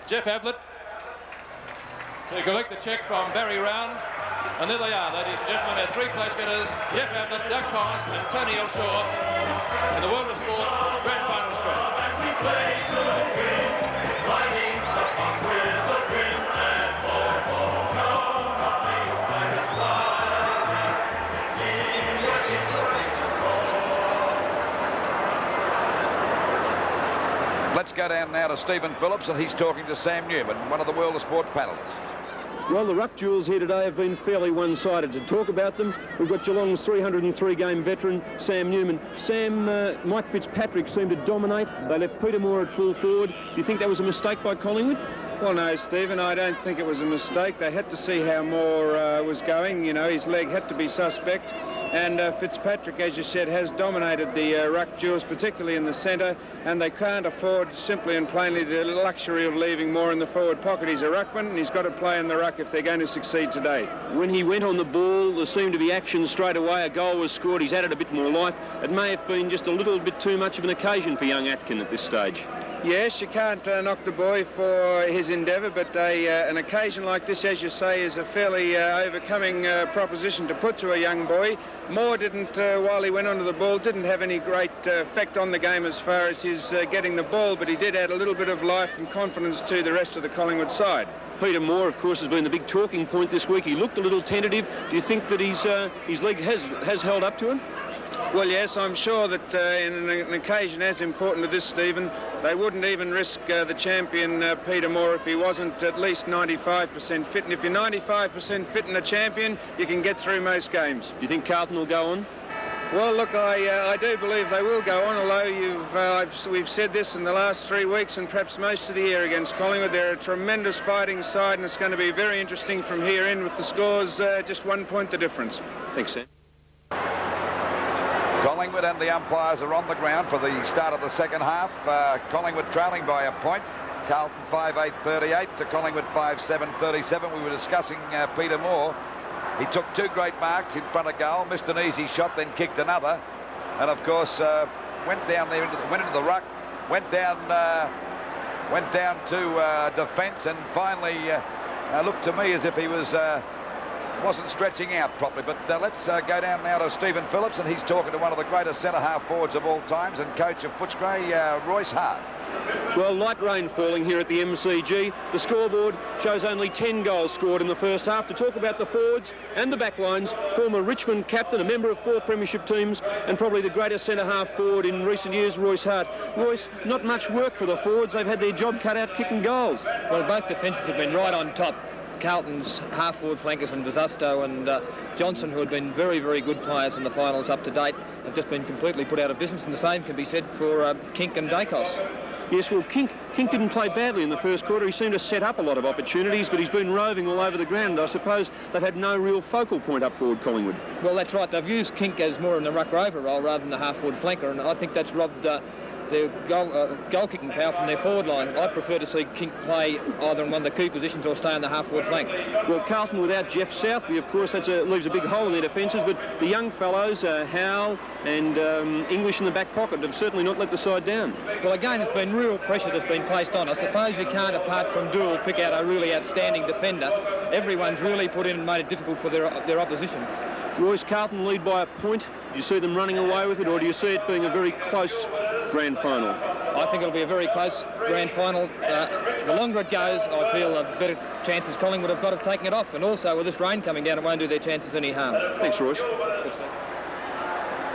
[SPEAKER 3] Jeff Ablett to collect the cheque from Barry Round. And there they are, ladies and gentlemen, our 3 pledge getters, Jeff Ablett, Doug Cox and Tony Elshaw in the World of Sport grand final sprint.
[SPEAKER 2] Let's go down now to Stephen Phillips, and he's talking to Sam Newman, one of the World of Sport panellists.
[SPEAKER 7] Well, the ruck duels here today have been fairly one-sided. To talk about them, we've got Geelong's 303-game veteran, Sam Newman. Sam, Mike Fitzpatrick seemed to dominate. They left Peter Moore at full forward. Do you think that was a mistake by Collingwood?
[SPEAKER 8] Well, no, Stephen, I don't think it was a mistake. They had to see how Moore was going. You know, his leg had to be suspect. And Fitzpatrick, as you said, has dominated the ruck duels, particularly in the centre, and they can't afford simply and plainly the luxury of leaving Moore in the forward pocket. He's a ruckman, and he's got to play in the ruck if they're going to succeed today.
[SPEAKER 7] When he went on the ball, there seemed to be action straight away. A goal was scored. He's added a bit more life. It may have been just a little bit too much of an occasion for young Atkin at this stage.
[SPEAKER 8] Yes, you can't knock the boy for his endeavour, but an occasion like this, as you say, is a fairly overcoming proposition to put to a young boy. Moore didn't, while he went onto the ball, didn't have any great effect on the game as far as his getting the ball, but he did add a little bit of life and confidence to the rest of the Collingwood side.
[SPEAKER 7] Peter Moore, of course, has been the big talking point this week. He looked a little tentative. Do you think that his leg has held up to him?
[SPEAKER 8] Well, yes, I'm sure that in an occasion as important as this, Stephen, they wouldn't even risk the champion, Peter Moore, if he wasn't at least 95% fit. And if you're 95% fit and a champion, you can get through most games.
[SPEAKER 7] Do you think Carlton will go on?
[SPEAKER 8] Well, look, I do believe they will go on, although we've said this in the last 3 weeks and perhaps most of the year against Collingwood. They're a tremendous fighting side, and it's going to be very interesting from here in with the scores just 1 point the difference.
[SPEAKER 7] Thanks, Sam.
[SPEAKER 2] Collingwood and the umpires are on the ground for the start of the second half. Collingwood trailing by a point. Carlton 5-8-38 to Collingwood 5-7-37. We were discussing Peter Moore. He took 2 great marks in front of goal, missed an easy shot, then kicked another. and of course went down there, went into the ruck, went down to defence, and finally looked to me as if he wasn't stretching out properly. But let's go down now to Stephen Phillips, and he's talking to one of the greatest centre-half forwards of all times and coach of Footscray, Royce Hart.
[SPEAKER 7] Well, light rain falling here at the MCG. The scoreboard shows only 10 goals scored in the first half. To talk about the forwards and the back lines, former Richmond captain, a member of 4 premiership teams, and probably the greatest centre-half forward in recent years, Royce Hart. Royce, not much work for the forwards. They've had their job cut out kicking goals.
[SPEAKER 9] Well, both defences have been right on top. Carlton's half-forward flankers and Vasasto and Johnson, who had been very, very good players in the finals up to date, have just been completely put out of business, and the same can be said for Kink and Dacos.
[SPEAKER 7] Yes, well, Kink didn't play badly in the first quarter. He seemed to set up a lot of opportunities, but he's been roving all over the ground. I suppose they've had no real focal point up forward, Collingwood.
[SPEAKER 9] Well, that's right. They've used Kink as more in the ruck rover role rather than the half-forward flanker, and I think that's robbed their goal-kicking power from their forward line. I prefer to see Kink play either in one of the key positions or stay on the half-forward flank.
[SPEAKER 7] Well, Carlton without Jeff Southby, of course, leaves a big hole in their defences, but the young fellows, Howell and English in the back pocket, have certainly not let the side down.
[SPEAKER 9] Well, again, there's been real pressure that's been placed on. I suppose you can't, apart from Dool, pick out a really outstanding defender. Everyone's really put in and made it difficult for their opposition.
[SPEAKER 7] Royce, Carlton lead by a point. Do you see them running away with it, or do you see it being a very close grand final?
[SPEAKER 9] I think it'll be a very close grand final. The longer it goes, I feel the better chances Collingwood have got of taking it off. And also, with this rain coming down, it won't do their chances any harm.
[SPEAKER 7] Thanks, Royce.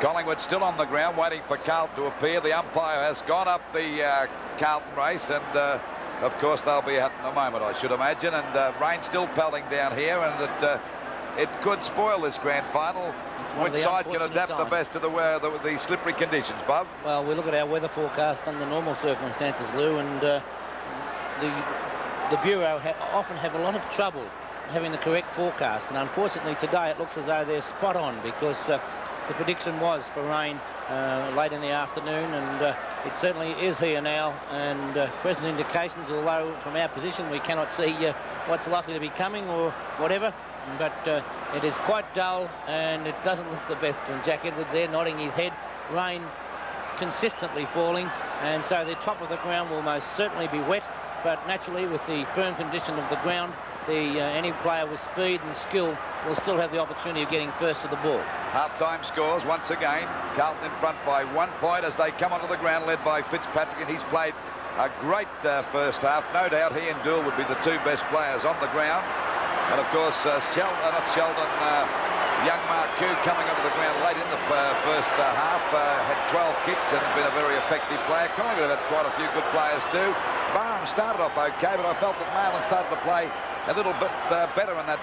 [SPEAKER 2] Collingwood still on the ground, waiting for Carlton to appear. The umpire has gone up the Carlton race, and of course they'll be out in a moment, I should imagine. And rain still pelting down here, and it could spoil this grand final. Which side can adapt the best to the slippery conditions, Bob?
[SPEAKER 1] Well, we look at our weather forecast under normal circumstances, Lou, and the Bureau often have a lot of trouble having the correct forecast. And unfortunately today it looks as though they're spot on, because the prediction was for rain late in the afternoon, and it certainly is here now. And present indications, although from our position we cannot see what's likely to be coming or whatever, but it is quite dull, and it doesn't look the best from Jack Edwards there, nodding his head. Rain consistently falling, and so the top of the ground will most certainly be wet, but naturally with the firm condition of the ground, any player with speed and skill will still have the opportunity of getting first to the ball.
[SPEAKER 2] Half-time scores once again. Carlton in front by 1 point as they come onto the ground, led by Fitzpatrick, and he's played a great first half. No doubt he and Dool would be the 2 best players on the ground. And of course, young Mark Q coming onto the ground late in the first half, had 12 kicks and been a very effective player. Collingwood had quite a few good players too. Barham started off okay, but I felt that Malin started to play a little bit better in that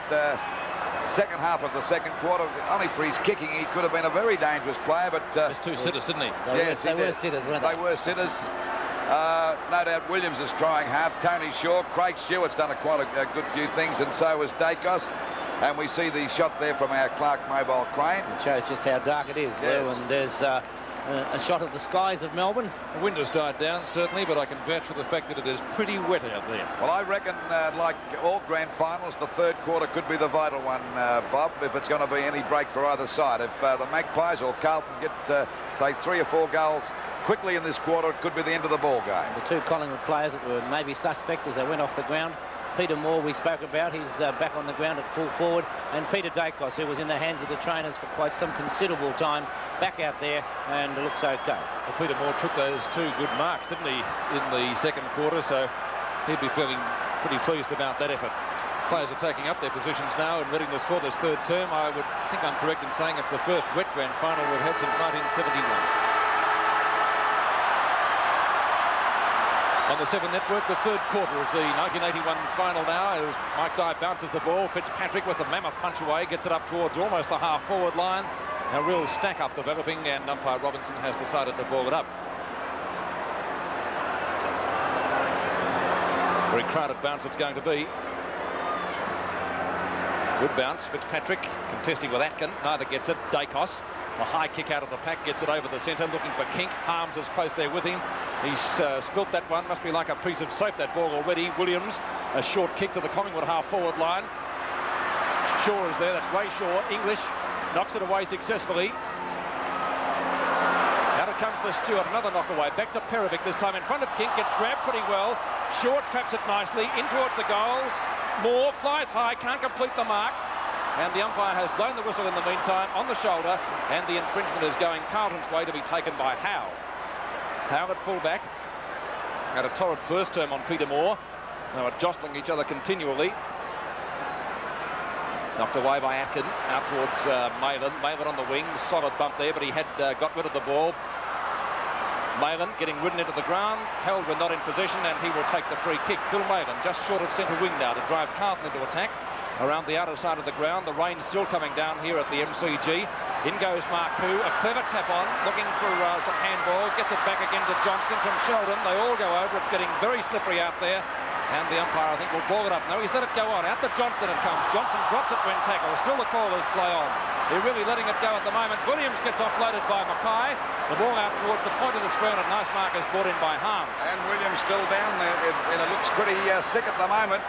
[SPEAKER 2] second half of the second quarter. Only for his kicking, he could have been a very dangerous player, but...
[SPEAKER 6] There's 2 sitters, didn't he?
[SPEAKER 1] Yes, they were sitters, weren't they?
[SPEAKER 2] They were sitters. No doubt Williams is trying hard. Tony Shaw, Craig Stewart's done quite a good few things, and so has Dacos. And we see the shot there from our Clark mobile crane.
[SPEAKER 1] It shows just how dark it is,
[SPEAKER 2] yes.
[SPEAKER 1] Lou, and there's a shot of the skies of Melbourne.
[SPEAKER 6] The wind has died down, certainly, but I can vouch for the fact that it is pretty wet out there.
[SPEAKER 2] Well, I reckon, like all grand finals, the third quarter could be the vital one, Bob, if it's going to be any break for either side. If the Magpies or Carlton get, say, 3 or 4 goals quickly in this quarter, it could be the end of the ball game.
[SPEAKER 1] The 2 Collingwood players that were maybe suspect as they went off the ground. Peter Moore, we spoke about, he's back on the ground at full forward, and Peter Dacos, who was in the hands of the trainers for quite some considerable time, back out there, and it looks okay.
[SPEAKER 6] Well, Peter Moore took those 2 good marks, didn't he, in the second quarter, so he'd be feeling pretty pleased about that effort. Players are taking up their positions now in readiness for this third term. I would think I'm correct in saying it's the first wet grand final we've had since 1971. On the 7 network, the third quarter of the 1981 final now, as Mike Dye bounces the ball. Fitzpatrick with the mammoth punch away, gets it up towards almost the half-forward line. A real stack-up developing, and umpire Robinson has decided to ball it up. Very crowded bounce it's going to be. Good bounce, Fitzpatrick contesting with Atkin, neither gets it. Dacos, a high kick out of the pack, gets it over the centre, looking for Kink. Harms is close there with him. He's spilt that one, must be like a piece of soap, that ball already. Williams, a short kick to the Collingwood half-forward line. Shaw is there, that's Ray Shaw. English knocks it away successfully. comes to Stewart, another knock away. Back to Perovic, this time in front of Kink, gets grabbed pretty well. Short traps it nicely, in towards the goals. Moore flies high, can't complete the mark. And the umpire has blown the whistle in the meantime on the shoulder, and the infringement is going Carlton's way to be taken by Howe. Howe at fullback. Had a torrid first term on Peter Moore. They were jostling each other continually. Knocked away by Atkin, out towards Maylan. Maylan on the wing, solid bump there, but he had got rid of the ball. Maylan getting ridden into the ground, held when not in possession, and he will take the free kick. Phil Maylan just short of centre wing now to drive Carlton into attack. Around the outer side of the ground, the rain still coming down here at the MCG. In goes Marcoux, a clever tap on, looking for some handball, gets it back again to Johnston from Sheldon. They all go over, it's getting very slippery out there. And the umpire, I think, will ball it up. No, he's let it go on. Out to Johnston it comes. Johnson drops it when tackled. Still the callers play on. They're really letting it go at the moment. Williams gets offloaded by Mackay. The ball out towards the point of the square, and a nice mark is brought in by Harms.
[SPEAKER 2] And Williams still down there, and it looks pretty sick at the moment.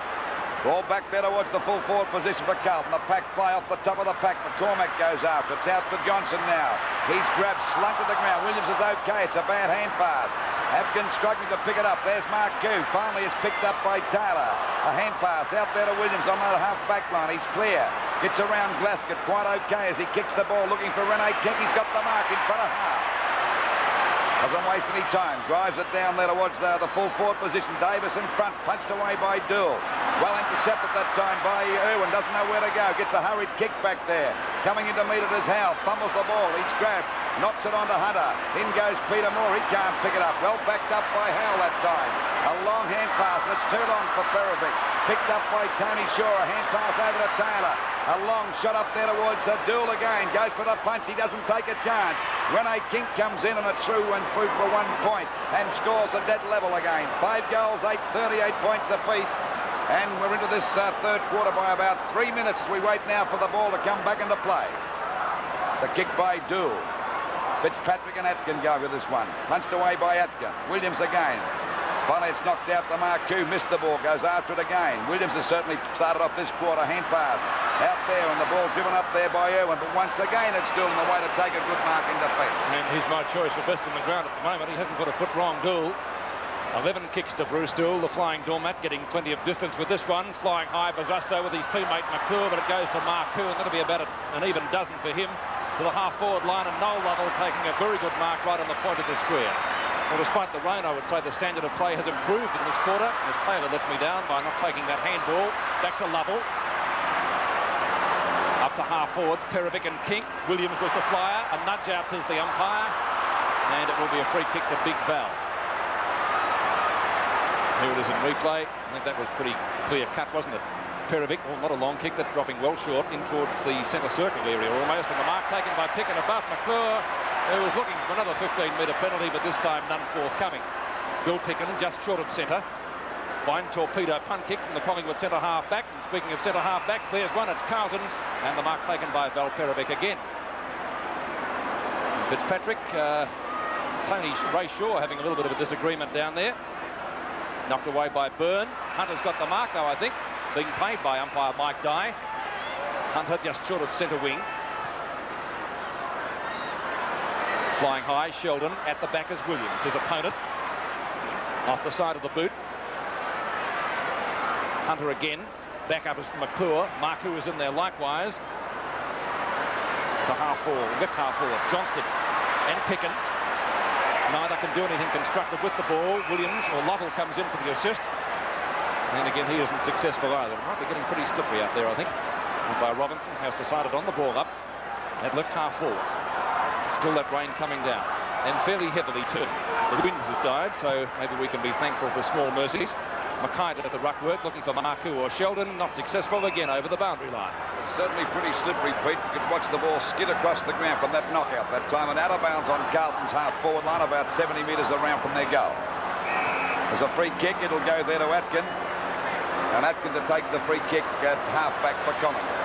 [SPEAKER 2] Ball back there towards the full forward position for Carlton. The pack fly off the top of the pack. McCormack goes after. It's out to Johnson now. He's grabbed, slunk to the ground. Williams is okay. It's a bad hand pass. Atkins struggling to pick it up. There's Marcoux. Finally, it's picked up by Taylor. A hand pass out there to Williams on that half-back line. He's clear. Gets around Glasgow quite okay as he kicks the ball, looking for Rene Kink. He's got the mark in front of half. Doesn't waste any time. Drives it down there towards the full forward position. Davis in front. Punched away by Dool. Well intercepted that time by Irwin. Doesn't know where to go. Gets a hurried kick back there. Coming in to meet it is Howe. Fumbles the ball. He's grabbed. Knocks it onto Hunter. In goes Peter Moore. He can't pick it up. Well backed up by Howe that time. A long hand pass. It's too long for Perovic. Picked up by Tony Shaw. A hand pass over to Taylor. A long shot up there towards Dool again. Goes for the punch. He doesn't take a chance. Rene Kink comes in and it's through and through for 1 point and scores a dead level again. 5 goals, 38 points apiece. And we're into this third quarter by about 3 minutes. We wait now for the ball to come back into play. The kick by Dool. Fitzpatrick and Atkin go with this one. Punched away by Atkin. Williams again. Finally, it's knocked out to Marcoux. Missed the ball. Goes after it again. Williams has certainly started off this quarter. Hand pass out there, and the ball driven up there by Irwin. But once again, it's Dool in the way to take a good mark in defence.
[SPEAKER 6] And he's my choice for best in the ground at the moment. He hasn't put a foot wrong, Dool. 11 kicks to Bruce Dool, the flying doormat, getting plenty of distance with this one. Flying high, Bazusto with his teammate McClure, but it goes to Marcoux, and that'll be about an even dozen for him to the half-forward line, and Noel Lovell taking a very good mark right on the point of the square. Well, despite the rain, I would say the standard of play has improved in this quarter, as Taylor lets me down by not taking that handball. Back to Lovell. Up to half-forward, Perovic and Kink. Williams was the flyer. A nudge out, says the umpire. And it will be a free kick to Big Val. Here it is in replay. I think that was pretty clear-cut, wasn't it? Perovic, well, not a long kick, but dropping well short in towards the centre circle area almost. And the mark taken by Picken above McClure, who was looking for another 15-metre penalty, but this time none forthcoming. Bill Picken just short of centre. Fine torpedo punt kick from the Collingwood centre half back. And speaking of centre half backs, there's one. It's Carlton's, and the mark taken by Val Perovic again. And Fitzpatrick, Tony Ray Shaw having a little bit of a disagreement down there. Knocked away by Byrne. Hunter's got the mark though, I think. Being paid by umpire Mike Dye. Hunter just short of centre wing. Flying high, Sheldon at the back as Williams, his opponent. Off the side of the boot. Hunter again. Back up is from McClure. Marcoux is in there likewise. To half forward, left half forward. Johnston and Picken. Neither can do anything constructive with the ball. Williams or Lovell comes in for the assist. And again, he isn't successful either. It might be getting pretty slippery out there, I think. And by Robinson has decided on the ball up at left half forward. Still that rain coming down, and fairly heavily too. The wind has died, so maybe we can be thankful for small mercies. Mackay does the ruck work, looking for Marcoux or Sheldon. Not successful again over the boundary line.
[SPEAKER 2] It's certainly pretty slippery, Pete. You could watch the ball skid across the ground from that knockout that time, and out of bounds on Carlton's half-forward line, about 70 metres around from their goal. There's a free kick. It'll go there to Atkin. And Atkin to take the free kick at half-back for Collingwood.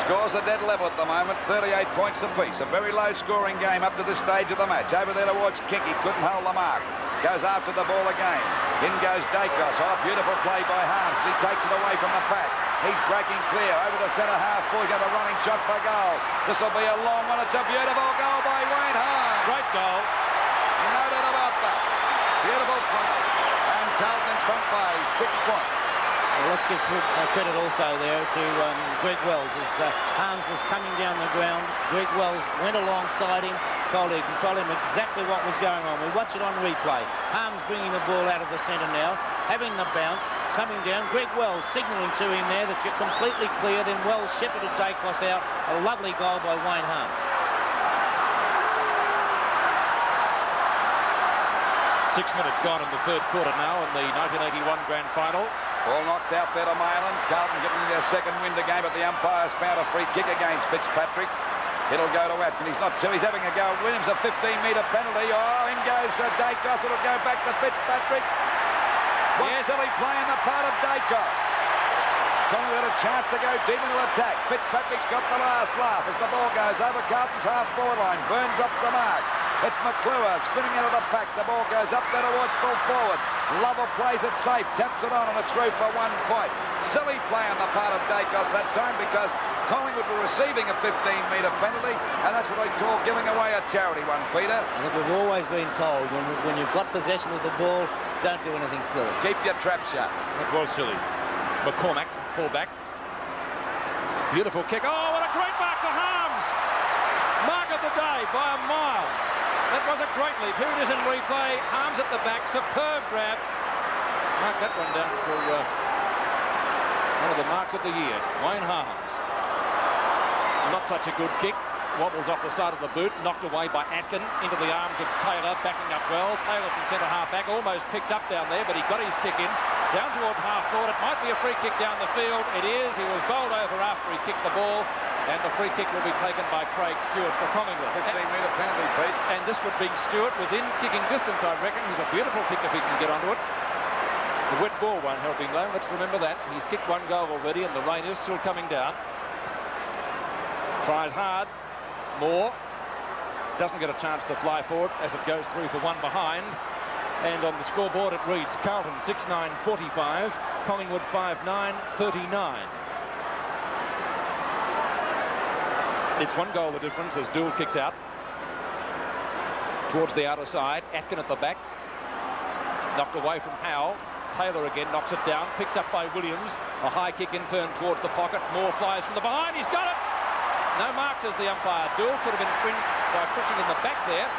[SPEAKER 2] Scores a dead level at the moment, 38 points apiece. A very low-scoring game up to this stage of the match. Over there towards Kink, he couldn't hold the mark. Goes after the ball again. In goes Dacos. Oh, beautiful play by Harms. He takes it away from the pack. He's breaking clear over the centre half. He's got a running shot for goal. This will be a long one. It's a beautiful goal by Wayne Harms.
[SPEAKER 6] Great goal.
[SPEAKER 2] front by 6 points.
[SPEAKER 1] Well, let's give credit also there to Greg Wells. As Harms was coming down the ground, Greg Wells went alongside him, told him exactly what was going on. We watch it on replay. Harms bringing the ball out of the centre now, having the bounce, coming down. Greg Wells signalling to him there that you're completely clear. Then Wells shepherded Dacos out. A lovely goal by Wayne Harms.
[SPEAKER 6] 6 minutes gone in the third quarter now in the 1981 Grand Final.
[SPEAKER 2] Ball knocked out there to Mayland. Carlton getting their second win to game, but the umpire's found a free kick against Fitzpatrick. It'll go to Atkin. He's not two. He's having a go at Williams. A 15-metre penalty. Oh, in goes Dacos. It'll go back to Fitzpatrick. What silly play on the part of Dacos. Collingwood had a chance to go deep into attack. Fitzpatrick's got the last laugh as the ball goes over Carlton's half-forward line. Byrne drops the mark. It's McClure spinning out of the pack. The ball goes up there towards full forward. Lover plays it safe, taps it on, and it's through for 1 point. Silly play on the part of Dacos that time because Collingwood were receiving a 15-metre penalty, and that's what I call giving away a charity one, Peter.
[SPEAKER 1] I think we've always been told when you've got possession of the ball, don't do anything silly.
[SPEAKER 2] Keep your trap shut.
[SPEAKER 6] It was silly. McCormack from fullback. Beautiful kick. Oh, what a great mark to Harms! Mark of the day by a mile. That was a great leap. Here it is in replay. Harms at the back. Superb grab. Mark that one down for one of the marks of the year. Wayne Harms. Not such a good kick. Wobbles off the side of the boot. Knocked away by Atkin into the arms of Taylor. Backing up well. Taylor from centre half back. Almost picked up down there, but he got his kick in. Down towards half forward. It might be a free kick down the field. It is. He was bowled over after he kicked the ball. And the free kick will be taken by Craig Stewart for Collingwood.
[SPEAKER 2] 15-metre penalty, Pete.
[SPEAKER 6] And this would be Stewart within kicking distance, I reckon. He's a beautiful kick if he can get onto it. The wet ball won't help him, though. Let's remember that. He's kicked 1 goal already, and the rain is still coming down. Tries hard. Moore. Doesn't get a chance to fly forward as it goes through for 1 behind. And on the scoreboard it reads Carlton 6-9-45, Collingwood 5-9-39. It's 1 goal the difference as Dool kicks out towards the outer side. Atkin at the back, knocked away from Howell. Taylor again knocks it down, picked up by Williams. A high kick in turn towards the pocket. Moore flies from the behind. He's got it. No mark, says the umpire. Dool could have been fringed by pushing in the back there.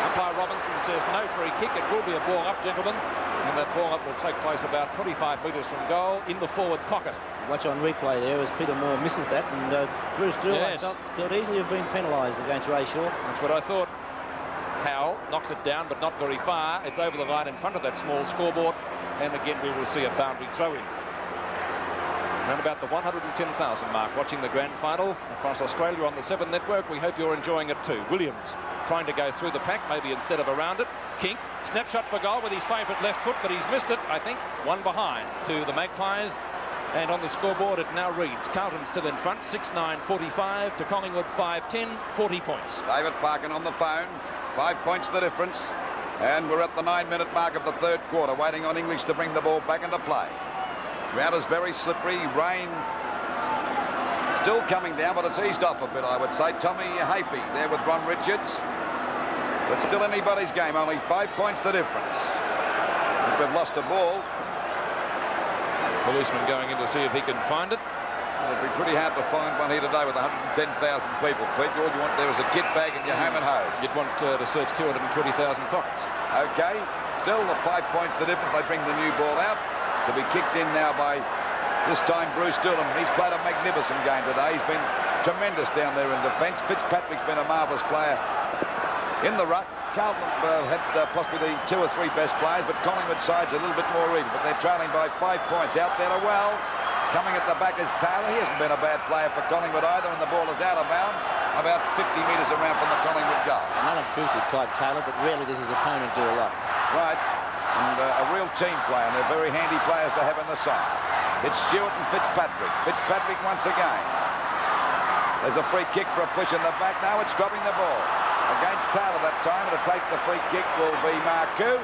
[SPEAKER 6] Umpire Robinson says no free kick. It will be a ball up, gentlemen. And that ball up will take place about 25 metres from goal in the forward pocket.
[SPEAKER 1] Watch on replay there as Peter Moore misses that, and Bruce Dool could easily have been penalised against Ray Shaw.
[SPEAKER 6] That's what I thought. Howell knocks it down, but not very far. It's over the line in front of that small scoreboard, and again we will see a boundary throw-in. Around about the 110,000 mark, watching the grand final across Australia on the 7 network. We hope you're enjoying it too. Williams trying to go through the pack, maybe instead of around it. Kink, snapshot for goal with his favourite left foot, but he's missed it, I think. 1 behind to the Magpies. And on the scoreboard it now reads Carlton still in front, 6-9-45 to Collingwood 5-10, 40 points.
[SPEAKER 2] David Parkin on the phone, 5 points the difference. And we're at the 9-minute mark of the third quarter, waiting on English to bring the ball back into play. Ground is very slippery, rain still coming down, but it's eased off a bit, I would say. Tommy Hafey there with Ron Richards. But still anybody's game, only 5 points the difference. I think we've lost a ball.
[SPEAKER 6] Policeman going in to see if he can find it.
[SPEAKER 2] It'd be pretty hard to find one here today with 110,000 people, Pete. All you want there is a kit bag and your hammer and hose.
[SPEAKER 6] You'd want to search 220,000 pockets.
[SPEAKER 2] OK, still the 5 points the difference. They bring the new ball out to be kicked in now by, this time, Bruce Dillon. He's played a magnificent game today. He's been tremendous down there in defence. Fitzpatrick's been a marvellous player in the ruck. Carlton had possibly the 2 or 3 best players, but Collingwood side's a little bit more even. But they're trailing by 5 points. Out there to Wells. Coming at the back is Taylor. He hasn't been a bad player for Collingwood either, and the ball is out of bounds about 50 metres around from the Collingwood goal.
[SPEAKER 1] An unobtrusive type Taylor, but rarely does his opponent do a lot.
[SPEAKER 2] Right, and a real team player, and they're very handy players to have in the side. It's Stewart and Fitzpatrick. Fitzpatrick once again. There's a free kick for a push in the back. Now it's dropping the ball. Against Taylor that time, to take the free kick will be Marcoux,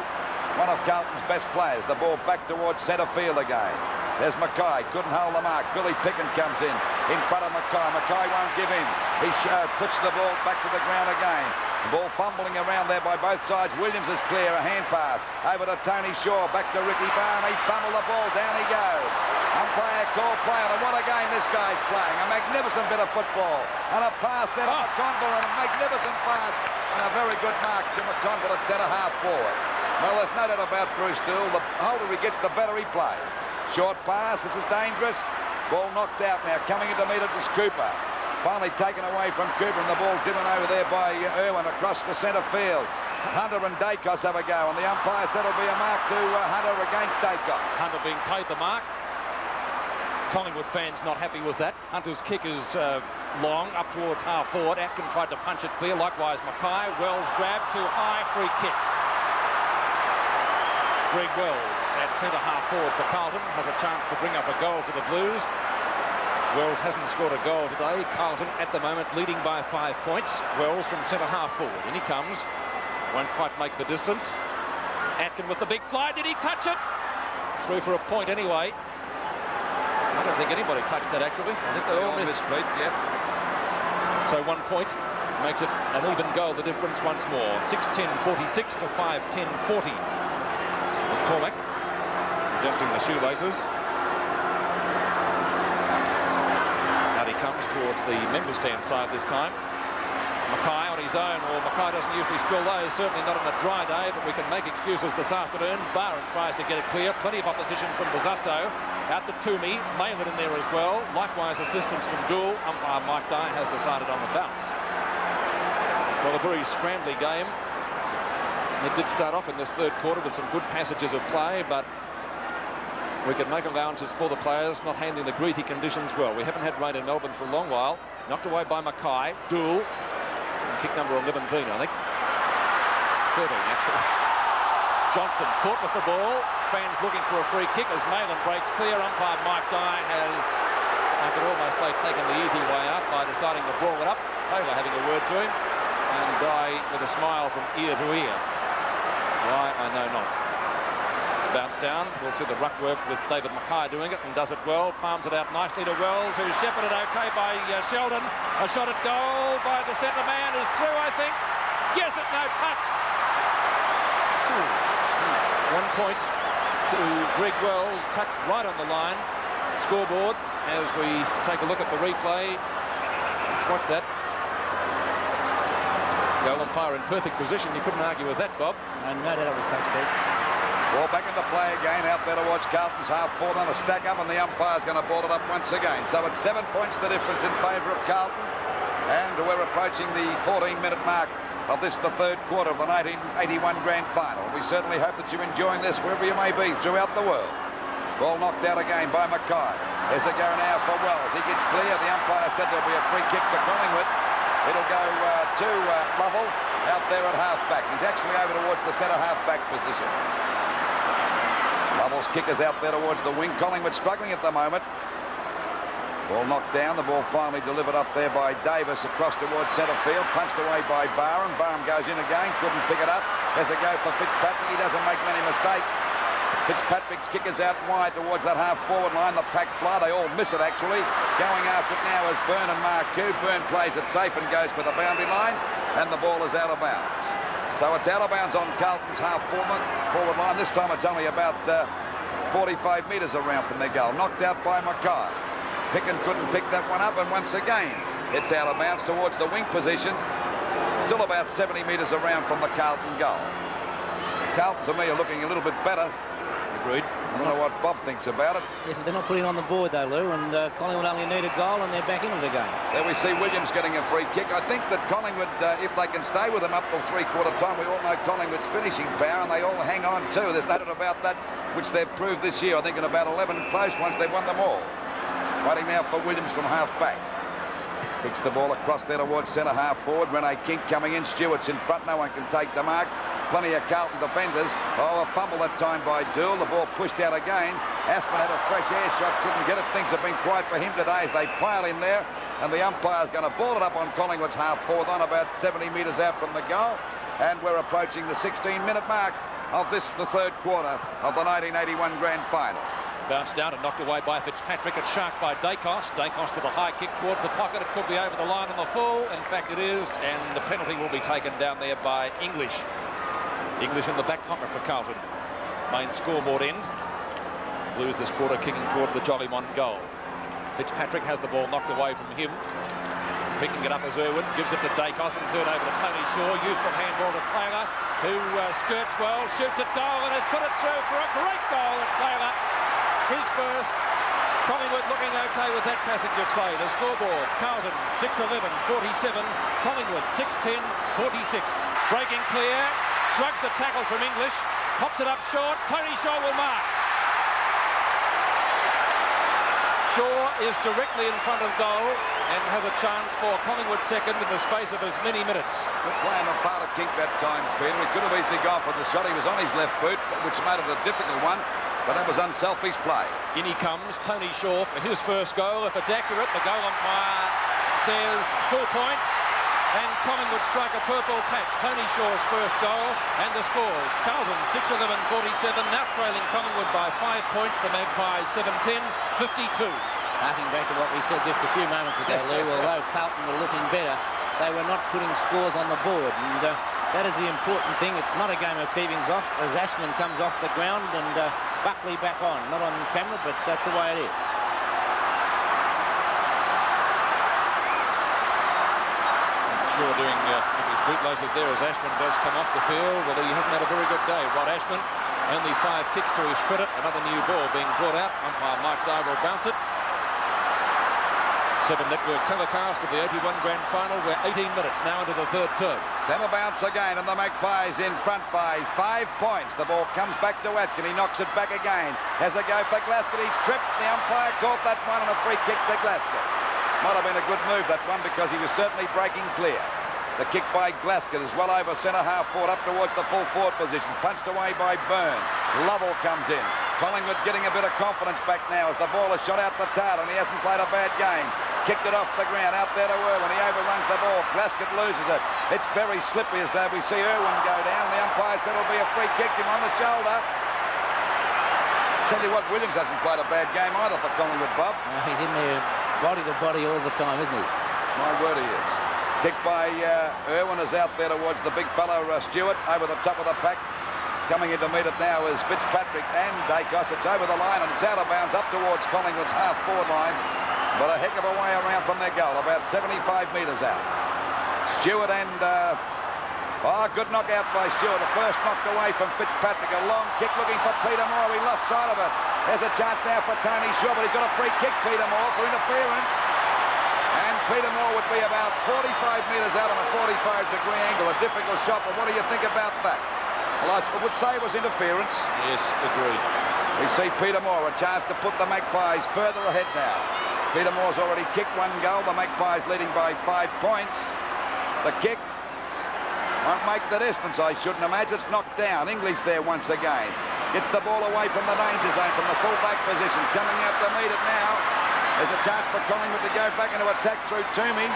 [SPEAKER 2] one of Carlton's best players. The ball back towards centre field again. There's Mackay, couldn't hold the mark. Billy Picken comes in front of Mackay. Mackay won't give in. He puts the ball back to the ground again. The ball fumbling around there by both sides. Williams is clear, a hand pass. Over to Tony Shaw, back to Ricky Barham. He fumbled the ball, down he goes. Umpire call play on, and what a game this guy's playing. A magnificent bit of football. And a pass there to McConville, and a magnificent pass. And a very good mark to McConville at centre half forward. Well, there's no doubt about Bruce Dool. The older he gets, the better he plays. Short pass, this is dangerous. Ball knocked out now, coming into meet it is Cooper. Finally taken away from Cooper, and the ball driven over there by Irwin across to centre field. Hunter and Dacos have a go, and the umpire said it'll be a mark to Hunter against Dacos.
[SPEAKER 6] Hunter being paid the mark. Collingwood fans not happy with that. Hunter's kick is long, up towards half forward. Atkin tried to punch it clear, likewise Mackay. Wells grabbed too high, free kick. Greg Wells at centre half forward for Carlton has a chance to bring up a goal to the Blues. Wells hasn't scored a goal today. Carlton at the moment leading by 5 points. Wells from centre half forward. In he comes. Won't quite make the distance. Atkin with the big fly. Did he touch it? Through for a point anyway. I don't think anybody touched that actually. I think they all missed.
[SPEAKER 2] Yep.
[SPEAKER 6] So 1 point makes it an even goal, the difference once more. 6-10-46 to 5-10-40. McCormack adjusting the shoelaces. Comes towards the member stand side this time. Mackay on his own, or Mackay doesn't usually spill those, certainly not on a dry day, but we can make excuses this afternoon. Barham tries to get it clear, plenty of opposition from Bususto. Out to Toomey, Malin in there as well. Likewise assistance from Dool. Umpire Mike Dye has decided on the bounce. Well, a very scrambly game. It did start off in this third quarter with some good passages of play, but we can make allowances for the players not handling the greasy conditions well. We haven't had rain in Melbourne for a long while. Knocked away by Mackay. Dool. Kick number 17, I think. 13, actually. Johnston caught with the ball. Fans looking for a free kick as Malin breaks clear. Umpire Mike Dye has, I could almost say, taken the easy way out by deciding to brawl it up. Taylor having a word to him. And Dye with a smile from ear to ear. Why, I know not. Bounce down. We'll see the ruck work with David Mackay doing it, and does it well. Palms it out nicely to Wells, who's shepherded okay by Sheldon. A shot at goal by the centre man is through, I think. Yes, it no touched. 1 point to Greg Wells, touched right on the line. Scoreboard as we take a look at the replay. Let's watch that. Goal umpire in perfect position. You couldn't argue with that, Bob.
[SPEAKER 1] And no doubt it was touched, Pete.
[SPEAKER 2] Ball back into play again, out there towards Carlton's half forward on a stack up, and the umpire's going to ball it up once again. So it's 7 points the difference in favour of Carlton, and we're approaching the 14-minute mark of this, the third quarter of the 1981 Grand Final. We certainly hope that you're enjoying this wherever you may be throughout the world. Ball knocked out again by Mackay. There's a go now for Wells. He gets clear. The umpire said there'll be a free kick to Collingwood. It'll go to Lovell out there at half-back. He's actually over towards the centre half-back position. Lovell's kick is out there towards the wing. Collingwood struggling at the moment. Ball knocked down. The ball finally delivered up there by Davis across towards centre field. Punched away by Barham. Barham goes in again. Couldn't pick it up. There's a go for Fitzpatrick. He doesn't make many mistakes. Fitzpatrick's kick is out wide towards that half-forward line. The pack fly. They all miss it, actually. Going after it now is Byrne and Marcoux. Byrne plays it safe and goes for the boundary line. And the ball is out of bounds. So it's out of bounds on Carlton's half-forward line. This time it's only about 45 metres around from their goal. Knocked out by Mackay. Picken couldn't pick that one up, and once again it's out of bounds towards the wing position. Still about 70 metres around from the Carlton goal. Carlton, to me, are looking a little bit better. Agreed. I don't know what Bob thinks about it.
[SPEAKER 1] Yes, but they're not putting it on the board, though, Lou, and Collingwood only need a goal, and they're back into the game.
[SPEAKER 2] There we see Williams getting a free kick. I think that Collingwood, if they can stay with them up till three-quarter time, we all know Collingwood's finishing power, and they all hang on too. There's no doubt about that, which they've proved this year. I think in about 11 close ones, they've won them all. Waiting now for Williams from half-back. Kicks the ball across there towards centre half-forward. Rene Kink coming in. Stewart's in front. No one can take the mark. Plenty of Carlton defenders. Oh, a fumble that time by Dool. The ball pushed out again. Aspen had a fresh air shot. Couldn't get it. Things have been quiet for him today as they pile in there. And the umpire's going to ball it up on Collingwood's half-forward on about 70 metres out from the goal. And we're approaching the 16-minute mark of this, the third quarter of the 1981 Grand Final.
[SPEAKER 6] Bounced down and knocked away by Fitzpatrick. It's sharked by Dacos. Dacos with a high kick towards the pocket. It could be over the line on the full. In fact, it is. And the penalty will be taken down there by English. English in the back pocket for Carlton. Main scoreboard end. Blues this quarter kicking towards the Jollymon goal. Fitzpatrick has the ball knocked away from him. Picking it up as Irwin. Gives it to Dacos and turn over to Tony Shaw. Useful handball to Taylor, who skirts well, shoots at goal and has put it through for a great goal at Taylor. His first. Collingwood looking okay with that passage of play. The scoreboard, Carlton 6-11, 47. Collingwood 6-10, 46. Breaking clear, shrugs the tackle from English, pops it up short. Tony Shaw will mark. Shaw is directly in front of goal and has a chance for Collingwood second in the space of as many minutes.
[SPEAKER 2] Good play on the part of King that time, Peter. He could have easily gone for the shot. He was on his left boot, which made it a difficult one. But that was unselfish play.
[SPEAKER 6] In he comes, Tony Shaw for his first goal. If it's accurate, the goal umpire says full points. And Collingwood strike a purple patch. Tony Shaw's first goal and the scores. Carlton 6-11, 47. Now trailing Collingwood by 5 points. The Magpies 7-10, 52.
[SPEAKER 1] Harking back to what we said just a few moments ago, Lou, although Carlton were looking better, they were not putting scores on the board. And that is the important thing. It's not a game of keepings off as Ashman comes off the ground and Buckley back on. Not on camera, but that's the way it is.
[SPEAKER 6] Shaw doing his bootlaces there as Ashman does come off the field. Well, he hasn't had a very good day. Rod Ashman, only 5 kicks to his credit. Another new ball being brought out. Umpire Mike Dye will bounce it. 7 network telecast of the 81 Grand Final. We're 18 minutes now into the third term.
[SPEAKER 2] Centre bounce again, and the Magpies in front by 5 points. The ball comes back to Atkin. He knocks it back again. Has a go for Glasgow. He's tripped. The umpire caught that one and a free kick to Glasgow. Might have been a good move, that one, because he was certainly breaking clear. The kick by Glasgow is well over centre half forward, up towards the full forward position. Punched away by Byrne. Lovell comes in. Collingwood getting a bit of confidence back now as the ball is shot out to Taylor, and he hasn't played a bad game. Kicked it off the ground, out there to Irwin. He overruns the ball. Glasgow loses it. It's very slippery as we see Irwin go down. The umpire said it'll be a free kick, him on the shoulder. Tell you what, Williams hasn't played a bad game either for Collingwood, Bob.
[SPEAKER 1] He's in there body to body all the time, isn't he?
[SPEAKER 2] My word, he is. Kicked by Irwin is out there towards the big fellow Stewart, over the top of the pack. Coming in to meet it now is Fitzpatrick and Dacos. It's over the line and it's out of bounds up towards Collingwood's half-forward line. But a heck of a way around from their goal, about 75 metres out. Stewart and... good knockout by Stewart. The first knocked away from Fitzpatrick. A long kick looking for Peter Moore. He lost sight of it. There's a chance now for Tony Shaw, but he's got a free kick, Peter Moore, for interference. And Peter Moore would be about 45 metres out on a 45-degree angle. A difficult shot, but what do you think about that? Well, I would say it was interference.
[SPEAKER 6] Yes, agreed.
[SPEAKER 2] We see Peter Moore, a chance to put the Magpies further ahead now. Peter Moore's already kicked 1 goal. The Magpies leading by 5 points. The kick won't make the distance, I shouldn't imagine. It's knocked down. English there once again. Gets the ball away from the danger zone, from the full-back position. Coming out to meet it now. There's a chance for Collingwood to go back into attack through Toomey.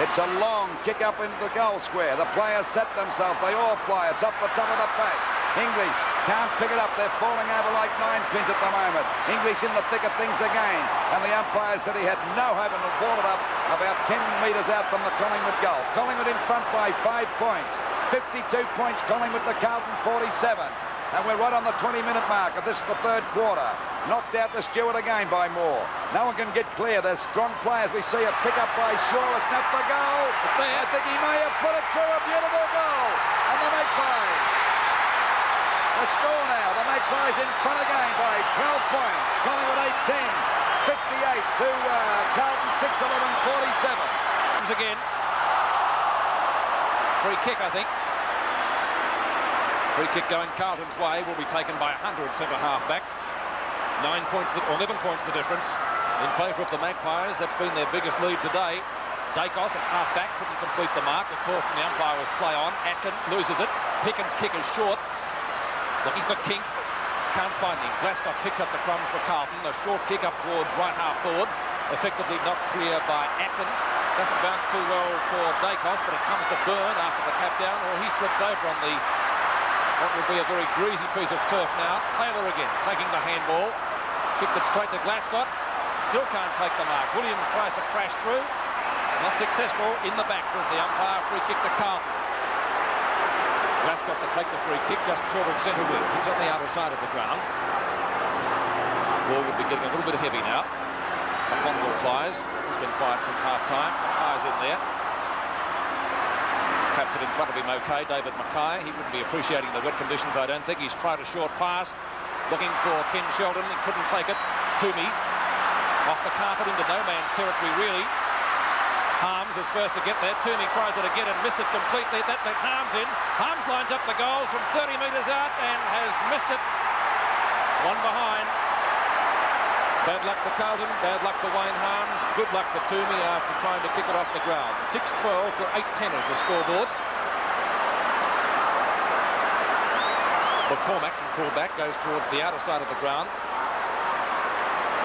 [SPEAKER 2] It's a long kick up into the goal square. The players set themselves. They all fly. It's up the top of the pack. English can't pick it up. They're falling over like 9 pins at the moment. English in the thick of things again. And the umpire said he had no hope and balled it up about 10 metres out from the Collingwood goal. Collingwood in front by 5 points. 52 points Collingwood to Carlton 47. And we're right on the 20-minute mark of this, the third quarter. Knocked out to Stewart again by Moore. No one can get clear. There's strong players. We see a pick-up by Shaw. A snap for goal.
[SPEAKER 6] It's there.
[SPEAKER 2] I think he may have put it through. A beautiful goal. And the Magpies. The score now. The Magpies in front again by 12 points. Collingwood 18. 58 to Carlton 6-11, 47.
[SPEAKER 6] Again. Free kick, I think. Free kick going Carlton's way will be taken by 100 centre half back. 9 points or 11 points the difference in favour of the Magpies. That's been their biggest lead today. Dacos at half back couldn't complete the mark. The call from the umpire was play on. Atkin loses it. Pickens' kick is short. Looking for Kink. Can't find him. Glasgow picks up the crumbs for Carlton. A short kick up towards right half forward. Effectively not clear by Atkin. Doesn't bounce too well for Dacos, but it comes to Byrne after the tap down, or he slips over on the what will be a very greasy piece of turf now. Taylor again taking the handball. Kicked it straight to Glascott. Still can't take the mark. Williams tries to crash through. Not successful. In the back, says the umpire. Free kick to Carlton. Glascott to take the free kick just short of centre wing. He's on the outer side of the ground. Ball would be getting a little bit heavy now. A long ball flies. He's been fired since half-time. Mackay's in there. Traps it in front of him, okay. David Mackay. He wouldn't be appreciating the wet conditions, I don't think. He's tried a short pass. Looking for Ken Sheldon. He couldn't take it. Toomey. Off the carpet into no man's territory, really. Harms is first to get there. Toomey tries it again and missed it completely. That let Harms in. Harms lines up the goals from 30 metres out and has missed it. One behind. Bad luck for Carlton, bad luck for Wayne Harms, good luck for Toomey after trying to kick it off the ground. 6-12 to 8-10 is the scoreboard. McCormack from full-back goes towards the outer side of the ground.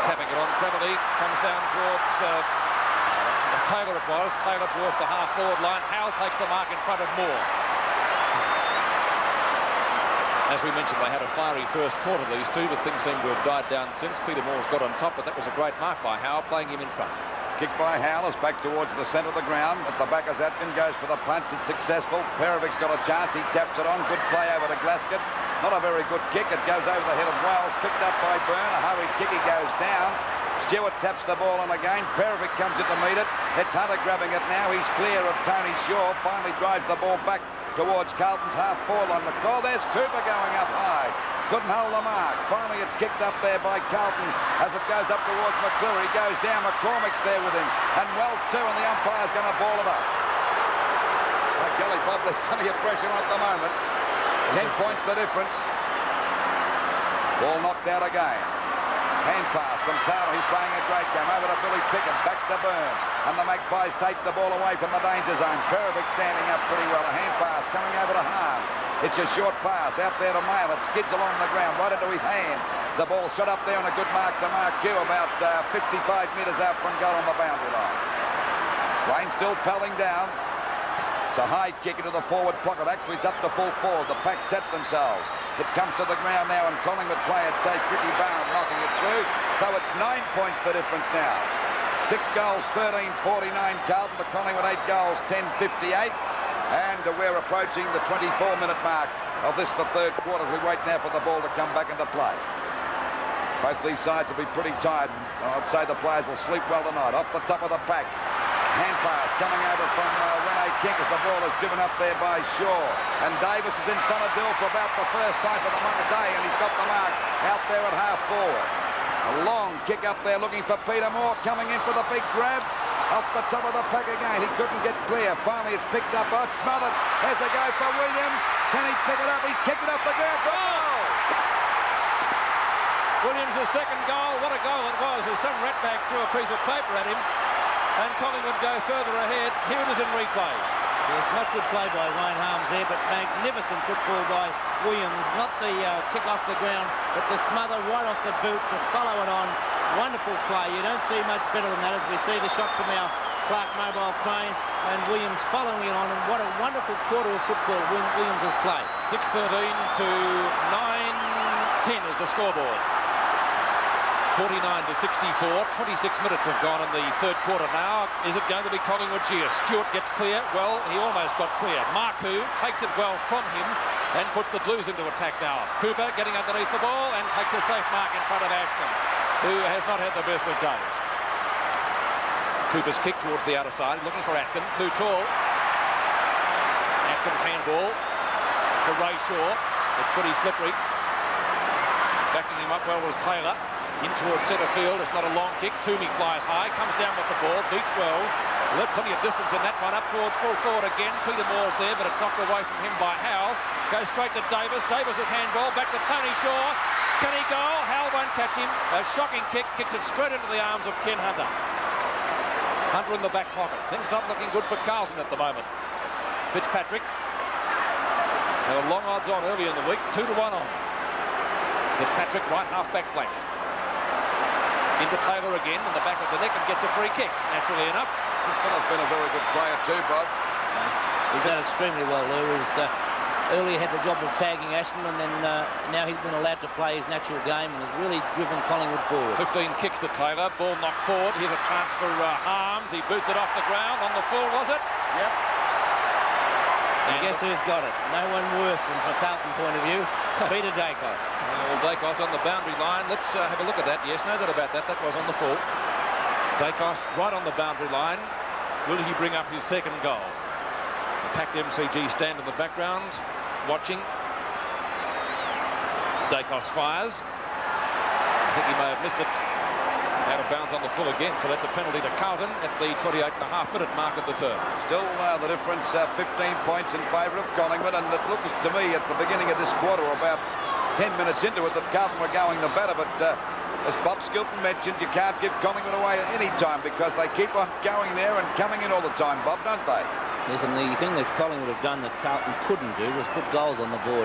[SPEAKER 6] Tapping it on cleverly, comes down towards Taylor it was. Taylor towards the half-forward line. Howell takes the mark in front of Moore. As we mentioned, they had a fiery first quarter, these two, but things seem to have died down since. Peter Moore's got on top, but that was a great mark by Howell, playing him in front.
[SPEAKER 2] Kick by Howell is back towards the centre of the ground. At the back as Atkin goes for the punch. It's successful. Perovic's got a chance. He taps it on. Good play over to Glascott. Not a very good kick. It goes over the head of Wales. Picked up by Byrne. A hurried kick. He goes down. Stewart taps the ball on again. Perovic comes in to meet it. It's Hunter grabbing it now. He's clear of Tony Shaw. Finally drives the ball back towards Carlton's half-forward line. McCall, there's Cooper going up high. Couldn't hold the mark. Finally, it's kicked up there by Carlton as it goes up towards McClure. He goes down. McCormick's there with him. And Wells too, and the umpire's going to ball it up. By golly, Bob, there's plenty of pressure on at the moment. 10 points the difference. Ball knocked out again. Hand pass from Taylor. He's playing a great game. Over to Billy Pickett. Back to Byrne. And the Magpies take the ball away from the danger zone. Perovic standing up pretty well. A hand pass coming over to Harms. It's a short pass out there to Mail. It skids along the ground right into his hands. The ball shot up there on a good mark to Mark Q about 55 metres out from goal on the boundary line. Wayne still pelling down. It's a high kick into the forward pocket. Actually, it's up to full forward. The pack set themselves. It comes to the ground now, and Collingwood play it safe. Ricky Barham knocking it through. So it's 9 points the difference now. 6 goals, 13-49 Carlton to Collingwood, 8 goals, 10-58. And we're approaching the 24-minute mark of this, the third quarter. We wait now for the ball to come back into play. Both these sides will be pretty tired. I'd say the players will sleep well tonight. Off the top of the pack. Hand pass coming over from Rene King as the ball is given up there by Shaw. And Davis is in front of Dill for about the first time for the day, and he's got the mark out there at half forward. A long kick up there looking for Peter Moore, coming in for the big grab. Off the top of the pack again. He couldn't get clear. Finally, it's picked up. Oh, it's smothered. There's a go for Williams. Can he pick it up? He's kicked it off the ground. Goal!
[SPEAKER 6] Williams' second goal. What a goal it was as some ratbag threw a piece of paper at him. And Collingwood go further ahead. Here it is in replay.
[SPEAKER 1] Yes, not good play by Wayne Harms there, but magnificent football by Williams. Not the kick off the ground, but the smother right off the boot to follow it on. Wonderful play. You don't see much better than that as we see the shot from our Clark mobile crane and Williams following it on. And what a wonderful quarter of football Williams has played.
[SPEAKER 6] 6-13 to 9-10 is the scoreboard. 49-64, 26 minutes have gone in the third quarter now. Is it going to be Collingwood here? Stewart gets clear. Well, he almost got clear. Marku takes it well from him and puts the Blues into attack now. Cooper getting underneath the ball and takes a safe mark in front of Ashton, who has not had the best of days. Cooper's kick towards the outer side, looking for Atkin, too tall. Atkin handball to Ray Shaw. It's pretty slippery. Backing him up well was Taylor. In towards centre field. It's not a long kick. Toomey flies high, comes down with the ball, beats Wells. Left plenty of distance in that one. Up towards full forward again. Peter Moore's there, but it's knocked away from him by Howell. Goes straight to Davis. Davis's handball back to Tony Shaw. Can he go? Howell won't catch him. A shocking kick, kicks it straight into the arms of Ken Hunter. Hunter in the back pocket. Things not looking good for Carlton at the moment. Fitzpatrick. They were long odds on early in the week. 2-1 on. Fitzpatrick right half back flank. Into Taylor again in the back of the neck and gets a free kick, naturally enough.
[SPEAKER 2] This fellow's been a very good player too, Bob.
[SPEAKER 1] He's done extremely well, Lou. He's earlier had the job of tagging Ashman, and then now he's been allowed to play his natural game and has really driven Collingwood forward.
[SPEAKER 6] 15 kicks to Taylor. Ball knocked forward. Here's a chance for Harms. He boots it off the ground on the full, was it?
[SPEAKER 2] Yep.
[SPEAKER 1] And guess who's got it? No one worse from a Carlton point of view. Peter Dacos.
[SPEAKER 6] Well, Dacos on the boundary line. Let's have a look at that. Yes, no doubt about that. That was on the full. Dacos right on the boundary line. Will he bring up his second goal? The packed MCG stand in the background, watching. Dacos fires. I think he may have missed it. Out of bounds on the full again, so that's a penalty to Carlton at the 28.5-minute mark of the term.
[SPEAKER 2] Still the difference, 15 points in favour of Collingwood, and it looks to me at the beginning of this quarter, about 10 minutes into it, that Carlton were going the better, but as Bob Skilton mentioned, you can't give Collingwood away at any time because they keep on going there and coming in all the time, Bob, don't they?
[SPEAKER 1] Yes, and the thing that Collingwood have done that Carlton couldn't do was put goals on the board,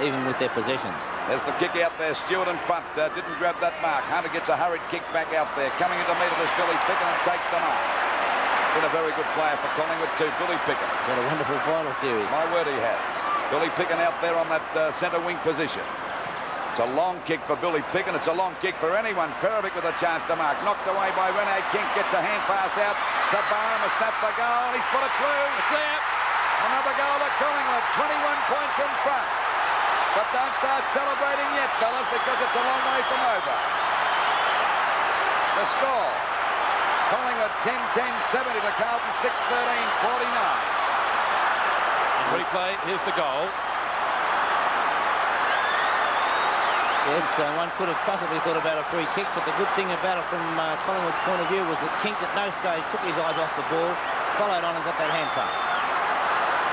[SPEAKER 1] even with their possessions.
[SPEAKER 2] There's the kick out there. Stewart in front. Didn't grab that mark. Hunter gets a hurried kick back out there. Coming into meet it is Billy Picken and takes the mark. Been a very good player for Collingwood too, Billy Picken.
[SPEAKER 1] He's had a wonderful final series.
[SPEAKER 2] My word, he has. Billy Picken out there on that centre wing position. It's a long kick for Billy Picken. It's a long kick for anyone. Perovic with a chance to mark. Knocked away by Rene King. Gets a hand pass out to Barham. A snap for goal. He's put it through. It's there. Another goal to Collingwood. 21 points in front. But don't start celebrating yet, fellas, because it's a long way from over. The score. Collingwood 10-10-70 to Carlton 6-13-49.
[SPEAKER 6] Replay. Here's the goal.
[SPEAKER 1] Yes, one could have possibly thought about a free kick, but the good thing about it from Collingwood's point of view was that King at no stage took his eyes off the ball, followed on and got that hand pass.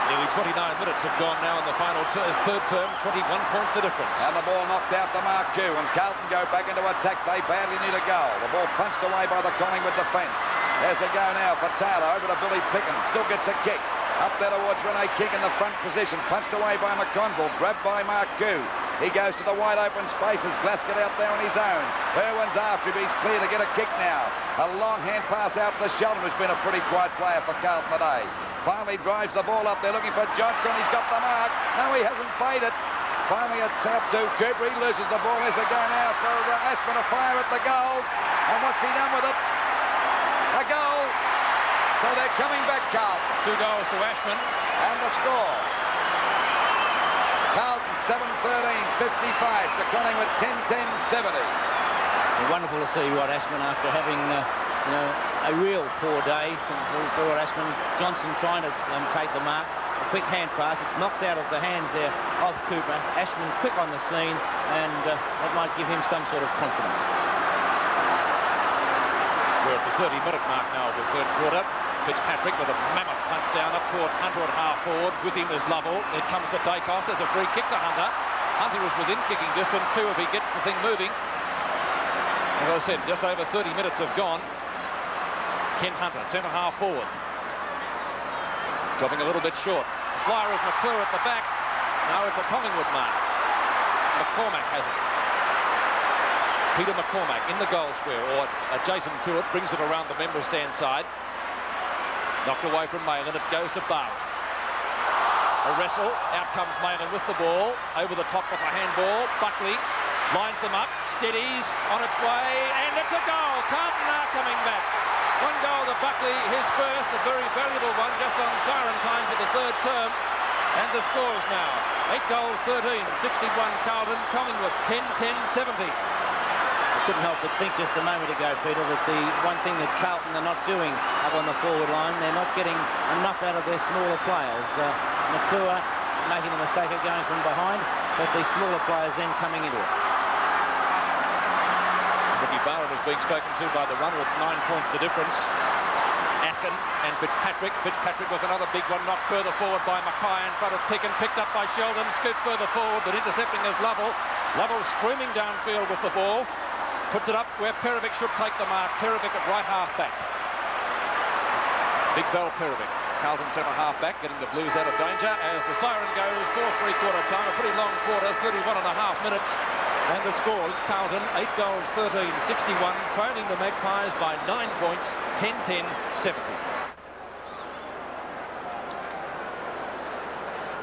[SPEAKER 6] Nearly 29 minutes have gone now in the final third term, 21 points the difference.
[SPEAKER 2] And the ball knocked out to Marku, and Carlton go back into attack. They badly need a goal. The ball punched away by the Collingwood defence. There's a go now for Taylor, over to Billy Picken, still gets a kick. Up there towards Rene King in the front position, punched away by McConville, grabbed by Marku. He goes to the wide open spaces. Glasgow out there on his own. Irwin's after him. He's clear to get a kick now. A long hand pass out to Sheldon, who's been a pretty quiet player for Carlton today. Finally drives the ball up there looking for Johnson. He's got the mark. No, he hasn't played it. Finally a tap to Cooper. He loses the ball. There's a go now for Ashman to fire at the goals. And what's he done with it? A goal. So they're coming back, Carlton.
[SPEAKER 6] 2 goals to Ashman.
[SPEAKER 2] And the score. Carlton 7-13-55 to Collingwood 10-10-70.
[SPEAKER 1] Wonderful to see Rod Ashman after having a real poor day for Rod Ashman. Johnson trying to take the mark. A quick hand pass. It's knocked out of the hands there of Cooper. Ashman quick on the scene, and that might give him some sort of confidence.
[SPEAKER 6] We're at the 30-minute mark now of the third quarter. Fitzpatrick with a mammoth punch down up towards Hunter at half forward. With him is Lovell. It comes to Dacos. There's a free kick to Hunter. Hunter is within kicking distance too if he gets the thing moving. As I said, just over 30 minutes have gone. Ken Hunter, centre half forward. Dropping a little bit short. The flyer is McClure at the back. Now it's a Collingwood mark. McCormack has it. Peter McCormack in the goal square, or adjacent to it, brings it around the member stand side. Knocked away from Mayland, it goes to Barr. A wrestle, out comes Mayland with the ball, over the top of the handball. Buckley lines them up, steadies on its way, and it's a goal. Carlton are coming back. 1 goal to Buckley, his first, a very valuable one, just on siren time for the third term. And the scores now, 8 goals, 13, 61 Carlton, Collingwood 10-10-70.
[SPEAKER 1] I couldn't help but think just a moment ago, Peter, that the one thing that Carlton are not doing up on the forward line, they're not getting enough out of their smaller players. McClure making the mistake of going from behind, but the smaller players then coming into it.
[SPEAKER 6] Ricky Barron is being spoken to by the runner. It's 9 points the difference. Atkin and Fitzpatrick. Fitzpatrick with another big one, knocked further forward by Mackay in front of Picken, picked up by Sheldon, scooped further forward, but intercepting is Lovell. Lovell streaming downfield with the ball. Puts it up where Perovic should take the mark. Perovic at right half back. Big Bell Perovic. Carlton centre half back, getting the Blues out of danger as the siren goes for 3/4 time. A pretty long quarter, 31.5 minutes. And the scores, Carlton 8 goals, 13, 61, trailing the Magpies by 9 points, 10-10, 70.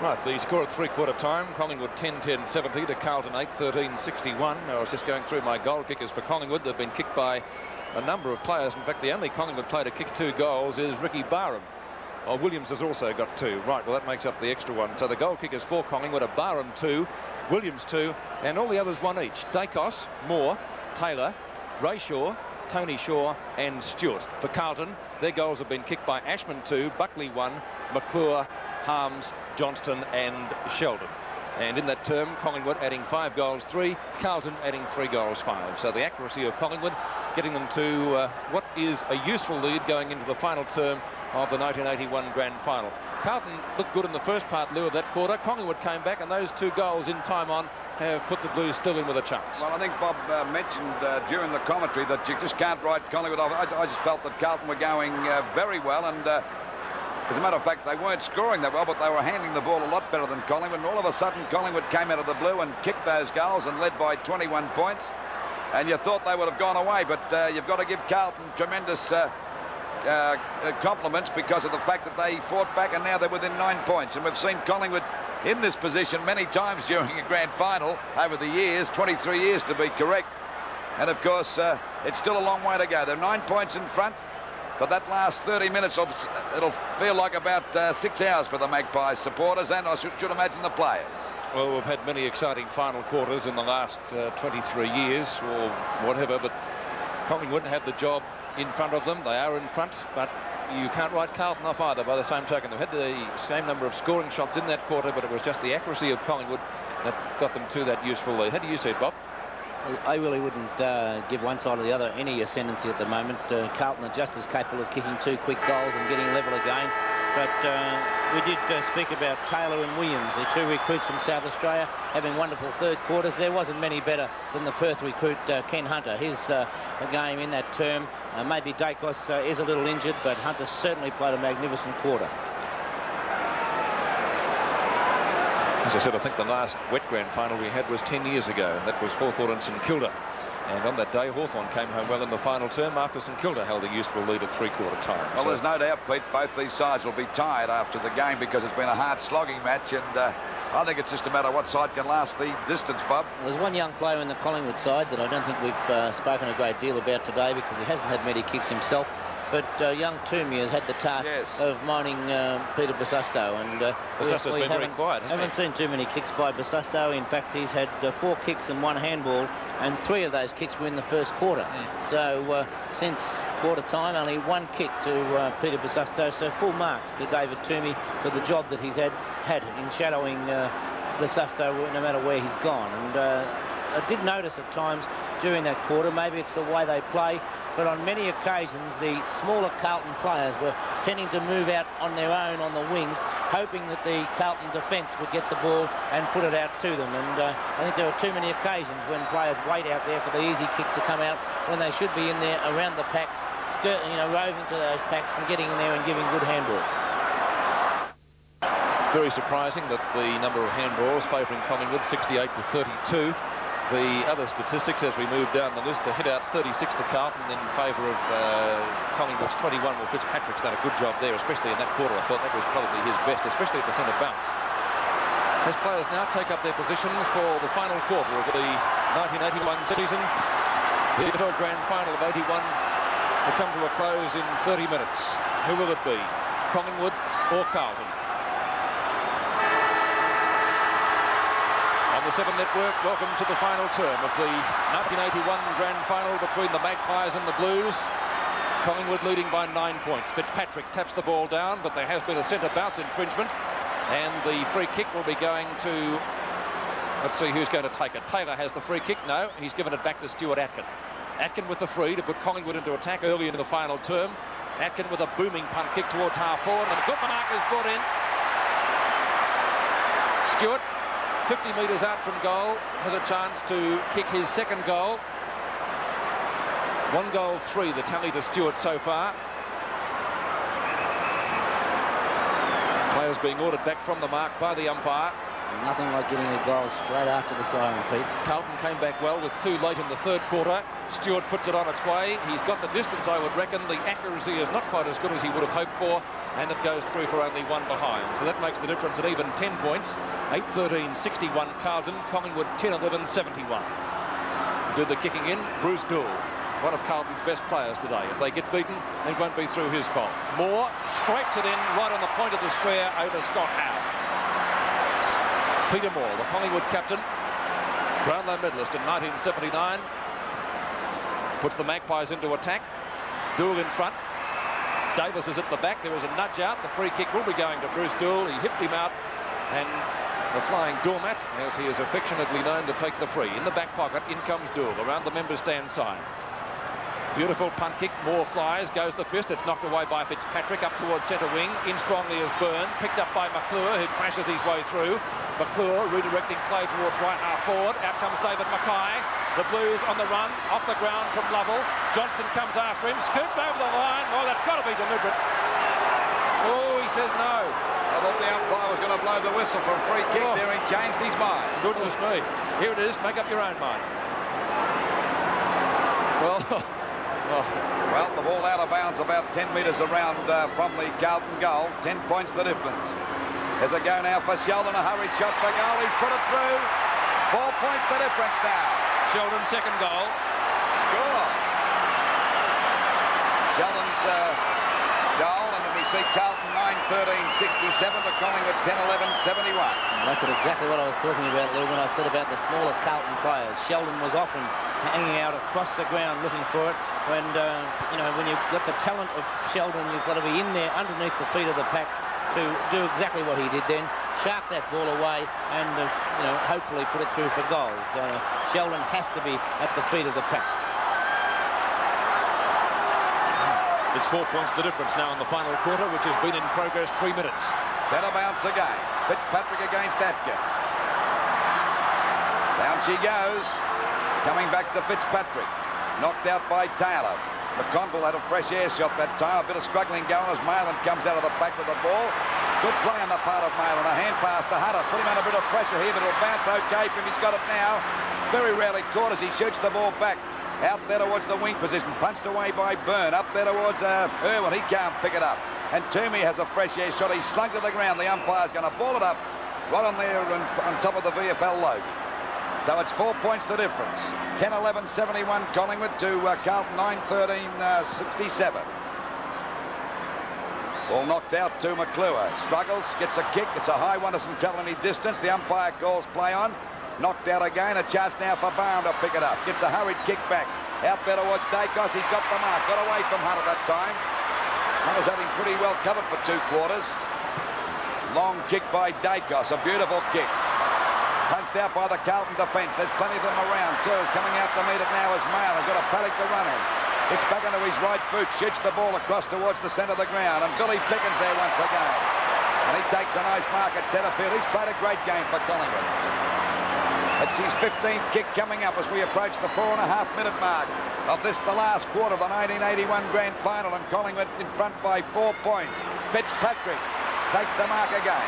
[SPEAKER 6] Right, the score at three-quarter time, Collingwood 10-10-70 to Carlton 8-13-61. I was just going through my goal kickers for Collingwood. They've been kicked by a number of players. In fact, the only Collingwood player to kick 2 goals is Ricky Barham. Well, Williams has also got 2. Right, well, that makes up the extra one. So the goal kickers for Collingwood are Barham 2, Williams 2, and all the others 1 each. Dacos, Moore, Taylor, Ray Shaw, Tony Shaw and Stewart. For Carlton, their goals have been kicked by Ashman 2, Buckley 1, McClure, Harms, Johnston and Sheldon. And in that term, Collingwood adding 5 goals 3, Carlton adding 3 goals 5. So the accuracy of Collingwood getting them to what is a useful lead going into the final term of the 1981 Grand Final. Carlton looked good in the first part, Lou, of that quarter. Collingwood came back, and those 2 goals in time on have put the Blues still in with a chance.
[SPEAKER 2] Well, I think Bob mentioned during the commentary that you just can't write Collingwood off. I just felt that Carlton were going very well, and as a matter of fact, they weren't scoring that well, but they were handling the ball a lot better than Collingwood. And all of a sudden, Collingwood came out of the blue and kicked those goals and led by 21 points. And you thought they would have gone away, but you've got to give Carlton tremendous compliments because of the fact that they fought back, and now they're within 9 points. And we've seen Collingwood in this position many times during a grand final over the years, 23 years to be correct. And of course, it's still a long way to go. They're 9 points in front. But that last 30 minutes, it'll feel like about 6 hours for the Magpies supporters, and I should imagine the players.
[SPEAKER 6] Well, we've had many exciting final quarters in the last 23 years or whatever, but Collingwood had the job in front of them. They are in front, but you can't write Carlton off either by the same token. They've had the same number of scoring shots in that quarter, but it was just the accuracy of Collingwood that got them to that useful lead. How do you see it, Bob?
[SPEAKER 1] I really wouldn't give one side or the other any ascendancy at the moment. Carlton are just as capable of kicking 2 quick goals and getting level again. But we did speak about Taylor and Williams, the 2 recruits from South Australia, having wonderful third quarters. There wasn't many better than the Perth recruit, Ken Hunter. His game in that term, maybe Dacos is a little injured, but Hunter certainly played a magnificent quarter.
[SPEAKER 6] As I said, I think the last wet grand final we had was 10 years ago. That was Hawthorn and St Kilda. And on that day, Hawthorn came home well in the final term after St Kilda held a useful lead at three-quarter time.
[SPEAKER 2] Well, there's no doubt, Pete, both these sides will be tired after the game because it's been a hard slogging match, and I think it's just a matter of what side can last the distance, Bob.
[SPEAKER 1] There's one young player in the Collingwood side that I don't think we've spoken a great deal about today because he hasn't had many kicks himself. But young Toomey has had the task of mining Peter Basusto, and
[SPEAKER 6] Basusto's been very quiet,
[SPEAKER 1] haven't seen too many kicks by Basusto. In fact, he's had 4 kicks and 1 handball, and 3 of those kicks were in the first quarter. So since quarter time, only 1 kick to Peter Basusto. So full marks to David Toomey for the job that he's had in shadowing Basusto no matter where he's gone. And I did notice at times during that quarter, maybe it's the way they play, but on many occasions the smaller Carlton players were tending to move out on their own on the wing, hoping that the Carlton defence would get the ball and put it out to them. And I think there were too many occasions when players wait out there for the easy kick to come out when they should be in there around the packs, roving to those packs and getting in there and giving good handball.
[SPEAKER 6] Very surprising that the number of handballs favouring Collingwood, 68 to 32. The other statistics as we move down the list, the hit-outs 36 to Carlton in favour of Collingwood's 21. Well, Fitzpatrick's done a good job there, especially in that quarter. I thought that was probably his best, especially at the centre bounce. As players now take up their positions for the final quarter of the 1981 season, the VFL Grand Final of 81 will come to a close in 30 minutes. Who will it be, Collingwood or Carlton? The 7 Network, welcome to the final term of the 1981 Grand Final between the Magpies and the Blues. Collingwood leading by 9 points. Fitzpatrick taps the ball down, but there has been a centre bounce infringement, and the free kick will be going to, let's see who's going to take it. Taylor has the free kick. No, he's given it back to Stuart Atkin. Atkin with the free to put Collingwood into attack early into the final term. Atkin with a booming punt kick towards half forward, and a good mark is brought in. Stuart, 50 metres out from goal, has a chance to kick his second goal. 1 goal, 3, the tally to Stewart so far. Players being ordered back from the mark by the umpire.
[SPEAKER 1] Nothing like getting a goal straight after the siren, Pete.
[SPEAKER 6] Carlton came back well with 2 late in the 3rd quarter. Stewart puts it on its way. He's got the distance, I would reckon. The accuracy is not quite as good as he would have hoped for, and it goes through for only 1 behind. So that makes the difference at even 10 points. 8-13, 61 Carlton. Collingwood 10-11, 71. Do the kicking in, Bruce Gould, one of Carlton's best players today. If they get beaten, it won't be through his fault. Moore scrapes it in right on the point of the square over Scott Howe. Peter Moore, the Collingwood captain, Brownlow medalist in 1979, puts the Magpies into attack. Dool in front. Davis is at the back. There is a nudge out. The free kick will be going to Bruce Dool. He hipped him out, and the flying doormat, as he is affectionately known, to take the free. In the back pocket, in comes Dool around the member stand side. Beautiful punt kick. Moore flies, goes the fist. It's knocked away by Fitzpatrick up towards centre wing. In strongly is Byrne, picked up by McClure, who crashes his way through. McClure redirecting play towards right half forward. Out comes David Mackay. The Blues on the run, off the ground from Lovell. Johnson comes after him, scooped over the line. Oh, that's got to be deliberate. Oh, he says no.
[SPEAKER 2] I thought the umpire was going to blow the whistle for a free kick there. He changed his mind.
[SPEAKER 6] Goodness me. Here it is. Make up your own mind. Well,
[SPEAKER 2] well, the ball out of bounds about 10 metres around from the Carlton goal. 10 points the difference. There's a go now for Sheldon. A hurried shot for goal. He's put it through. 4 points the difference now.
[SPEAKER 6] Sheldon's second goal.
[SPEAKER 2] Score. Sheldon's goal, and we see Carlton 9-13-67 to Collingwood 10-11-71.
[SPEAKER 1] That's exactly what I was talking about, Lou, when I said about the smaller Carlton players. Sheldon was often hanging out across the ground looking for it. When you know, when you've got the talent of Sheldon, you've got to be in there underneath the feet of the packs to do exactly what he did then, shark that ball away and you know, hopefully put it through for goals. Sheldon has to be at the feet of the pack.
[SPEAKER 6] It's 4 points the difference now in the final quarter, which has been in progress 3 minutes.
[SPEAKER 2] Centre bounce again. Fitzpatrick against Atkin. Down she goes. Coming back to Fitzpatrick. Knocked out by Taylor. McConville had a fresh air shot that time. A bit of struggling going as Mayland comes out of the back with the ball. Good play on the part of Mayland. A hand pass to Hunter. Put him under a bit of pressure here, but it'll bounce okay for him. He's got it now. Very rarely caught as he shoots the ball back. Out there towards the wing position. Punched away by Byrne. Up there towards Irwin. He can't pick it up. And Toomey has a fresh air shot. He's slung to the ground. The umpire's going to ball it up right on there on top of the VFL logo. So it's 4 points the difference. 10-11-71 Collingwood to Carlton 9-13-67. Ball knocked out to McClure. Struggles, gets a kick. It's a high one, doesn't travel any distance. The umpire calls play on. Knocked out again. A chance now for Barham to pick it up. Gets a hurried kick back. Out there towards Dacos. He's got the mark. Got away from Hunter that time. Hunter's had him pretty well covered for 2 quarters. Long kick by Dacos. A beautiful kick. Punched out by the Carlton defence. There's plenty of them around too. Coming out to meet it now is Mail. Got a paddock to run in. It's back into his right boot. Shoots the ball across towards the centre of the ground. And Billy Pickens there once again. And he takes a nice mark at centre field. He's played a great game for Collingwood. It's his 15th kick coming up as we approach the 4.5-minute mark of this, the last quarter of the 1981 Grand Final, and Collingwood in front by 4 points. Fitzpatrick takes the mark again.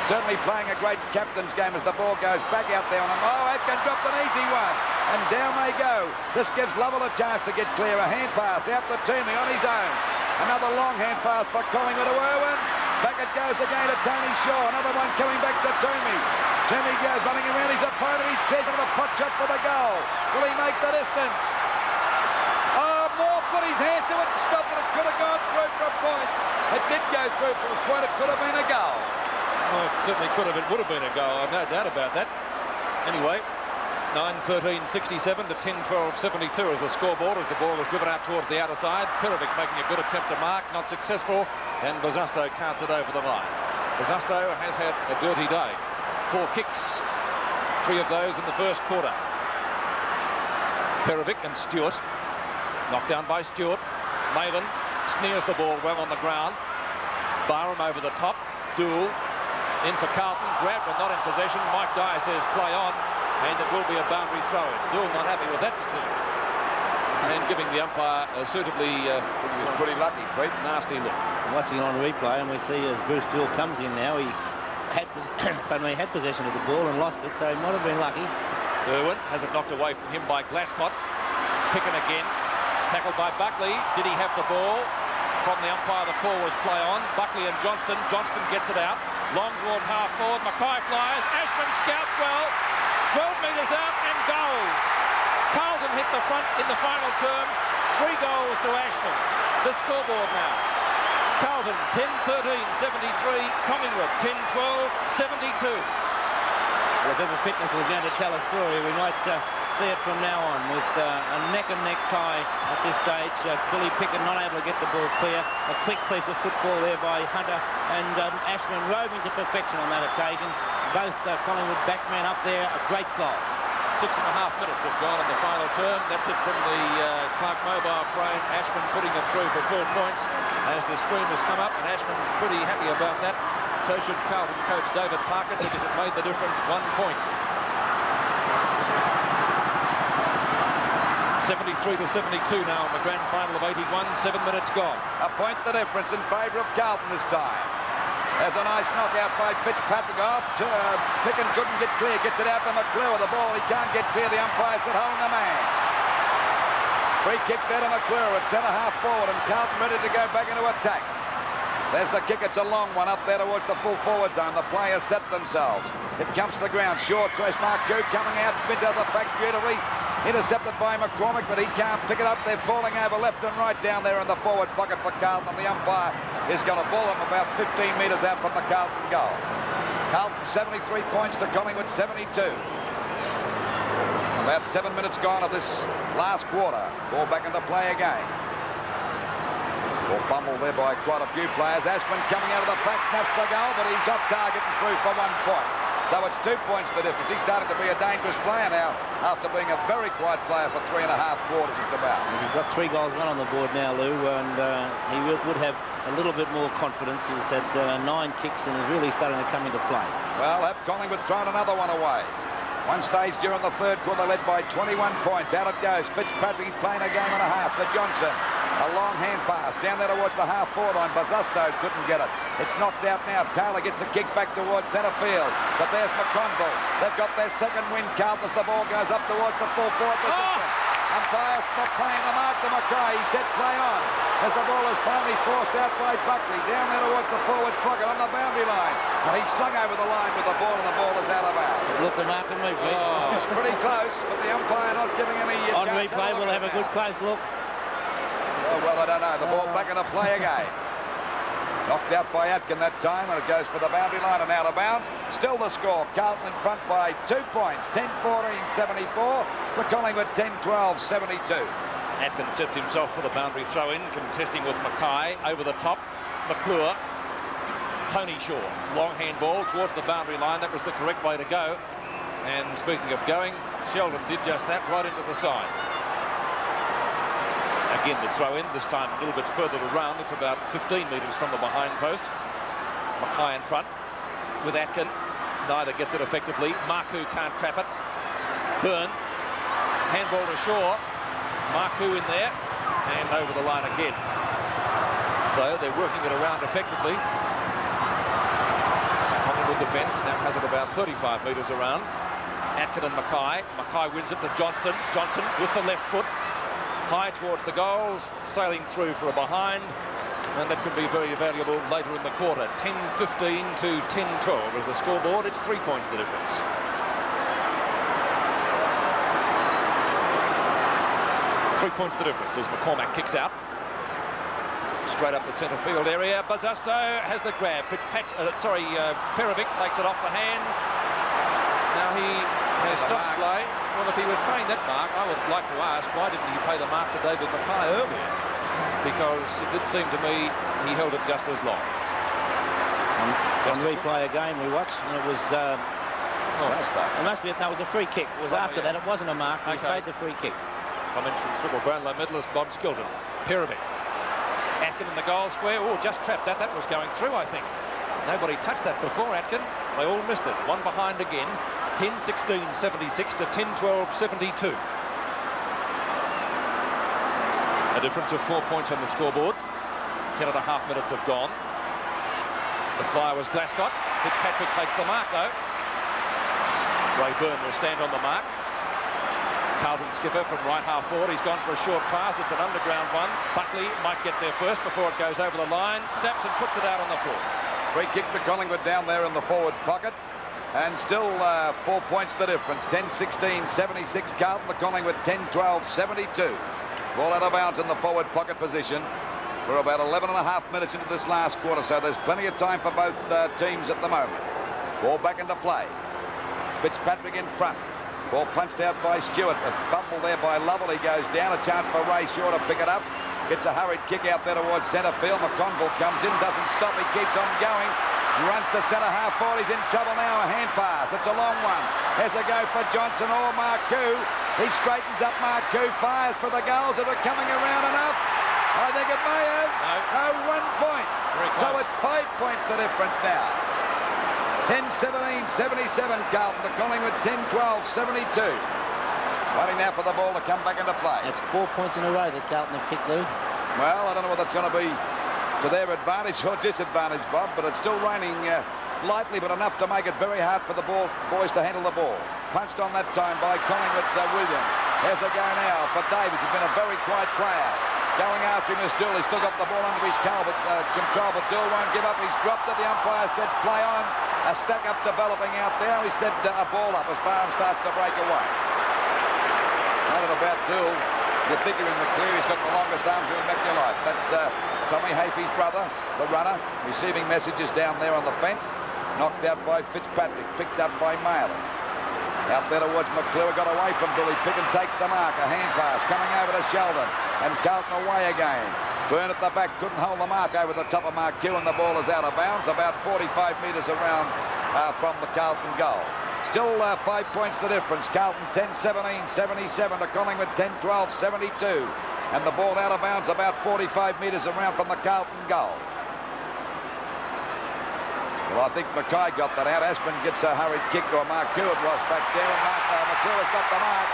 [SPEAKER 2] Certainly playing a great captain's game as the ball goes back out there on him. Oh, Atkin dropped an easy one. And down they go. This gives Lovell a chance to get clear. A hand pass out to Toomey on his own. Another long hand pass for Collingwood to Irwin. Back it goes again to Tony Shaw. Another one coming back to Toomey. Toomey goes running around his opponent. He's cleared of a pot shot for the goal. Will he make the distance? Oh, Moore put his hands to it and stopped it. It could have gone through for a point. It did go through for a point. It could have been a goal.
[SPEAKER 6] Well, it certainly could have. It would have been a goal. I've no doubt about that. Anyway, 9-13-67 to 10-12-72 is the scoreboard as the ball was driven out towards the outer side. Perovic making a good attempt to mark, not successful, and Bosustow carts it over the line. Bosustow has had a dirty day. 4 kicks, 3 of those in the first quarter. Perovic and Stewart, knocked down by Stewart. Maven sneers the ball well on the ground. Barham over the top. Dool in for Carlton. Grab but not in possession. Mike Dyer says play on, and it will be a boundary throw-in. Dool not happy with that decision, and giving the umpire a suitably
[SPEAKER 2] he was pretty lucky, Pete.
[SPEAKER 6] Nasty look.
[SPEAKER 1] Watching on replay, and we see as Bruce Dool comes in now, he had possession of the ball and lost it, so he might have been lucky.
[SPEAKER 6] Irwin has it knocked away from him by Glasscott. Picken again. Tackled by Buckley. Did he have the ball? From the umpire, the call was play on. Buckley and Johnston. Johnston gets it out. Long towards half forward. Mackay flies. Ashman scouts well. 12 metres out and goals. Carlton hit the front in the final term. 3 goals to Ashman. The scoreboard now. Carlton 10-13, 73. Collingwood 10-12, 72.
[SPEAKER 1] Well, if ever fitness was going to tell a story, we might see it from now on with a neck-and-neck tie at this stage. Billy Pickett not able to get the ball clear. A quick piece of football there by Hunter, and Ashman roving to perfection on that occasion. Both Collingwood backmen up there, a great goal.
[SPEAKER 6] 6.5 minutes have gone in the final term. That's it from the Clark Mobile frame. Ashman putting it through for 4 points as the scream has come up, and Ashman's pretty happy about that. So should Carlton coach David Parker, because it made the difference. 1 point. 73-72 now in the grand final of 81. 7 minutes gone.
[SPEAKER 2] A point the difference in favour of Carlton this time. There's a nice knockout by Fitzpatrick. Picken couldn't get clear. Gets it out to McClure with the ball. He can't get clear. The umpire's at home the man. Free kick there to McClure at centre-half forward, and Carlton ready to go back into attack. There's the kick. It's a long one up there towards the full forward zone. The players set themselves. It comes to the ground. Short trash mark. Goode coming out. Spins out the back beautifully. Intercepted by McCormick, but he can't pick it up. They're falling over left and right down there in the forward pocket for Carlton. The umpire is going to ball them about 15 metres out from the Carlton goal. Carlton 73 points to Collingwood 72. About 7 minutes gone of this last quarter. Ball back into play again. Ball fumbled there by quite a few players. Ashman coming out of the pack, snaps the goal, but he's off target and through for 1 point. So it's 2 points the difference. He's starting to be a dangerous player now after being a very quiet player for 3.5 quarters just about.
[SPEAKER 1] He's got 3 goals, 1 on the board now, Lou, and he would have a little bit more confidence. He's had 9 kicks and is really starting to come into play.
[SPEAKER 2] Well, have Collingwood thrown another one away. One stage during the third quarter, led by 21 points. Out it goes. Fitzpatrick is playing a game and a half to Johnson. A long hand pass down there towards the half-forward line. Bazusto couldn't get it. It's knocked out now. Taylor gets a kick back towards centre field. But there's McConville. They've got their second win. Carlton as the ball goes up towards the full forward position. Umpire's not playing the mark to Mackay. He said play on. As the ball is finally forced out by Buckley. Down there towards the forward pocket on the boundary line. And he's slung over the line with the ball, and the ball is out of bounds.
[SPEAKER 1] Look, the mark to move.
[SPEAKER 2] It's pretty close, but the umpire not giving any
[SPEAKER 1] on replay, we'll have a good close look.
[SPEAKER 2] Oh, well, I don't know. The ball back into play again. Knocked out by Atkin that time, and it goes for the boundary line and out of bounds. Still the score. Carlton in front by 2 points. 10-14, 74. For Collingwood, 10-12, 72.
[SPEAKER 6] Atkin sets himself for the boundary throw-in, contesting with Mackay over the top. McClure. Tony Shaw. Long handball towards the boundary line. That was the correct way to go. And speaking of going, Sheldon did just that right into the side. Again, the throw-in, this time a little bit further around. It's about 15 metres from the behind post. Mackay in front with Atkin. Neither gets it effectively. Marku can't trap it. Byrne. Handball to Shaw. Marku in there. And over the line again. So they're working it around effectively. Collingwood defence now has it about 35 metres around. Atkin and Mackay. Mackay wins it to Johnston. Johnson with the left foot. High towards the goals, sailing through for a behind, and that could be very valuable later in the quarter. 10-15 to 10-12 is the scoreboard. It's 3 points the difference. Three points the difference as McCormack kicks out. Straight up the centre field area. Bazusto has the grab. Perovic takes it off the hands. Now he has stopped play. Well, if he was paying that mark, I would like to ask, why didn't he pay the mark to David Mackay earlier? Because it did seem to me he held it just as long.
[SPEAKER 1] On replay again, we watched, and it was... it must be... No, it was a free kick. It was after that. It wasn't a mark. He paid the free kick.
[SPEAKER 6] Comments from Triple Brownlow medalist Bob Skilton. Perovic. Atkin in the goal square. Oh, just trapped that. That was going through, I think. Nobody touched that before, Atkin. They all missed it. One behind again. 10-16, 76 to 10-12, 72. A difference of 4 points on the scoreboard. 10.5 minutes have gone. The flyer was Glasscott. Fitzpatrick takes the mark, though. Rayburn will stand on the mark. Carlton skipper from right half forward. He's gone for a short pass. It's an underground one. Buckley might get there first before it goes over the line. Snaps and puts it out on the floor.
[SPEAKER 2] Free kick to Collingwood down there in the forward pocket. And still 4 points the difference. 10-16, 76 Carlton. The Collingwood 10-12, 72. Ball out of bounds in the forward pocket position. We're about 11 and a half minutes into this last quarter, so there's plenty of time for both teams at the moment. Ball back into play. Fitzpatrick in front. Ball punched out by Stewart. A fumble there by Lovell. He goes down. A chance for Ray Shaw to pick it up. Gets a hurried kick out there towards centre field. McConville comes in, doesn't stop. He keeps on going. Runs to centre half forward. He's in trouble now. A hand pass. It's a long one. There's a go for Johnson or Marcoux. He straightens up Marcoux. Fires for the goals. Is it coming around enough? I think it may have. No, 1 point. So it's 5 points the difference now. 10-17, 77 Carlton to Collingwood 10-12, 72. Waiting now for the ball to come back into play.
[SPEAKER 1] That's 4 points in a row that Carlton have kicked, Lou.
[SPEAKER 2] Well, I don't know whether it's going to be to their advantage or disadvantage, Bob, but it's still raining lightly, but enough to make it very hard for the boys to handle the ball. Punched on that time by Collingwood's Williams. There's a go now for Davis. He's been a very quiet player. Going after him is Dool. He's still got the ball under his control, but Dool won't give up. He's dropped it. The umpire said play on. A stack-up developing out there. Instead, a ball up as Barham starts to break away. Nothing about Dool. You think you're in the clear. He's got the longest arms you'll make your life. That's Tommy Hafey's brother, the runner, receiving messages down there on the fence. Knocked out by Fitzpatrick. Picked up by Malin. Out there towards McClure. Got away from Billy. Picken takes the mark. A hand pass coming over to Sheldon. And Carlton away again. Byrne at the back couldn't hold the mark over the top of Marcoux, and the ball is out of bounds about 45 metres around from the Carlton goal. Still 5 points the difference. Carlton 10-17, 77 to Collingwood 10-12, 72. And the ball out of bounds about 45 metres around from the Carlton goal. Well, I think Mackay got that out. Aspin gets a hurried kick, or Marcoux it was back there, and McClure has got the mark.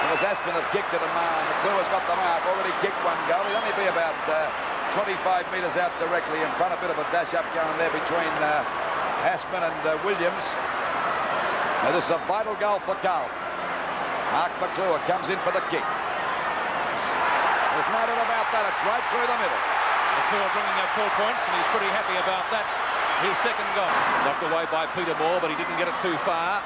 [SPEAKER 2] It was Aspin that kicked it, and McClure has got the mark. Already kicked one goal. He'll only be about 25 metres out directly in front. A bit of a dash-up going there between Aspin and Williams. Now, this is a vital goal for Carlton. Mark McClure comes in for the kick. There's no doubt about that. It's right through the middle.
[SPEAKER 6] McClure bringing up 4 points, and he's pretty happy about that. His second goal. Knocked away by Peter Moore, but he didn't get it too far.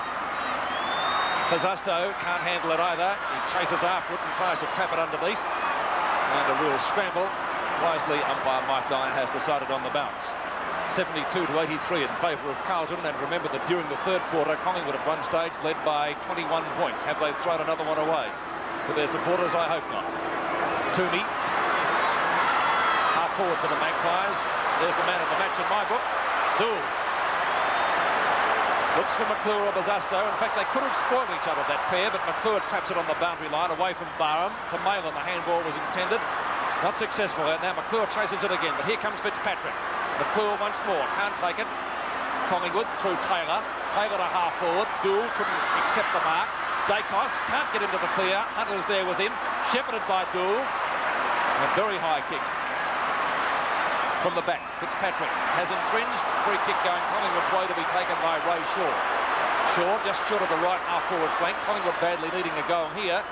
[SPEAKER 6] Pizzusto can't handle it either. He chases after it and tries to trap it underneath. And a real scramble. Wisely, umpire Mike Dine has decided on the bounce. 72-83 in favour of Carlton. And remember that during the third quarter, Collingwood at one stage led by 21 points. Have they thrown another one away? For their supporters, I hope not. Toomey. Half forward for the Magpies. There's the man of the match in my book. Dool. Looks for McClure or Pizzusto. In fact, they could have spoiled each other, that pair, but McClure traps it on the boundary line away from Barham. To Malin, the handball was intended. Not successful. Now McClure chases it again, but here comes Fitzpatrick. McClure once more. Can't take it. Collingwood through Taylor. Taylor to half forward. Dool couldn't accept the mark. Dacos can't get into the clear. Hunter's there with him. Shepherded by Dool. A very high kick. From the back, Fitzpatrick has infringed. Free kick going Collingwood's way to be taken by Ray Shaw. Shaw just short of the right half-forward flank. Collingwood badly needing a goal here.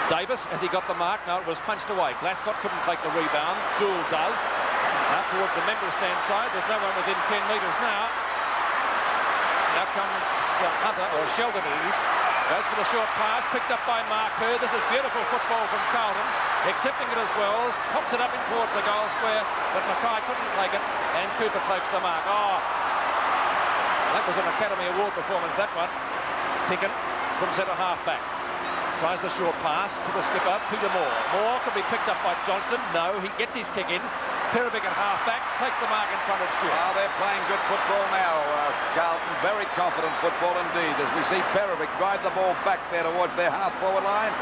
[SPEAKER 6] Davis, has he got the mark? No, it was punched away. Glascott couldn't take the rebound. Dool does. Out towards the member stand side. There's no one within 10 metres now. Now comes Hunter, or Sheldon it is. Goes for the short pass, picked up by Marcoux. This is beautiful football from Carlton. Accepting it as well, pops it up in towards the goal square, but Mackay couldn't take it, and Cooper takes the mark. Oh, that was an Academy Award performance, that one. Picken from centre half back. Tries the short pass to the skipper, Peter Moore. Moore could be picked up by Johnston. No, he gets his kick in. Perovic at half back, takes the mark in front of Stewart.
[SPEAKER 2] Oh, they're playing good football now, Carlton. Very confident football indeed, as we see Perovic drive the ball back there towards their half-forward line.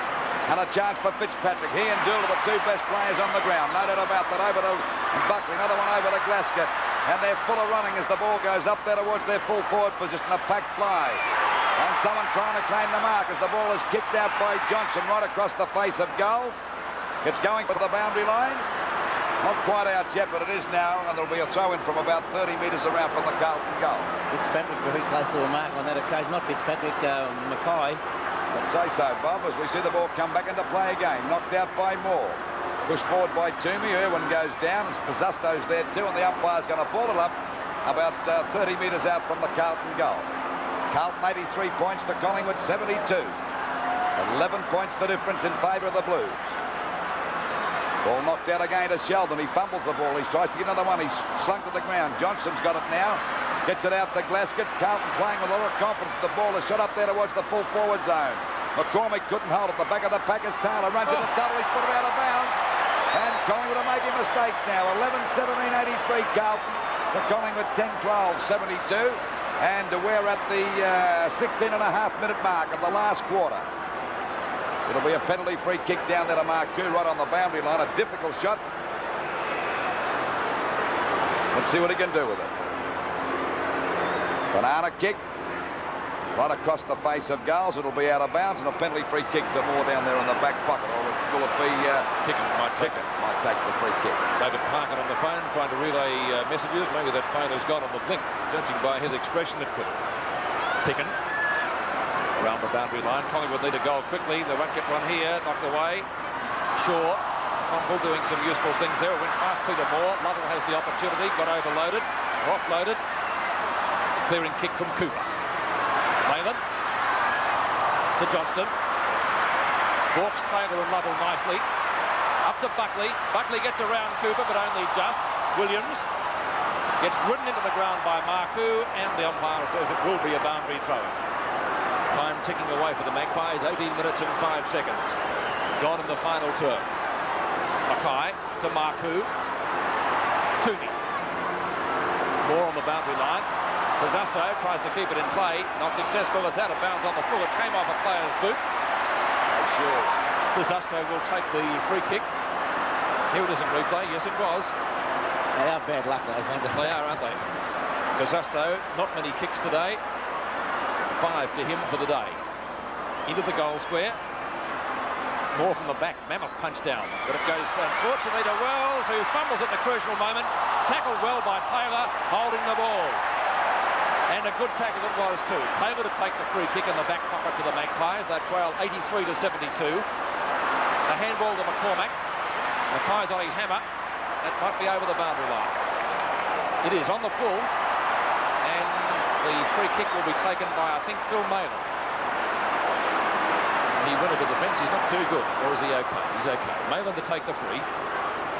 [SPEAKER 2] And a chance for Fitzpatrick. He and Dool are the two best players on the ground. No doubt about that. Over to Buckley, another one over to Glasgow. And they're full of running as the ball goes up there towards their full forward position. A packed fly. And someone trying to claim the mark as the ball is kicked out by Johnson right across the face of goals. It's going for the boundary line. Not quite out yet, but it is now, and there'll be a throw-in from about 30 metres around from the Carlton goal.
[SPEAKER 1] Fitzpatrick very close to a mark on that occasion. Not Fitzpatrick, Mackay.
[SPEAKER 2] I'd say so, Bob, as we see the ball come back into play again. Knocked out by Moore. Pushed forward by Toomey. Irwin goes down. As Pizzusto's there too, and the umpire's going to ball it up about 30 metres out from the Carlton goal. Carlton 83 points to Collingwood 72. 11 points the difference in favour of the Blues. Ball knocked out again to Sheldon. He fumbles the ball. He tries to get another one. He's slunk to the ground. Johnson's got it now. Gets it out to Glasgow. Carlton playing with a lot of confidence. The ball is shot up there towards the full forward zone. McCormick couldn't hold it. The back of the pack is Taylor. Runs to the double. He's put it out of bounds. And Collingwood are making mistakes now. 11-17-83 Carlton to Collingwood 10-12-72. And we're at the 16.5-minute mark of the last quarter. It'll be a penalty free kick down there to Marcoux right on the boundary line. A difficult shot. Let's see what he can do with it. Banana kick right across the face of goals. It'll be out of bounds, and a penalty free kick to Moore down there in the back pocket. Or will it be
[SPEAKER 6] Pickett might take
[SPEAKER 2] the free kick.
[SPEAKER 6] David Parkin on the phone trying to relay messages. Maybe that phone has gone on the blink. Judging by his expression, it could have. Pickett around the boundary line. Collingwood need a goal quickly. They won't get one here. Knocked away. Shaw, Conville doing some useful things there. It went past Peter Moore. Lovell has the opportunity. Got overloaded or offloaded. Clearing kick from Cooper. Leyland to Johnston. Walks Taylor and Lovell nicely. Up to Buckley. Buckley gets around Cooper, but only just. Williams gets ridden into the ground by Marcoux, and the umpire says it will be a boundary throw. Time ticking away for the Magpies. 18 minutes and 5 seconds. Gone in the final term. Mackay to Marcoux. Toomey. Moore on the boundary line. Pizzusto tries to keep it in play. Not successful. It's out of bounds on the full. It came off a player's boot. Pizzusto will take the free kick. Here it is in replay. Yes, it was.
[SPEAKER 1] They are bad luck, those ones.
[SPEAKER 6] They are, aren't they? Pizzusto, not many kicks today. 5 to him for the day. Into the goal square. Moore from the back. Mammoth punch down. But it goes, unfortunately, to Wells, who fumbles at the crucial moment. Tackled well by Taylor, holding the ball. And a good tackle it was too. Taylor to take the free kick in the back pocket to the Magpies. They trail 83-72. A handball to McCormack. Mackay's on his hammer. That might be over the boundary line. It is on the full. And the free kick will be taken by, I think, Phil Mayland. He went into defence. He's not too good. Or is he okay? He's okay. Mayland to take the free.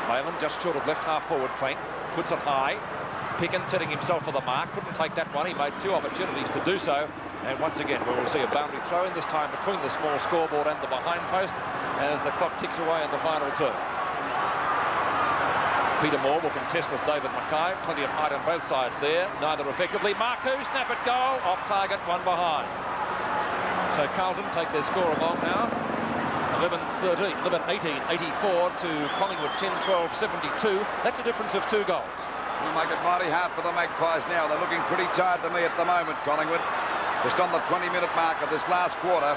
[SPEAKER 6] Mayland just short of left half forward flank. Puts it high. Pickens setting himself for the mark. Couldn't take that one. He made 2 opportunities to do so. And once again, we will see a boundary throw in, this time between the small scoreboard and the behind post, as the clock ticks away in the final term. Peter Moore will contest with David Mackay. Plenty of height on both sides there. Neither effectively. Marcoux, snap at goal. Off target, one behind. So Carlton take their score along now. 11-13, 11-18, 84 to Collingwood 10-12, 72. That's a difference of 2 goals.
[SPEAKER 2] Will make it mighty hard for the Magpies now. They're looking pretty tired to me at the moment, Collingwood. Just on the 20-minute mark of this last quarter.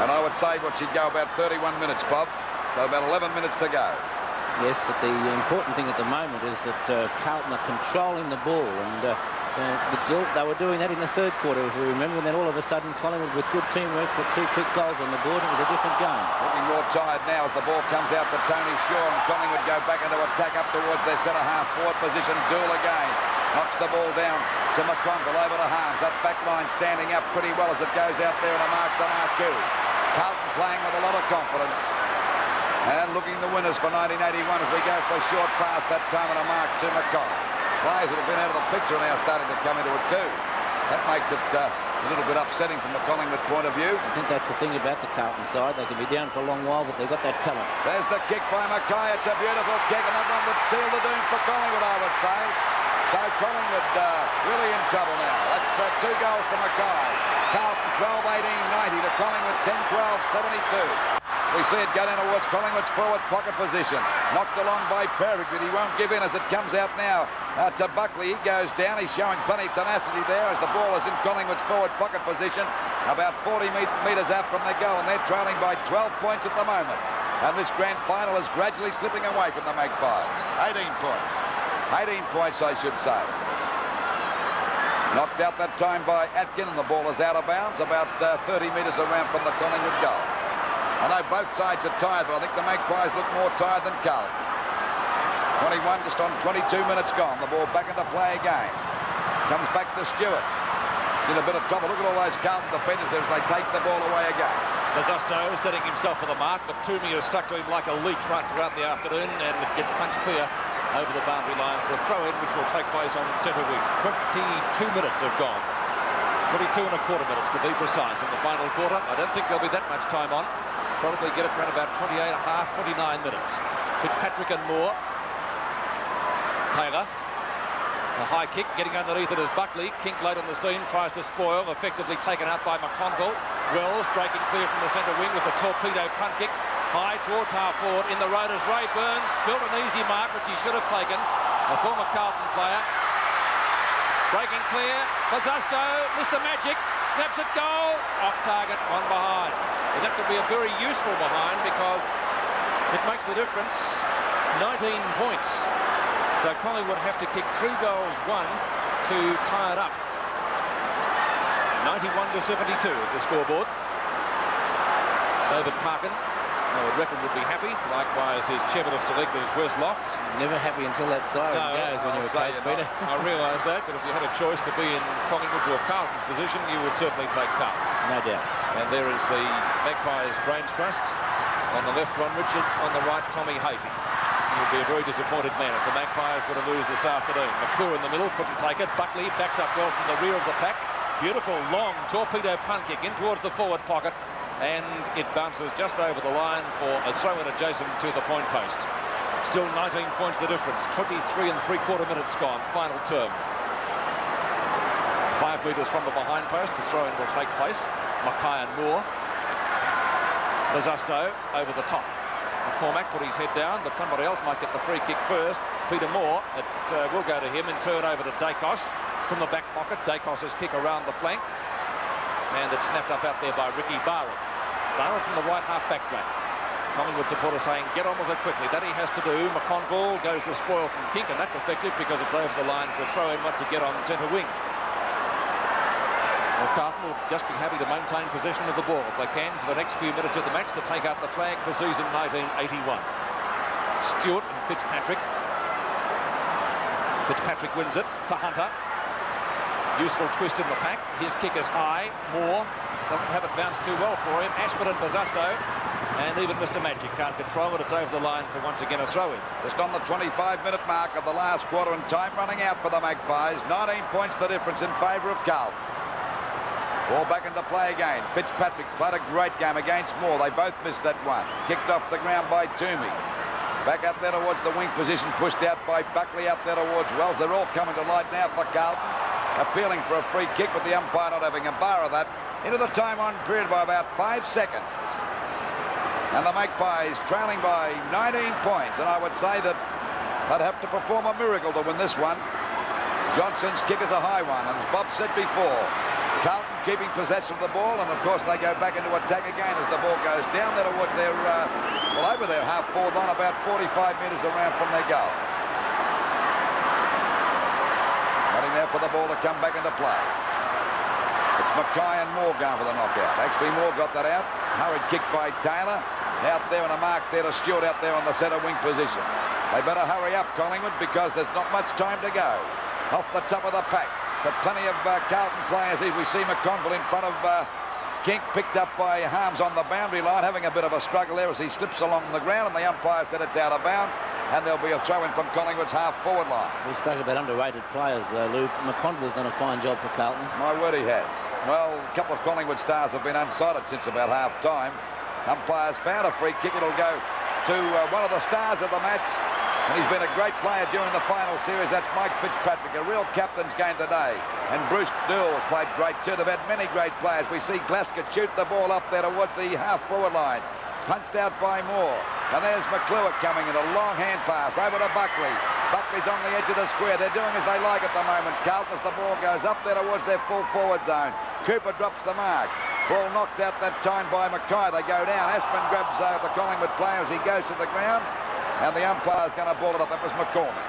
[SPEAKER 2] And I would say what should go about 31 minutes, Bob. So about 11 minutes to go.
[SPEAKER 1] Yes, the important thing at the moment is that Carlton are controlling the ball, and they were doing that in the 3rd quarter, if we remember, and then all of a sudden Collingwood, with good teamwork, put 2 quick goals on the board. It was a different game.
[SPEAKER 2] Looking more tired now as the ball comes out to Tony Shaw, and Collingwood go back into attack up towards their centre-half forward position. Dool again knocks the ball down to McConville over to Harms. That back line standing up pretty well as it goes out there in a mark to Marcoux. Carlton playing with a lot of confidence. And looking the winners for 1981 as we go for a short pass, that time on a mark to Mackay. Players that have been out of the picture are now starting to come into it too. That makes it a little bit upsetting from the Collingwood point of view.
[SPEAKER 1] I think that's the thing about the Carlton side. They can be down for a long while, but they've got that talent.
[SPEAKER 2] There's the kick by Mackay. It's a beautiful kick, and that one would seal the doom for Collingwood, I would say. So Collingwood really in trouble now. That's 2 goals to Mackay. Carlton 12-18-90 to Collingwood 10-12-72. We see it go down towards Collingwood's forward pocket position. Knocked along by Perrick, but he won't give in as it comes out now to Buckley. He goes down. He's showing plenty of tenacity there as the ball is in Collingwood's forward pocket position, about 40 metres out from the goal, and they're trailing by 12 points at the moment. And this grand final is gradually slipping away from the Magpies. 18 points. 18 points, I should say. Knocked out that time by Atkin, and the ball is out of bounds, about 30 metres around from the Collingwood goal. I know both sides are tired, but I think the Magpies look more tired than Carlton. 21 just on 22 minutes gone. The ball back into play again. Comes back to Stewart. In a bit of trouble. Look at all those Carlton defenders as they take the ball away again.
[SPEAKER 6] Bazusto setting himself for the mark, but Toomey has stuck to him like a leech right throughout the afternoon, and it gets punched clear over the boundary line for a throw-in, which will take place on centre wing. 22 minutes have gone. 22 and a quarter minutes to be precise in the final quarter. I don't think there'll be that much time on. Probably get it around about 28 and a half, 29 minutes. Fitzpatrick and Moore. Taylor. A high kick, getting underneath it is Buckley. Kink late on the scene, tries to spoil, effectively taken out by McConville. Wells breaking clear from the centre wing with a torpedo punt kick. High towards half forward. In the road is Ray Burns. Built an easy mark, which he should have taken. A former Carlton player. Breaking clear. Bazusto, Mr. Magic, snaps it goal. Off target, one behind. It'd have to be a very useful behind because it makes the difference. 19 points. So Collingwood have to kick 3 goals, 1 to tie it up. 91-72 is the scoreboard. David Parkin, I reckon, would be happy. Likewise, his chairman of selectors, Wes Lofts.
[SPEAKER 1] Never happy until that siren goes when you're a coach, Peter.
[SPEAKER 6] I realise that, but if you had a choice to be in Collingwood or Carlton's position, you would certainly take Carlton.
[SPEAKER 1] No doubt.
[SPEAKER 6] And there is the Magpies Brains Trust. On the left, Ron Richards. On the right, Tommy Hafey. He would be a very disappointed man if the Magpies were to lose this afternoon. McClure in the middle, couldn't take it. Buckley backs up well from the rear of the pack. Beautiful, long torpedo punt kick in towards the forward pocket. And it bounces just over the line for a throw-in adjacent to the point post. Still 19 points the difference. 23 and 3/4 minutes gone. Final term. 5 metres from the behind post. The throw-in will take place. Mackay and Moore. Bazusto over the top. McCormack put his head down, but somebody else might get the free kick first. Peter Moore. It will go to him and turn over to Dacos from the back pocket. Dacos' kick around the flank. And it's snapped up out there by Ricky Barrett. Barrett from the right half-back flank. Collingwood supporters saying, get on with it quickly. That he has to do. McConville goes to spoil from Kink, and that's effective because it's over the line for a throw-in once you get on centre wing. Well, Carlton will just be happy to maintain possession of the ball if they can for the next few minutes of the match to take out the flag for season 1981. Stewart and Fitzpatrick. Fitzpatrick wins it to Hunter. Useful twist in the pack. His kick is high. Moore doesn't have it bounce too well for him. Ashford and Bazusto. And even Mr. Magic can't control it. It's over the line for once again a throw-in.
[SPEAKER 2] Just on the 25-minute mark of the last quarter and time running out for the Magpies. 19 points the difference in favour of Carlton. Ball back into play again. Fitzpatrick played a great game against Moore. They both missed that one. Kicked off the ground by Toomey. Back up there towards the wing position. Pushed out by Buckley up there towards Wells. They're all coming to light now for Carlton. Appealing for a free kick, but the umpire not having a bar of that. Into the time-on period by about 5 seconds. And the Magpies trailing by 19 points. And I would say that they'd have to perform a miracle to win this one. Johnson's kick is a high one. And as Bob said before, Carlton keeping possession of the ball, and of course they go back into attack again as the ball goes down there towards their, well, over their half-forward line, about 45 metres around from their goal. Waiting there for the ball to come back into play. It's Mackay and Moore going for the knockout. Actually, Moore got that out. Hurried kick by Taylor. Out there and a mark there to Stewart out there on the centre wing position. They better hurry up, Collingwood, because there's not much time to go. Off the top of the pack. But plenty of Carlton players here. We see McConville in front of Kink, picked up by Harms on the boundary line, having a bit of a struggle there as he slips along the ground, and the umpire said it's out of bounds, and there'll be a throw-in from Collingwood's half-forward line.
[SPEAKER 1] We spoke about underrated players, Luke. McConville's done a fine job for Carlton.
[SPEAKER 2] My word, he has. Well, a couple of Collingwood stars have been unsighted since about half-time. Umpires found a free kick. It'll go to one of the stars of the match. And he's been a great player during the final series. That's Mike Fitzpatrick, a real captain's game today. And Bruce Dool has played great too. They've had many great players. We see Glasgow shoot the ball up there towards the half-forward line. Punched out by Moore. And there's McClure coming in, a long hand pass over to Buckley. Buckley's on the edge of the square. They're doing as they like at the moment. Carlton, as the ball goes up there towards their full forward zone. Cooper drops the mark. Ball knocked out that time by Mackay. They go down. Aspin grabs the Collingwood player as he goes to the ground. And the umpire's going to ball it up. That was McCormick.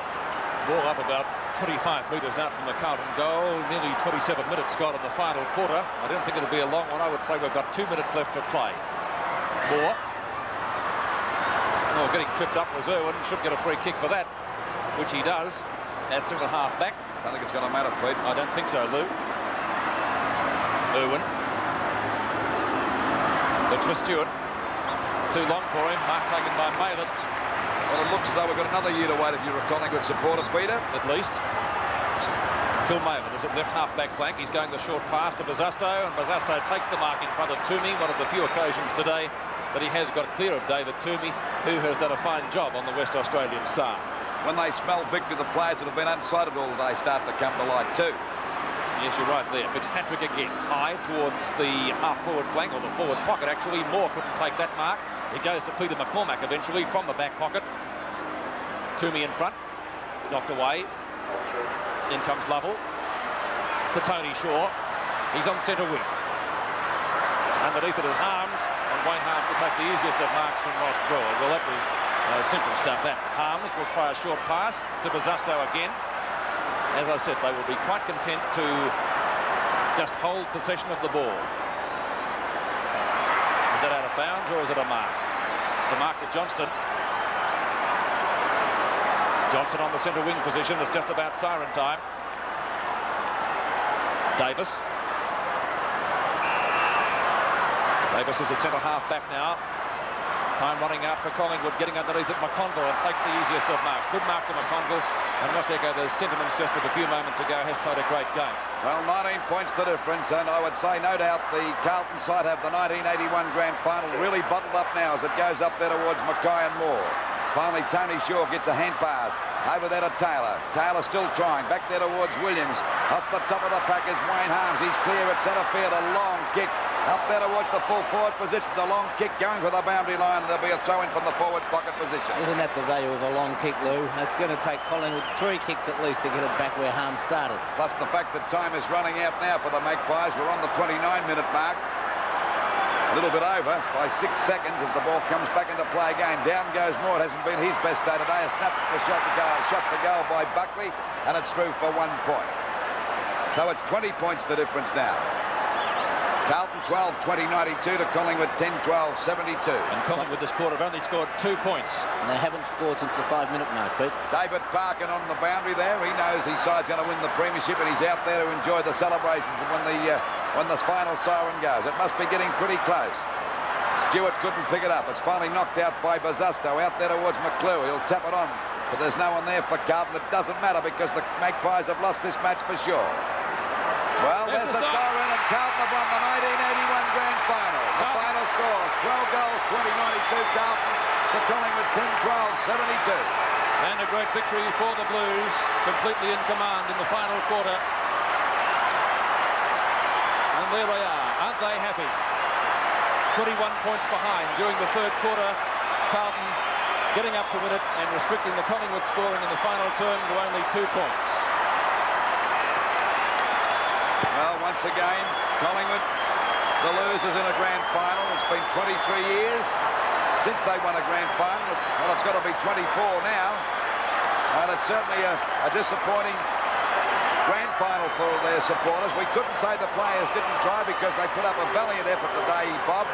[SPEAKER 6] Ball up about 25 metres out from the Carlton goal. Nearly 27 minutes gone in the final quarter. I don't think it'll be a long one. I would say we've got 2 minutes left to play. Moore. Oh, getting tripped up was Irwin. Should get a free kick for that, which he does. At centre half back.
[SPEAKER 2] I don't think it's going to matter, Pete.
[SPEAKER 6] I don't think so, Lou. Irwin. Looks for Stewart. Too long for him. Mark taken by Malin.
[SPEAKER 2] Well, it looks as though we've got another year to wait if you're a Collingwood supporter, Peter.
[SPEAKER 6] At least. Phil Malin is at left half-back flank. He's going the short pass to Bazasto, and Bazasto takes the mark in front of Toomey. One of the few occasions today that he has got clear of David Toomey, who has done a fine job on the West Australian star.
[SPEAKER 2] When they smell victory, the players that have been unsighted all day start to come to light too.
[SPEAKER 6] Yes, you're right there. Fitzpatrick again, high towards the half-forward flank, or the forward pocket, actually. Moore couldn't take that mark. It goes to Peter McCormack eventually from the back pocket. Toomey in front, knocked away. In comes Lovell to Tony Shaw. He's on centre wing. Underneath it is Harms, and Wayne Harms to take the easiest of marks from Ross Broad. Well, that was simple stuff, that. Harms will try a short pass to Bazasto again. As I said, they will be quite content to just hold possession of the ball. Is that out of bounds, or is it a mark? It's a mark to Johnston. Johnson on the centre wing position. It's just about siren time. Davis. Davis is at centre half back now. Time running out for Collingwood, getting underneath it. McConville and takes the easiest of marks. Good mark to McConville. And must echo those sentiments just of a few moments ago. Has played a great game.
[SPEAKER 2] Well, 19 points the difference, and I would say no doubt the Carlton side have the 1981 Grand Final really bottled up now as it goes up there towards Mackay and Moore. Finally, Tony Shaw gets a hand pass. Over there to Taylor. Taylor still trying. Back there towards Williams. Up the top of the pack is Wayne Harms. He's clear at centre field. A long kick. Up there towards the full forward position. A long kick going for the boundary line. And there'll be a throw-in from the forward pocket position.
[SPEAKER 1] Isn't that the value of a long kick, Lou? It's going to take Collingwood 3 kicks at least to get it back where Harms started.
[SPEAKER 2] Plus the fact that time is running out now for the Magpies. We're on the 29-minute mark. A little bit over by 6 seconds as the ball comes back into play again. Down goes Moore. It hasn't been his best day today. A snap for shot for goal by Buckley, and it's through for 1 point. So it's 20 points the difference now. Carlton 12-20-92 to Collingwood 10-12-72.
[SPEAKER 6] And Collingwood this quarter have only scored 2 points.
[SPEAKER 1] And they haven't scored since the 5-minute mark, Pete.
[SPEAKER 2] David Parkin on the boundary there. He knows his side's going to win the premiership, and he's out there to enjoy the celebrations when the final siren goes. It must be getting pretty close. Stewart couldn't pick it up. It's finally knocked out by Bazasto. Out there towards McClure. He'll tap it on. But there's no one there for Carlton. It doesn't matter because the Magpies have lost this match for sure. Well, there's the siren, and Carlton have won the 1981 Grand Final. The final scores, 12 goals, 20-92 Carlton to Collingwood 10-12-72.
[SPEAKER 6] And a great victory for the Blues, completely in command in the final quarter. And there they are. Aren't they happy? 21 points behind during the third quarter. Carlton getting up to win it and restricting the Collingwood scoring in the final term to only 2 points.
[SPEAKER 2] Well, once again, Collingwood, the losers in a grand final. It's been 23 years since they won a grand final. Well, it's got to be 24 now. And it's certainly a disappointing grand final for their supporters. We couldn't say the players didn't try because they put up a valiant effort today, Bob.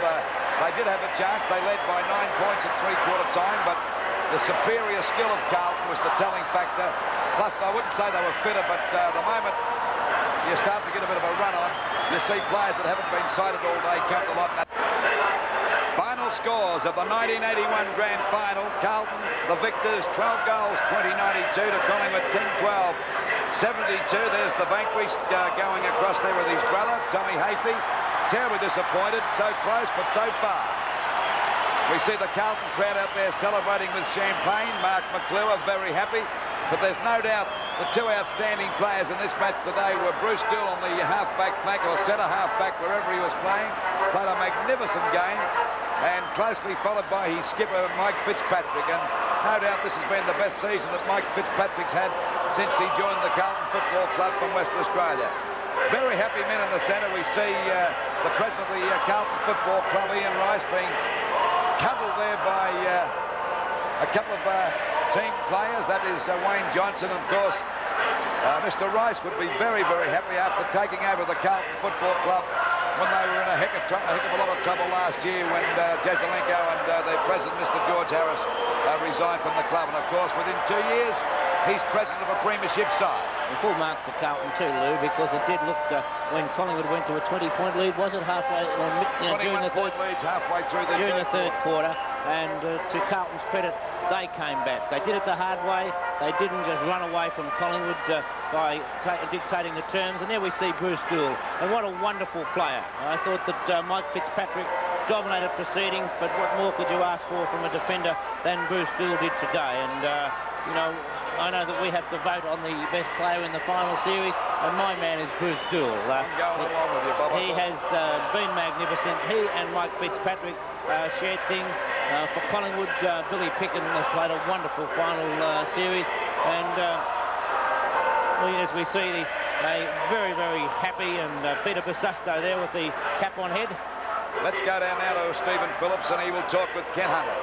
[SPEAKER 2] They did have a chance. They led by 9 points at three-quarter time, but the superior skill of Carlton was the telling factor. Plus, I wouldn't say they were fitter, but the moment you start to get a bit of a run on, you see players that haven't been sighted all day come to life. Final scores of the 1981 Grand Final. Carlton, the victors, 12 goals, 20-92 to Collingwood, 10-12-72. There's the vanquished going across there with his brother, Tommy Hafey. Terribly disappointed, so close but so far. We see the Carlton crowd out there celebrating with champagne. Mark McClure very happy, but there's no doubt the two outstanding players in this match today were Bruce Dill on the half-back flank, or centre half-back, wherever he was playing. Played a magnificent game, and closely followed by his skipper, Mike Fitzpatrick. And no doubt this has been the best season that Mike Fitzpatrick's had since he joined the Carlton Football Club from Western Australia. Very happy men in the centre. We see the president of the Carlton Football Club, Ian Rice, being cuddled there by a couple of team players. That is Wayne Johnson, of course. Mr. Rice would be very, very happy after taking over the Carlton Football Club when they were in a heck of a lot of trouble last year when Jezelenko and their president, Mr. George Harris, resigned from the club. And of course, within 2 years, he's president of a premiership side.
[SPEAKER 1] And full marks to Carlton too, Lou, because it did look when Collingwood went to a 20-point lead, was it halfway? During the third
[SPEAKER 2] leads halfway through the
[SPEAKER 1] third quarter. And to Carlton's credit, they came back. They did it the hard way. They didn't just run away from Collingwood by dictating the terms. And there we see Bruce Doull. And what a wonderful player. I thought that Mike Fitzpatrick dominated proceedings, but what more could you ask for from a defender than Bruce Doull did today? And, you know, I know that we have to vote on the best player in the final series, and my man is Bruce Doull.
[SPEAKER 2] I'm going along with you, Bob.
[SPEAKER 1] He has been magnificent. He and Mike Fitzpatrick shared things. For Collingwood, Billy Picken has played a wonderful final series, and as we see a very, very happy and Peter Basusto there with the cap on head.
[SPEAKER 2] Let's go down now to Stephen Phillips, and he will talk with Ken Hunter.